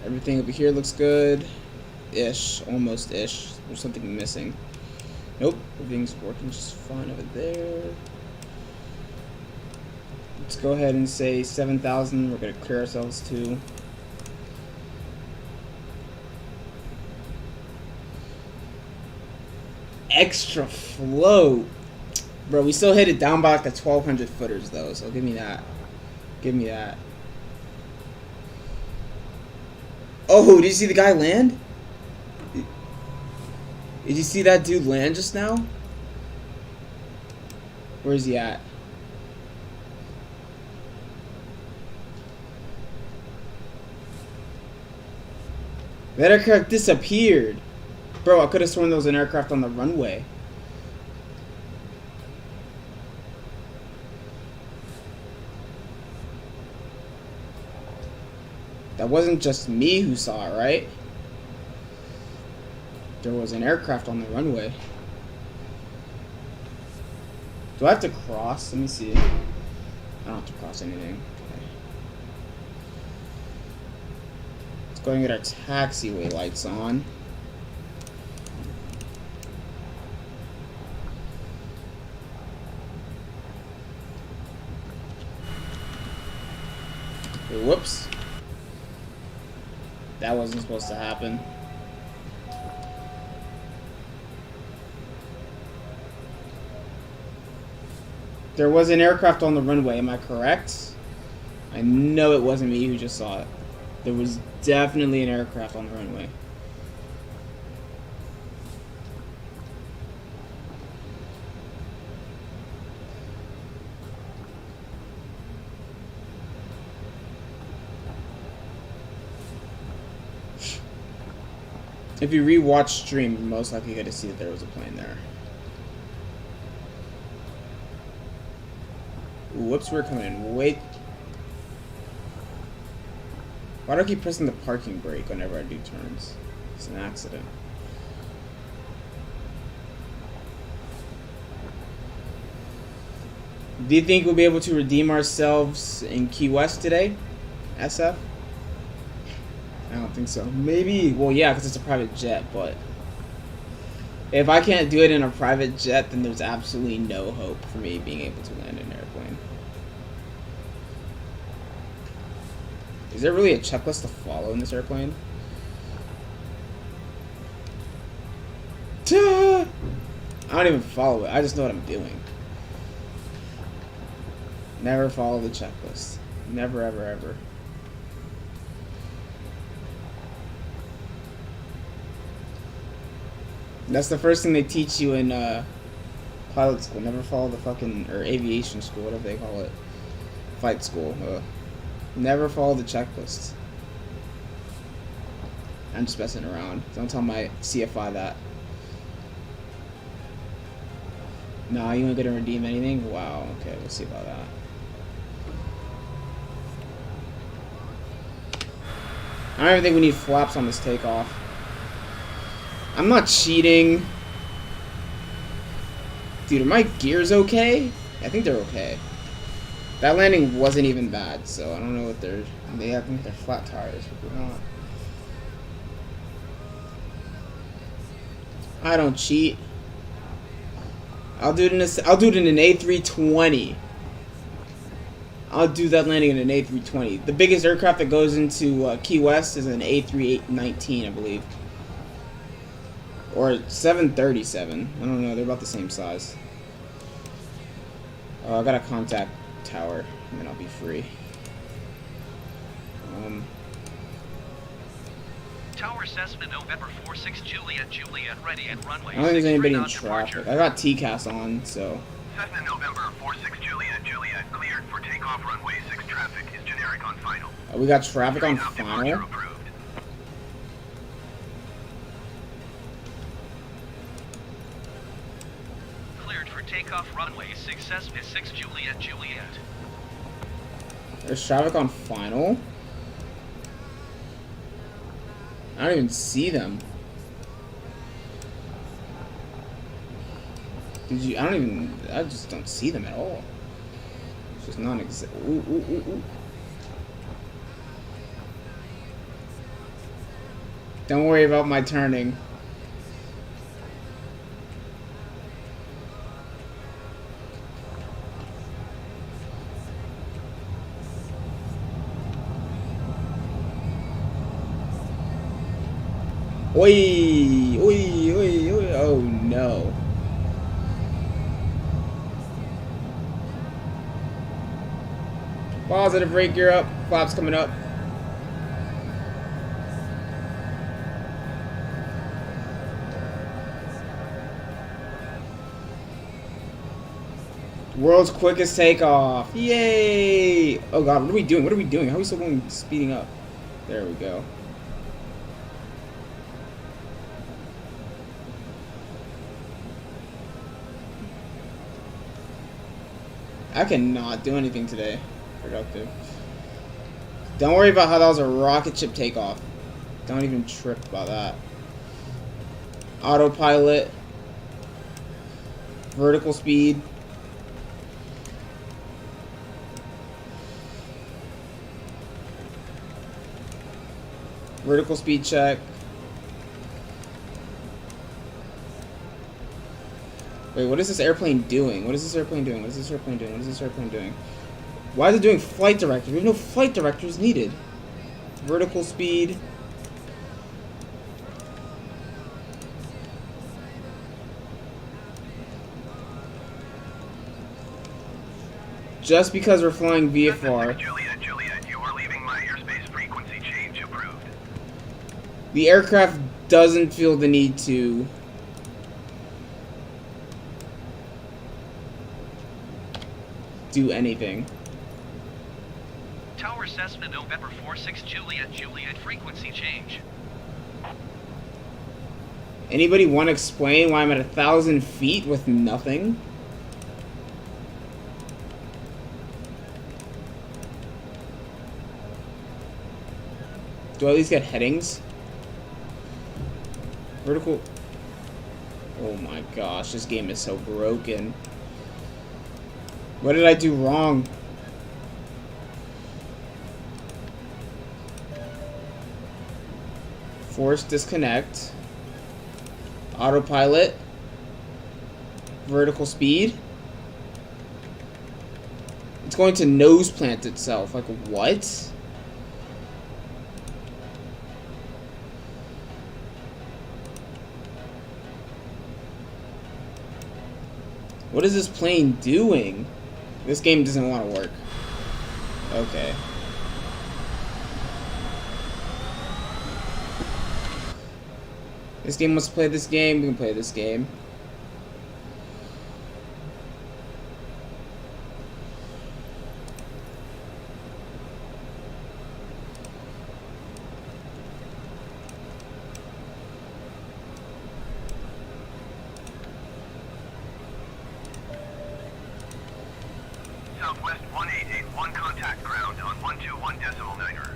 S1: Everything over here looks good. Ish. Almost ish. There's something missing. Nope. Everything's working just fine over there. Let's go ahead and say 7,000. We're going to clear ourselves too. Extra float. Bro, we still hit it down by like the 1,200 footers though, so give me that. Give me that. Oh, did you see the guy land? Did you see that dude land just now? Where is he at? That aircraft disappeared. Bro, I could have sworn there was an aircraft on the runway. That wasn't just me who saw it, right? There was an aircraft on the runway. Do I have to cross? Let me see. I don't have to cross anything. Okay. Let's go and get our taxiway lights on. Okay, whoops. That wasn't supposed to happen. There was an aircraft on the runway, am I correct? I know it wasn't me who just saw it. There was definitely an aircraft on the runway. If you rewatch stream, you're most likely going to see that there was a plane there. Ooh, whoops, we're coming in. Wait. Why do I keep pressing the parking brake whenever I do turns? It's an accident. Do you think we'll be able to redeem ourselves in Key West today, SF? I don't think so. Maybe, well, yeah, because it's a private jet, but if I can't do it in a private jet, then there's absolutely no hope for me being able to land an airplane. Is there really a checklist to follow in this airplane? I don't even follow it. I just know what I'm doing. Never follow the checklist. Never, ever, ever. That's the first thing they teach you in pilot school. Never follow the fucking, or aviation school, whatever they call it. Flight school. Never follow the checklist. I'm just messing around. Don't tell my CFI that. Nah, you ain't gonna redeem anything? Wow, okay, we'll see about that. I don't even think we need flaps on this takeoff. I'm not cheating. Dude, are my gears okay? I think they're okay. That landing wasn't even bad, so I don't know what they're... I think they're flat tires, but they're not. I don't cheat. I'll do it in an A320. I'll do that landing in an A320. The biggest aircraft that goes into Key West is an A319, I believe. Or 737. I don't know. They're about the same size. I got a contact tower, and then I'll be free.
S7: Tower assessment November 46 Juliet ready at runway.
S1: I don't think there's anybody in traffic. I got TCAS on, so.
S3: Cessna November 46 Juliet cleared for takeoff runway 6 traffic is generic on final.
S1: We got traffic on final.
S7: Cleared for takeoff runway 6 Cessna 6 Juliet.
S1: There's traffic on final. I don't even see them. Did you? I just don't see them at all. It's just non-existent. Ooh, ooh, ooh, ooh. Don't worry about my turning. Oi, oi, oi, oi, oh no. Positive rate gear up, flaps coming up. World's quickest takeoff. Yay! Oh god, what are we doing? What are we doing? How are we still going speeding up? There we go. I cannot do anything today. Productive. Don't worry about how that was a rocket ship takeoff. Don't even trip about that. Autopilot. Vertical speed. Vertical speed check. Wait, what is this airplane doing? What is this airplane doing? What is this airplane doing? What is this airplane doing? Why is it doing flight directors? We have no flight directors needed. Vertical speed. Just because we're flying VFR.
S3: Juliet, you are leaving my airspace frequency change approved.
S1: The aircraft doesn't feel the need to do anything.
S7: Tower assessment November 46 Juliet frequency change.
S1: Anybody want to explain why I'm at 1,000 feet with nothing? Do I at least get headings? Vertical. Oh my gosh, this game is so broken. What did I do wrong? Force disconnect. Autopilot. Vertical speed. It's going to nose plant itself. Like, what? What is this plane doing? This game doesn't want to work. Okay. This game wants to play this game. We can play this game.
S3: Southwest 1881, contact ground on 121.9er.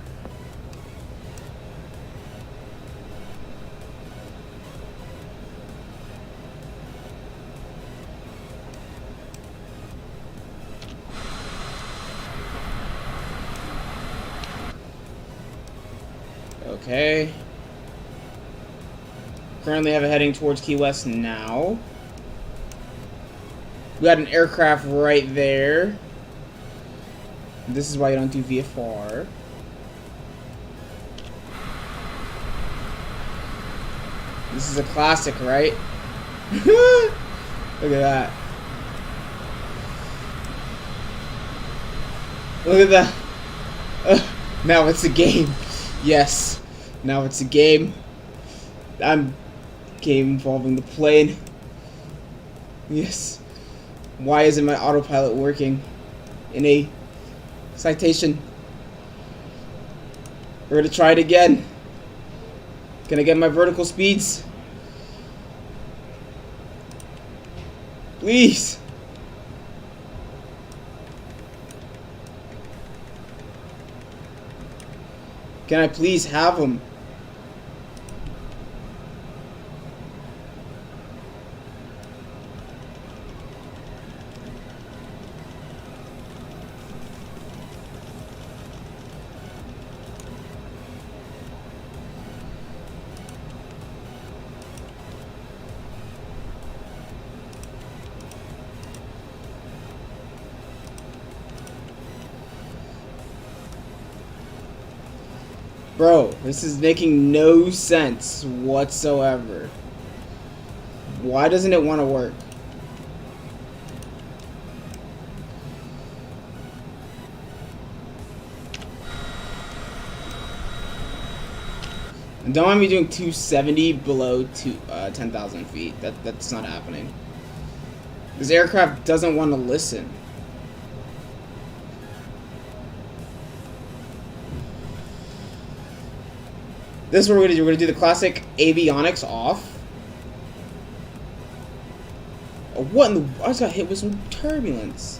S1: Okay. Currently have it heading towards Key West now. We got an aircraft right there. This is why you don't do VFR. This is a classic, right? Look at that. Look at that. Now it's a game. Yes. Now it's a game. Game involving the plane. Yes. Why isn't my autopilot working in a citation? We're gonna try it again. Can I get my vertical speeds? Please. Can I please have them? Bro, this is making no sense whatsoever. Why doesn't it want to work? And don't mind me doing 270 below 10,000 feet. That's not happening. This aircraft doesn't want to listen. This is what we're gonna do. We're gonna do the classic avionics off. Oh, what in the? I just got hit with some turbulence.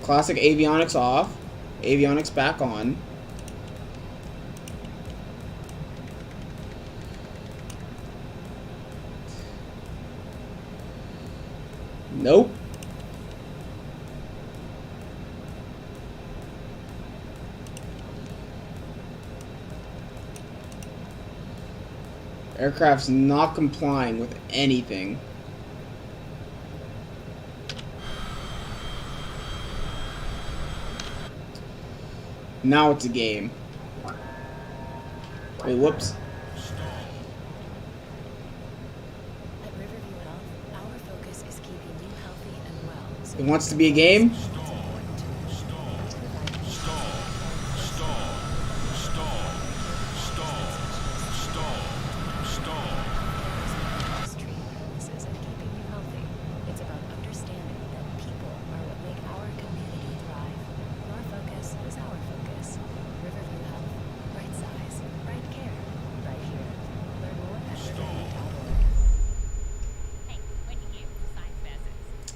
S1: Classic avionics off. Avionics back on. Nope. Aircraft's not complying with anything. Now it's a game. Wait, whoops. It wants to be a game?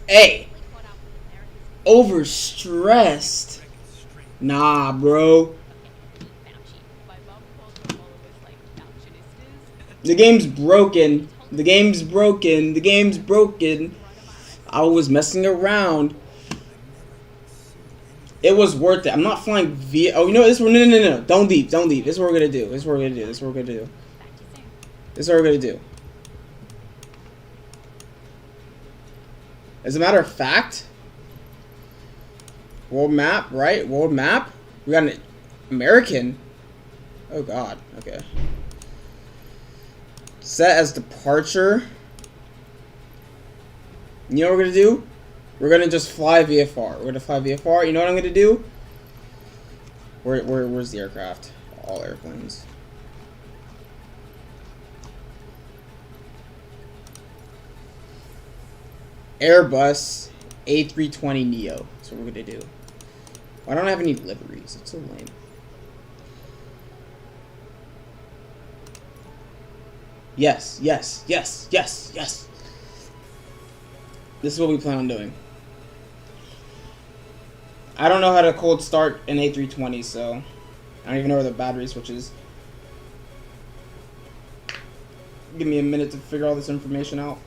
S1: Hey! Overstressed. Nah, bro. The game's broken. The game's broken. The game's broken. I was messing around. It was worth it. I'm not flying via. Oh, you know what? This. No. Don't leave. Don't leave. This is what we're gonna do. This is what we're gonna do. This is what we're gonna do. This is what we're gonna do. As a matter of fact, world map, right? World map. We got an American. Oh God. Okay. Set as departure. You know what we're gonna do? We're gonna just fly VFR. We're gonna fly VFR. You know what I'm gonna do? Where's the aircraft? All airplanes. Airbus A320neo. That's what we're gonna do. Why don't I have any liveries? It's so lame. Yes. This is what we plan on doing. I don't know how to cold start an A320, so I don't even know where the battery switch is. Give me a minute to figure all this information out.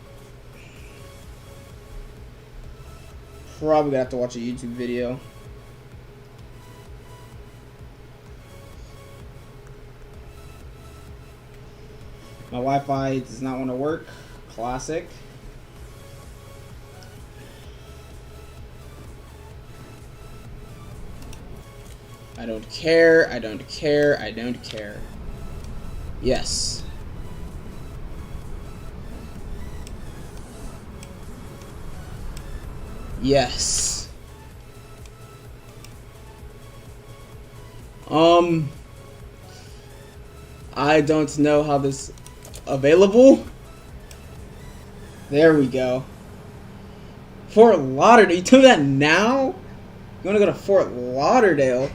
S1: Probably gonna have to watch a YouTube video. My Wi-Fi does not want to work. Classic. I don't care. I don't care. I don't care. Yes. Yes. I don't know how this available. There we go. Fort Lauderdale. You told me that now? You want to go to Fort Lauderdale?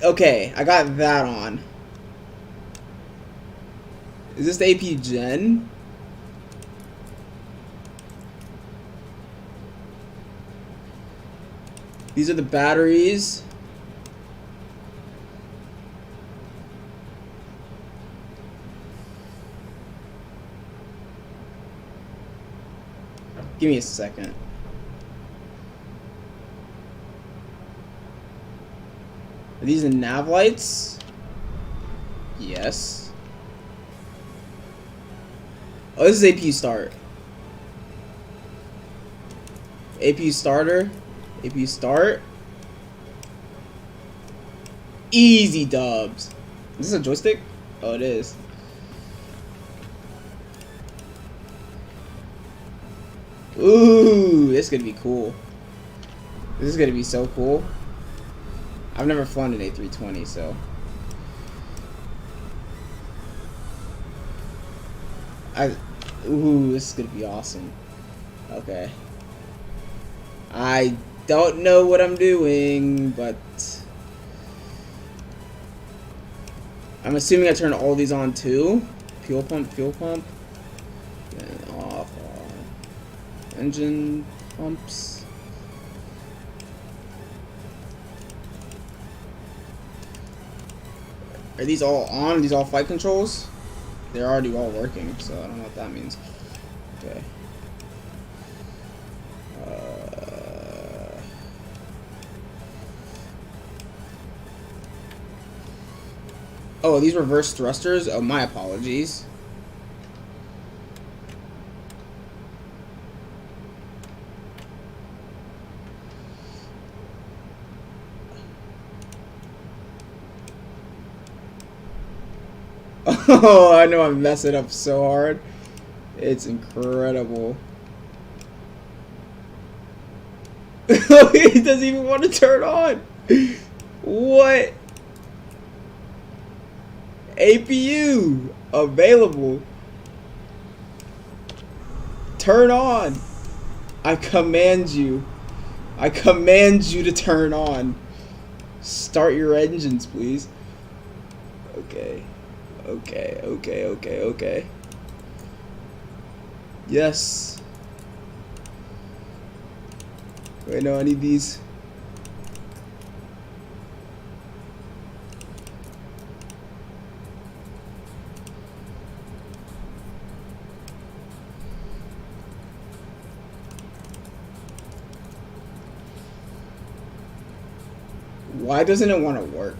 S1: Okay, I got that on. Is this the AP Gen? These are the batteries. Give me a second. Are these the nav lights? Yes. Oh, this is APU start. APU starter. APU start. Easy dubs. Is this a joystick? Oh, it is. Ooh, this is gonna be cool. This is gonna be so cool. I've never flown an A320, so. Ooh, this is gonna be awesome. Okay. I don't know what I'm doing, but I'm assuming I turn all these on too. Fuel pump, and off. Engine pumps. Are these all on? Are these all flight controls? They're already all working, so I don't know what that means. Okay. Oh, these reverse thrusters? Oh, my apologies. Oh, I know I'm messing up so hard. It's incredible. It doesn't even want to turn on. What? APU available. Turn on. I command you. I command you to turn on. Start your engines, please. Okay. Okay. Yes. Wait, no, I need these. Why doesn't it want to work?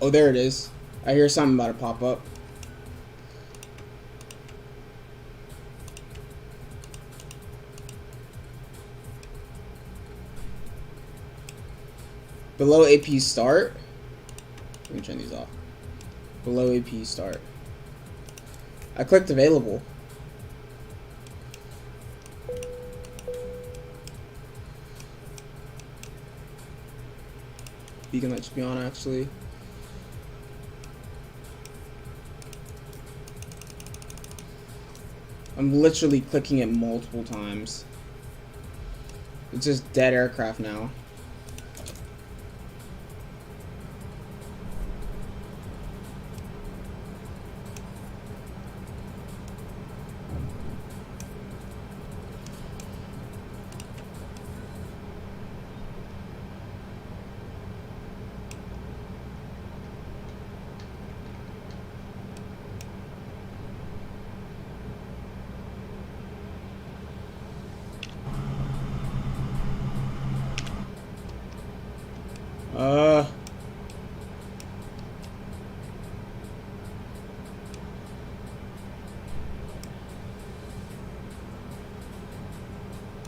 S1: Oh, there it is. I hear something about to pop up. Below AP start. Let me turn these off. Below AP start. I clicked available. Beacon light should be on actually. I'm literally clicking it multiple times. It's just dead aircraft now.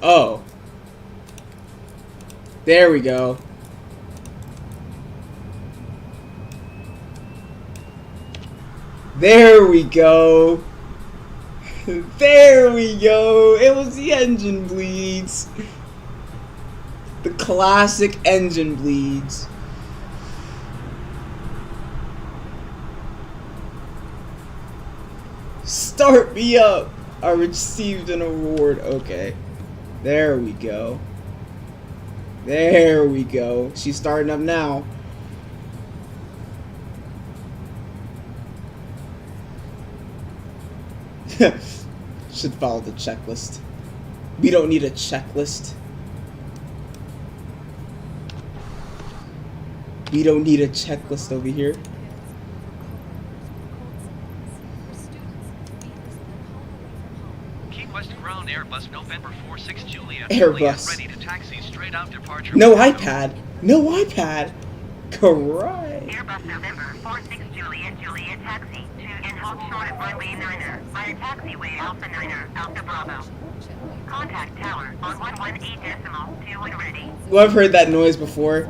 S1: Oh. There we go. There we go. There we go. It was the engine bleeds. The classic engine bleeds. Start me up. I received an award. Okay. There we go. There we go. She's starting up now. Should follow the checklist. We don't need a checklist. We don't need a checklist over here.
S7: Key West ground Airbus November 46 Juliet.
S1: Airbus.
S7: Ready to taxi straight out departure.
S1: No iPad. No iPad. Correct.
S10: Airbus November 46 Juliet Juliet taxi to and hold short of runway 9er via taxiway Alpha 9er Alpha Bravo. Contact tower on 118.2 when ready.
S1: Well, I've heard that noise before.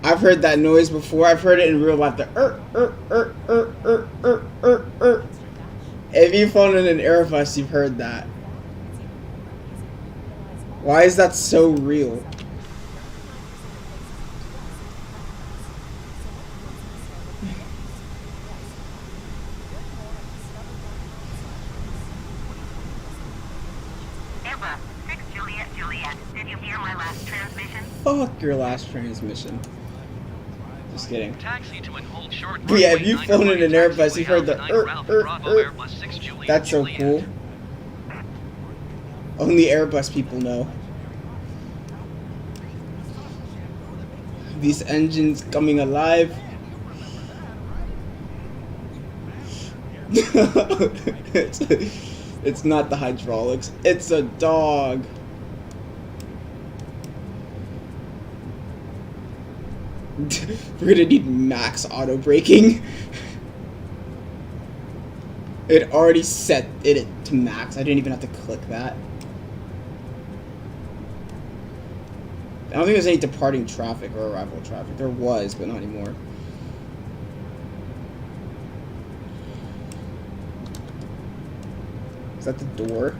S1: I've heard that noise before. I've heard it in real life. The If you've flown in an Airbus, you've heard that. Why is that so real?
S10: Airbus 6 Juliet Juliet. Did you hear my last transmission?
S1: Fuck your last transmission. Just kidding.
S7: Taxi to and hold short.
S1: But yeah, if you've flown in an Airbus, you've heard the That's so cool. Only Airbus people know. These engines coming alive. It's not the hydraulics. It's a dog. We're gonna need max auto braking. It already set it to max. I didn't even have to click that. I don't think there's any departing traffic or arrival traffic. There was, but not anymore. Is that the door?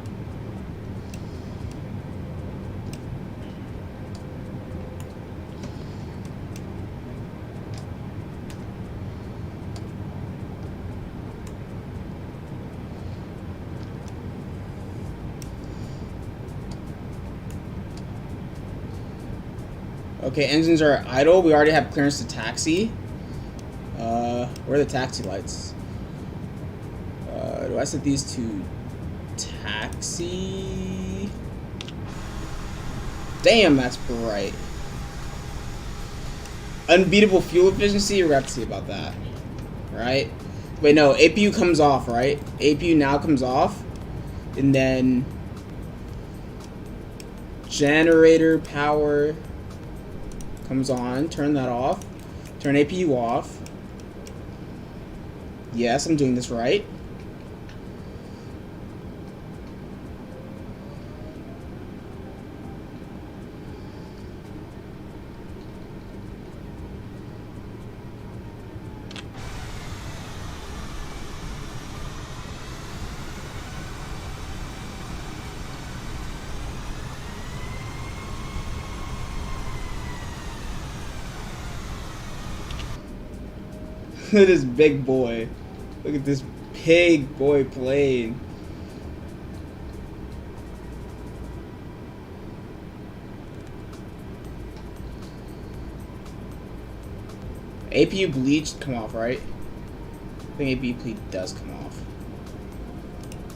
S1: Okay, engines are idle. We already have clearance to taxi. Where are the taxi lights? Do I set these to taxi? Damn, that's bright. Unbeatable fuel efficiency? We're going to have to see about that. Right? Wait, no. APU comes off, right? APU now comes off. And then generator power comes on. Turn that off. Turn APU off. Yes, I'm doing this right. Look at this big boy. Look at this big boy plane. APU bleach come off, right? I think APU bleed does come off.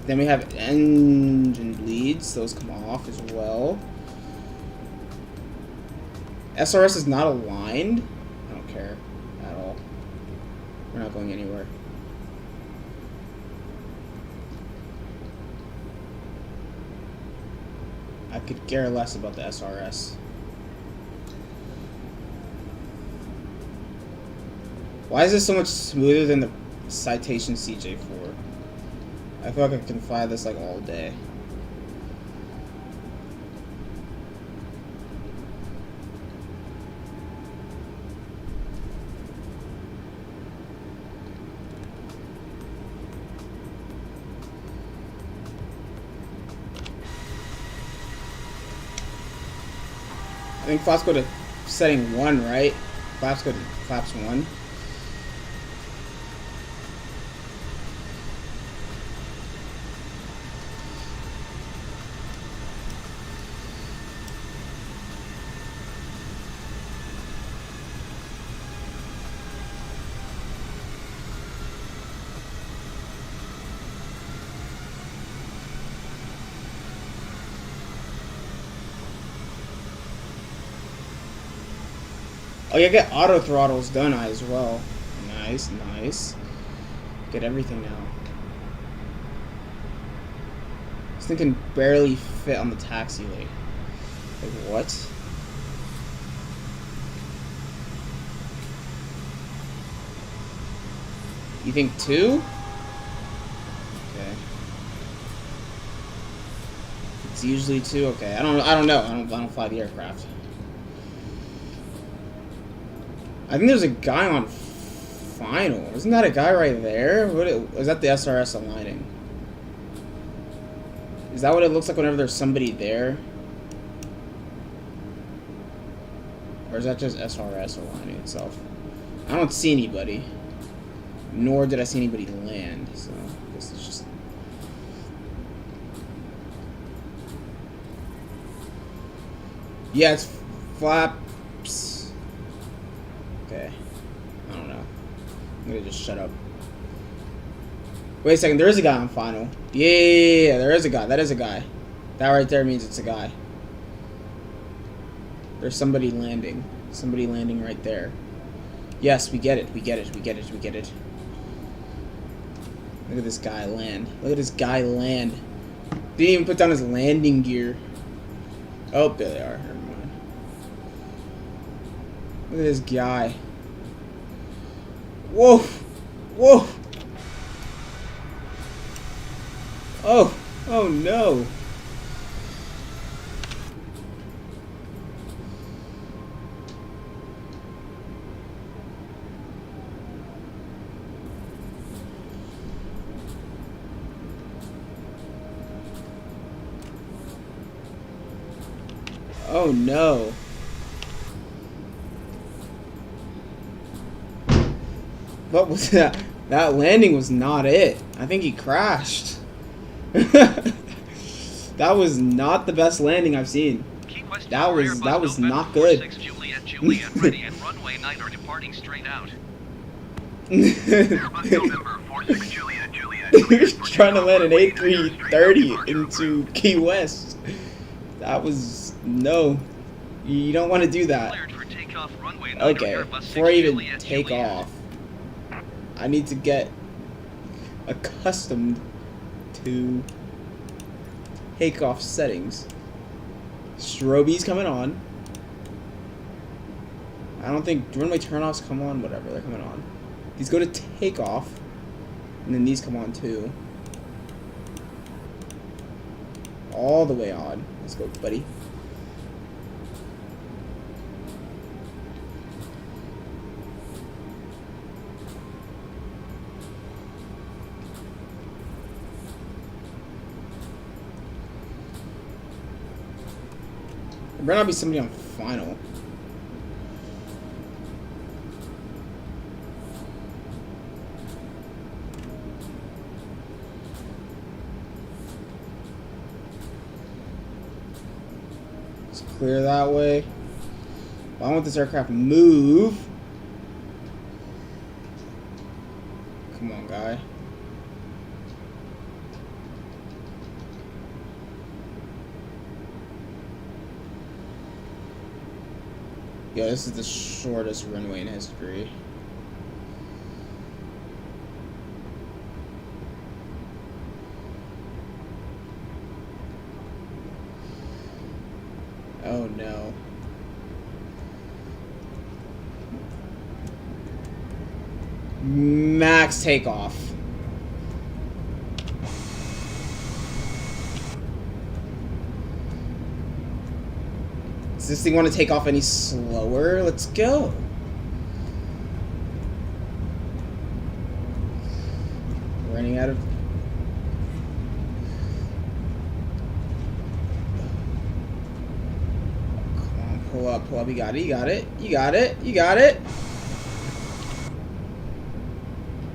S1: Then we have engine bleeds. Those come off as well. SRS is not aligned. I don't care at all. We're not going anywhere. I could care less about the SRS. Why is this so much smoother than the Citation CJ4. I feel like I can fly this like all day. I think flaps go to setting 1, right? Flaps go to flaps 1. Oh yeah, get auto throttles done as well. Nice, nice. Get everything now. This thing can barely fit on the taxi lane. Like what? You think 2? Okay. It's usually 2. Okay. I don't know. I don't fly the aircraft. I think there's a guy on final. Isn't that a guy right there? Is that the SRS aligning? Is that what it looks like whenever there's somebody there? Or is that just SRS aligning itself? I don't see anybody. Nor did I see anybody land. So I guess it's just... Yeah, it's flaps. Okay. I don't know. I'm gonna just shut up. Wait a second, there is a guy on final. Yeah, there is a guy. That is a guy. That right there means it's a guy. There's somebody landing. Somebody landing right there. Yes, we get it. We get it. We get it. We get it. Look at this guy land. Look at this guy land. Didn't even put down his landing gear. Oh, there they are. Never mind. Look at this guy. Whoa! Whoa! Oh! Oh no! Oh no. What was that? That landing was not it. I think he crashed. That was not the best landing I've seen. That was not good.
S7: Juliet ready and runway 9 are departing straight out.
S1: Trying to land an A330 into Key West. That was no. You don't want to do that. Okay, before I even take off, I need to get accustomed to takeoff settings. Strobies coming on. I don't think runway turnoffs come on. Whatever, they're coming on. These go to takeoff, and then these come on too. All the way on. Let's go, buddy. There better not be somebody on final. Let's clear that way. Well, I want this aircraft to move. Come on, guy. Yeah, this is the shortest runway in history. Oh no. Max takeoff. Does this thing want to take off any slower? Let's go. Running out of... Come on, pull up, pull up. You got it, you got it, you got it, you got it.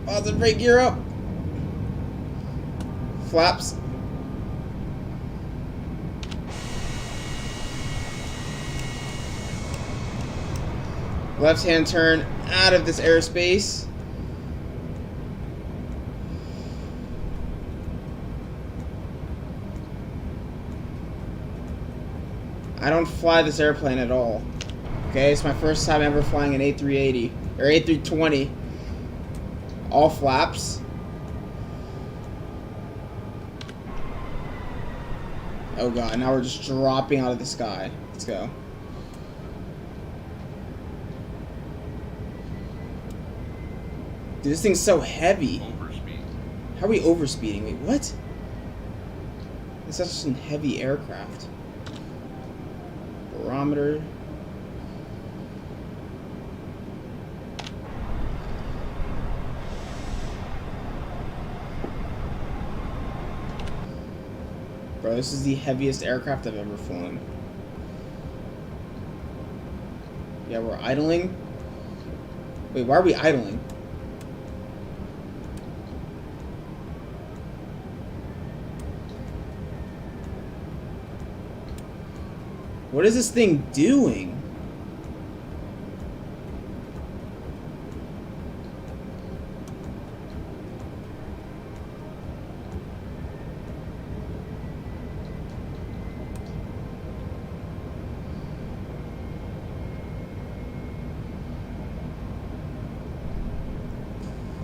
S1: Positive brake gear up. Flaps. Left hand turn out of this airspace. I don't fly this airplane at all. Okay, it's my first time ever flying an A380 or A320. All flaps. Oh god, now we're just dropping out of the sky. Let's go. Dude, this thing's so heavy. How are we overspeeding? Wait, what? It's such a heavy aircraft. Barometer. Bro, this is the heaviest aircraft I've ever flown. Yeah, we're idling. Wait, why are we idling? What is this thing doing?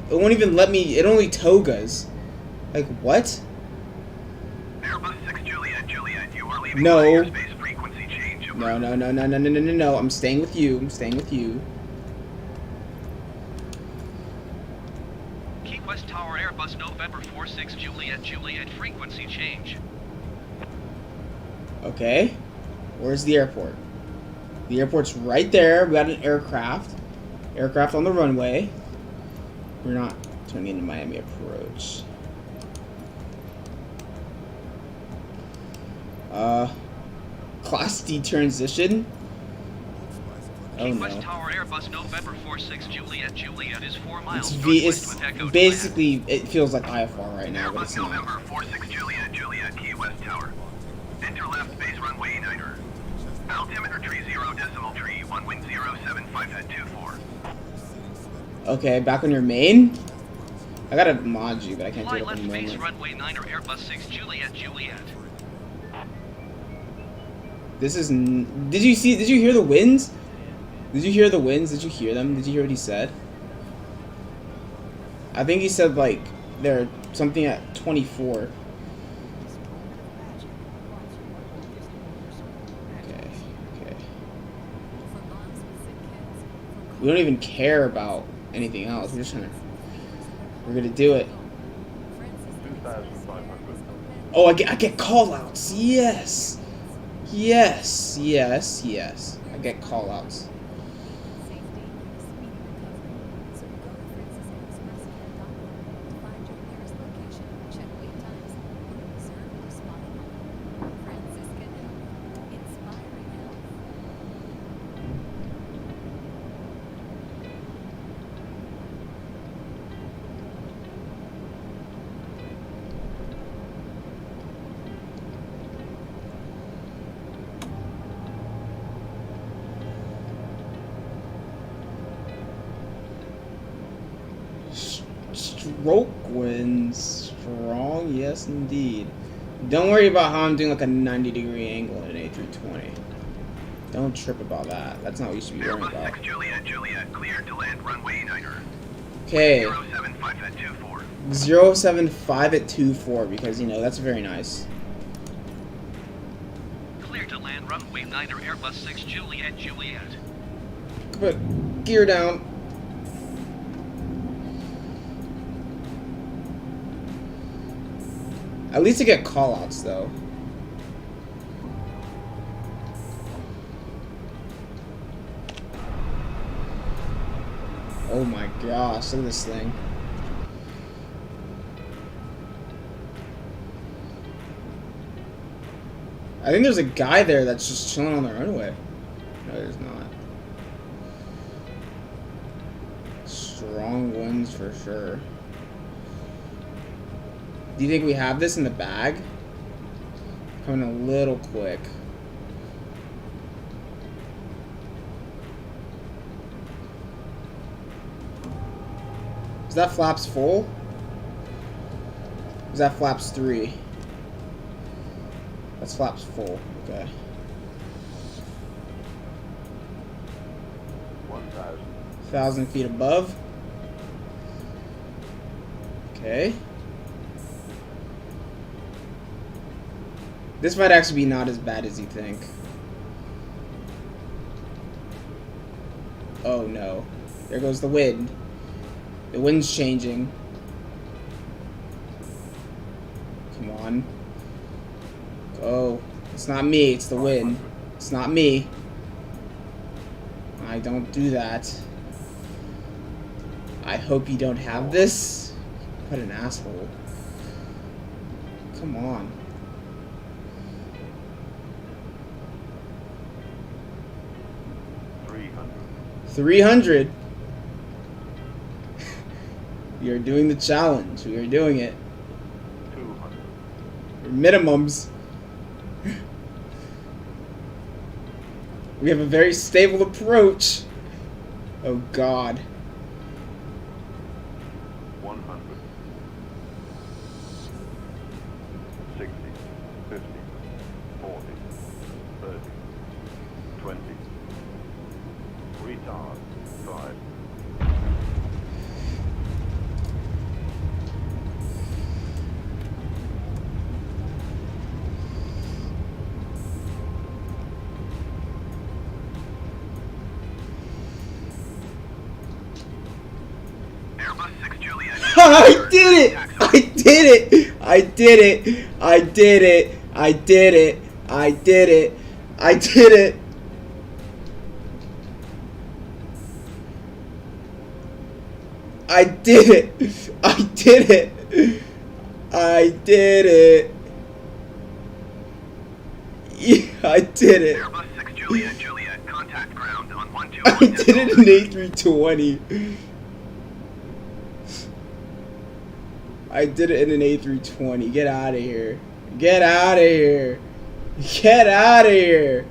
S1: It won't even let me, it only togas. Like, what?
S3: Airbus 6 Juliet, Juliet, you are leaving
S1: No.
S3: airspace frequency change.
S1: No, no, no, no, no, no, no, no, no. I'm staying with you. I'm staying with you.
S7: Key West Tower Airbus November 46 Juliet, Juliet, frequency change.
S1: Okay. Where's the airport? The airport's right there. We got an aircraft. Aircraft on the runway. We're not turning into Miami approach. Class D transition. Oh
S7: Key
S1: no.
S7: West Tower Airbus November 46 Juliet, Juliet is 4 miles
S1: It's
S7: northwest with Echo
S1: basically, it feels like IFR right now, but
S3: Airbus
S1: it's not.
S3: November 46 Juliet, Juliet, Key West Tower. Enter left base runway 9er. Altimeter tree 0 decimal tree, 1 wind 075 at 24.
S1: Okay, back on your main? I gotta mod you, but I can't
S7: Fly
S1: do it at the
S7: left base
S1: moment.
S7: runway 9er Airbus 6 Juliet, Juliet.
S1: This is... Did you hear the winds? Did you hear the winds? Did you hear them? Did you hear what he said? I think he said, like, they're something at 24. Okay, okay. We don't even care about anything else. We're just we're gonna do it. Oh, I get call-outs. Yes! Yes, yes, yes. I get call-outs. Stroke wins strong, yes indeed. Don't worry about how I'm doing like a 90-degree angle in an A320. Don't trip about that. That's not what you should be worrying about.
S3: 6 Juliet, Juliet, cleared to land runway 9er.
S1: Okay.
S3: 075 at 24.
S1: 075 at 24 because, you know, that's very nice.
S7: Clear to land runway 9er Airbus 6 Juliet, Juliet.
S1: Put gear down. At least to get callouts though. Oh my gosh, look at this thing. I think there's a guy there that's just chilling on the runway. No, there's not. Strong winds for sure. Do you think we have this in the bag? Coming a little quick. Is that flaps full? Is that flaps 3? That's flaps full. Okay. 1,000 feet above. Okay. This might actually be not as bad as you think. Oh no. There goes the wind. The wind's changing. Come on. Go. It's not me, it's the wind. It's not me. I don't do that. I hope you don't have this. What an asshole. Come on. 300. We are doing the challenge. We are doing it. 200. Minimums. We have a very stable approach. Oh God.
S13: 100. 60. 50. 40. 30. 20. Retard. 5.
S1: I did it! I did it! I did it! I did it! I did it! I did it! I did it! I did it! I did it! I did it! Yeah, I did it!
S3: Airbus 6 Juliet, Juliet, contact ground on 121.
S1: I did it in A320. I did it in an A320. Get out of here. Get out of here. Get out of here.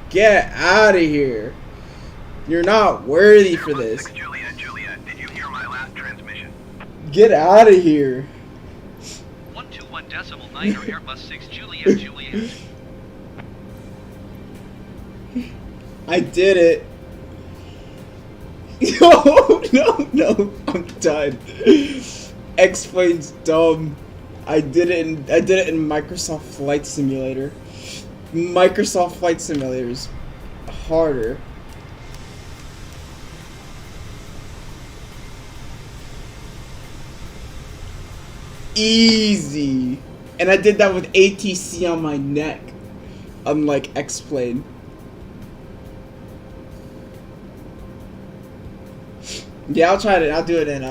S1: Get out of here. You're not worthy for this.
S3: Airbus 6 Juliet, Juliet, did you hear my last transmission?
S1: Get out of here.
S7: 121.9 or Airbus 6 Juliet, Juliet.
S1: I did it. No, no, no. I'm done. X-Plane's dumb. I did it in Microsoft Flight Simulator. Microsoft Flight Simulator is harder. Easy. And I did that with ATC on my neck. Unlike X-Plane. Yeah, I'll try it. I'll do it in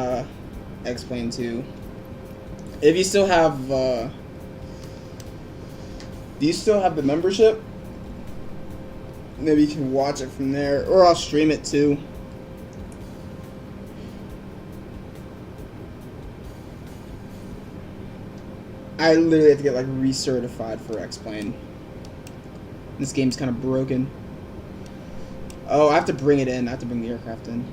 S1: X-Plane too. If you still have, do you still have the membership? Maybe you can watch it from there, or I'll stream it too. I literally have to get like recertified for X-Plane. This game's kind of broken. Oh, I have to bring it in. I have to bring the aircraft in.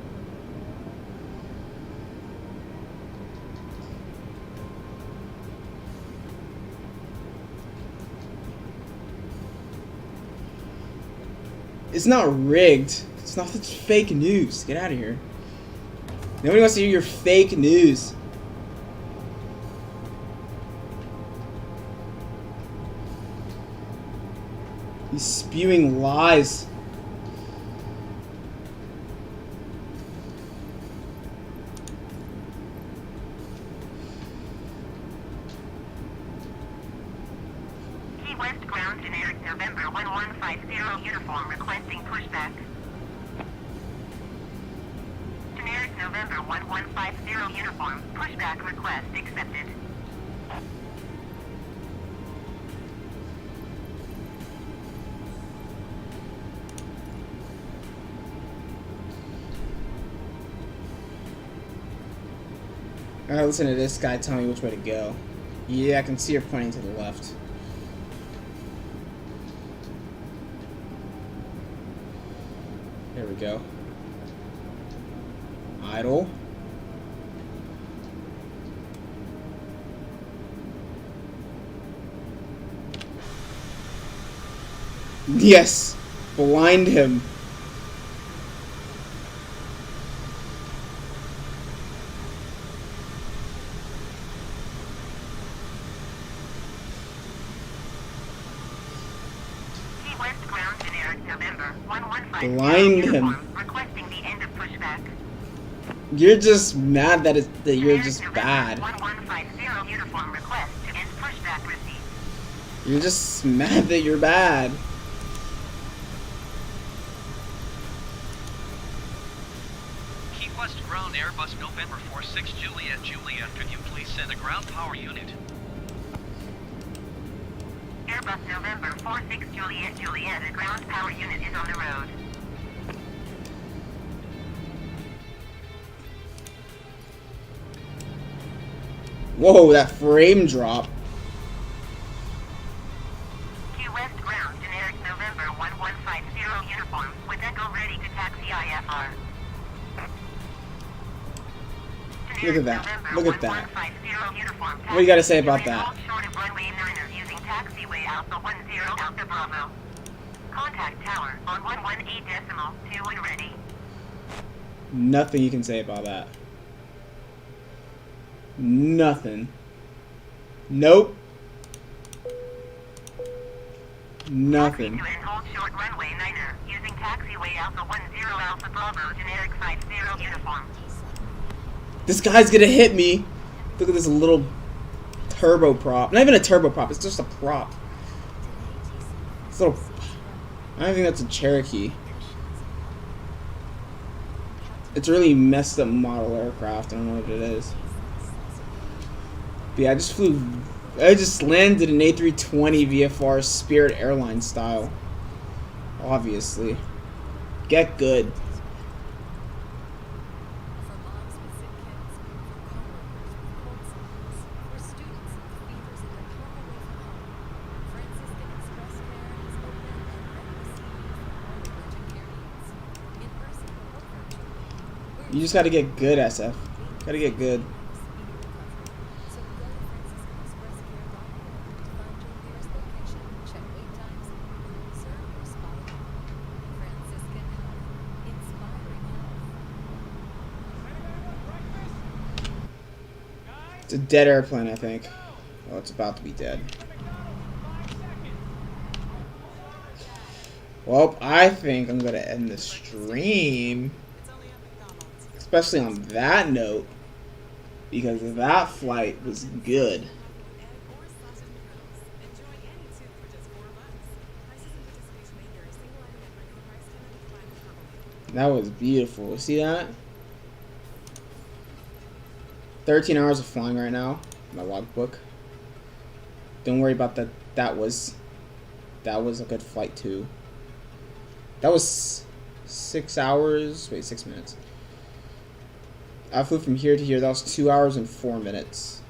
S1: It's not rigged. It's not. It's fake news. Get out of here. Nobody wants to hear your fake news. He's spewing lies.
S10: uniform requesting pushback. Generic November 1150 uniform, pushback request accepted.
S1: Alright, listen to this guy tell me which way to go. Yeah, I can see her pointing to the left. There we go. Idle. Yes! Blind him. Blind him.
S10: Requesting the end of pushback.
S1: You're just mad that you're just bad.
S10: 1150 uniform request to end pushback received.
S1: You're just mad that you're bad.
S7: Key West ground Airbus November 46 Juliet Juliet. Could you please send a ground power unit?
S10: Airbus November 46 Juliet Juliet, a ground power unit is on the road.
S1: Whoa, that frame drop.
S10: Key West ground, generic November 1150 uniform, with Echo ready to taxi IFR.
S1: Look at that. Look at that.
S10: 1150 uniform,
S1: What do you got to say about that?
S10: short of runway 9er using taxiway Alpha 10 Alpha Bravo. Contact tower on 118.2 when ready.
S1: Nothing you can say about that. Nothing. Nope. Nothing.
S10: Taxi to and hold short runway 9er using taxiway Alpha 10 Alpha Bravo, generic 50 uniform.
S1: This guy's gonna hit me. Look at this little turboprop. Not even a turboprop, it's just a prop. It's a little... I don't think that's a Cherokee. It's a really messed up model aircraft. I don't know what it is. But yeah, I just landed an A320 VFR Spirit Airlines style. Obviously. Get good. You just gotta get good, SF. Gotta get good. It's a dead airplane, I think. Oh, it's about to be dead. Well, I think I'm gonna end the stream. Especially on that note, because that flight was good. That was beautiful. See that? 13 hours of flying right now. My logbook. Don't worry about that. That was a good flight too. That was 6 hours. Wait, 6 minutes. I flew from here to here. That was 2 hours and 4 minutes.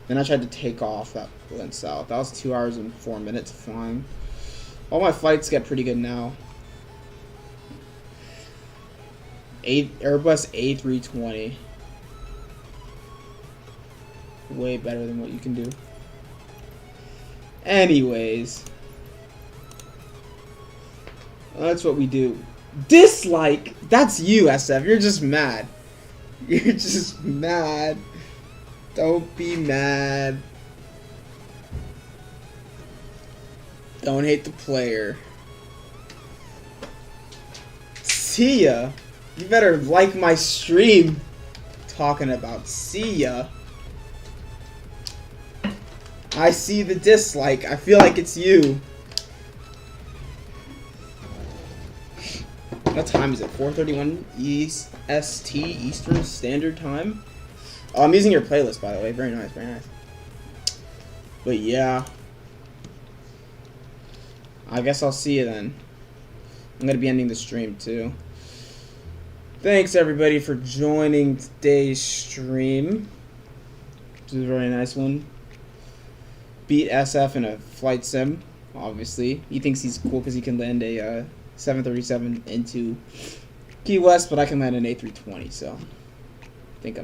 S1: Then I tried to take off. That went south. That was 2 hours and 4 minutes of flying. All my flights get pretty good now. Airbus A320. Way better than what you can do. Anyways. That's what we do. Dislike! That's you, SF. You're just mad. You're just mad. Don't be mad. Don't hate the player. See ya. You better like my stream. Talking about see ya. I see the dislike. I feel like it's you. What time is it? 4:31 EST, Eastern Standard Time. Oh, I'm using your playlist, by the way. Very nice, very nice. But yeah, I guess I'll see you then. I'm gonna be ending the stream too. Thanks everybody for joining today's stream. This is a very nice one. Beat SF in a flight sim, obviously. He thinks he's cool because he can land a 737 into Key West, but I can land an A320, so I think I'm